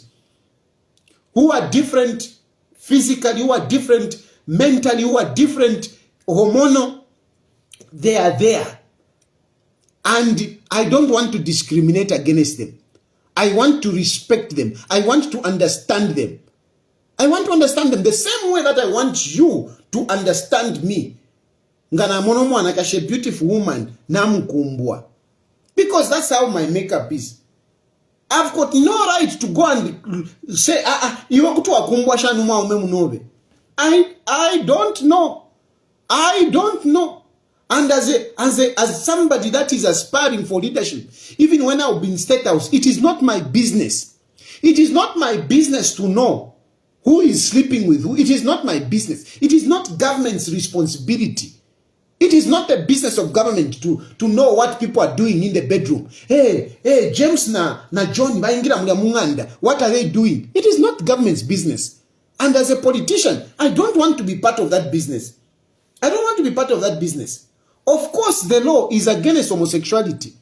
Who are different physically, who are different mentally, who are different hormonal. They are there. And I don't want to discriminate against them. I want to respect them. I want to understand them. I want to understand them the same way that I want you to understand me. Ngana mono mwana kashe beautiful woman namukumbwa. Because that's how my makeup is. I've got no right to go and say, I don't know. I don't know. And as somebody that is aspiring for leadership, even when I'll be in State House, it is not my business. It is not my business to know who is sleeping with who. It is not my business. It is not government's responsibility. It is not the business of government to know what people are doing in the bedroom. Hey, James na John, what are they doing? It is not government's business. And as a politician, I don't want to be part of that business. I don't want to be part of that business. Of course, the law is against homosexuality.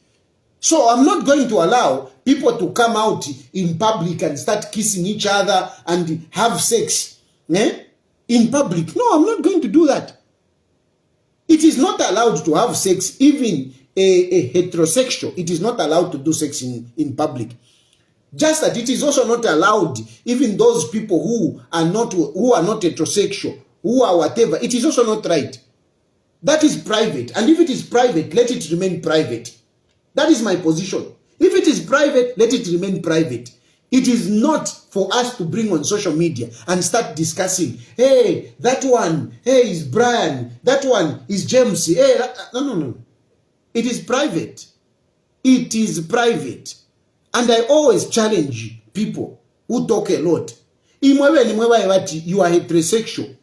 So I'm not going to allow people to come out in public and start kissing each other and have sex in public. No, I'm not going to do that. It is not allowed to have sex, even a heterosexual. It is not allowed to do sex in public. Just that it is also not allowed, even those people who are not heterosexual, who are whatever. It is also not right. That is private. And if it is private, let it remain private. That is my position. If it is private, let it remain private. It is not for us to bring on social media and start discussing, hey, that one, hey, is Brian, that one is James. Hey, no. It is private. It is private. And I always challenge people who talk a lot. You are heterosexual.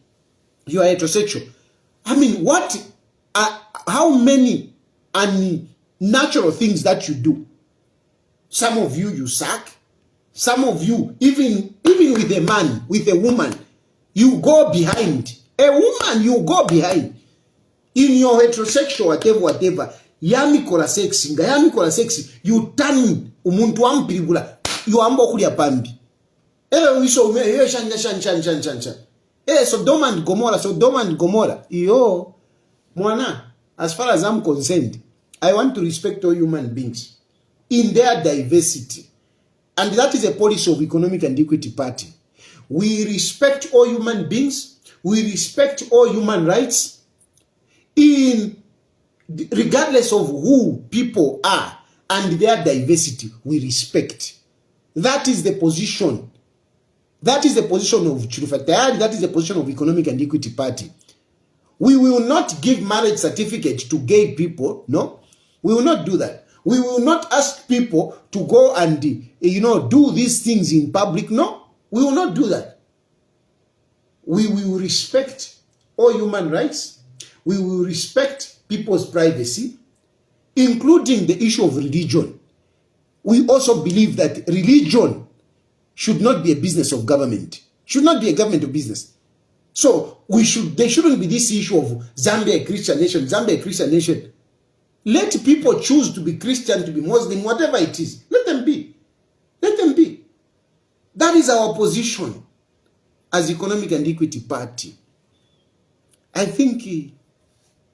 You are heterosexual. I mean, how many unnatural things that you do? Some of you suck. Some of you, even with a man, with a woman, you go behind. A woman, you go behind. In your heterosexual, whatever, yami kola sexy, you turn umuntu wampirigula, you ambo kulia pambi. Sodom and Gomorrah. Yo, mwana, as far as I'm concerned, I want to respect all human beings in their diversity. And that is a policy of Economic and Equity Party. We respect all human beings. We respect all human rights. Regardless of who people are and their diversity, we respect. That is the position That is the position of Chirufatayari. That is the position of Economic and Equity Party. We will not give marriage certificates to gay people. No, we will not do that. We will not ask people to go and, do these things in public. No, we will not do that. We will respect all human rights. We will respect people's privacy, including the issue of religion. We also believe that religion should not be a business of government. Should not be a governmental business. So there shouldn't be this issue of Zambia a Christian nation, Zambia a Christian nation. Let people choose to be Christian, to be Muslim, whatever it is. Let them be. Let them be. That is our position as Economic and Equity Party. I think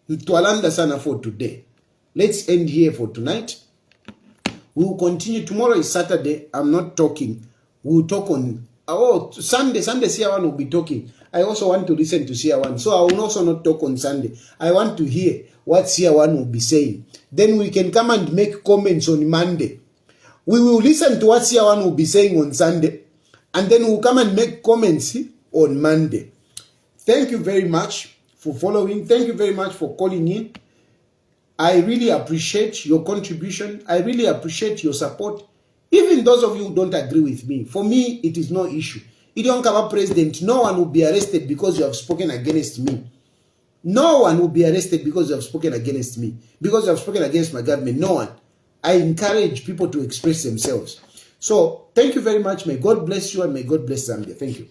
Tualanda sana for today. Let's end here for tonight. We will continue. Tomorrow is Saturday. I'm not talking. We'll talk on Sunday. Sia1 will be talking. I also want to listen to Sia1. So I will also not talk on Sunday. I want to hear what Sia1 will be saying. Then we can come and make comments on Monday. We will listen to what Sia1 will be saying on Sunday. And then we'll come and make comments on Monday. Thank you very much for following. Thank you very much for calling in. I really appreciate your contribution. I really appreciate your support. Even those of you who don't agree with me, for me, it is no issue. Idion president, no one will be arrested because you have spoken against me. No one will be arrested because you have spoken against me. Because you have spoken against my government. No one. I encourage people to express themselves. So, thank you very much. May God bless you and may God bless Zambia. Thank you.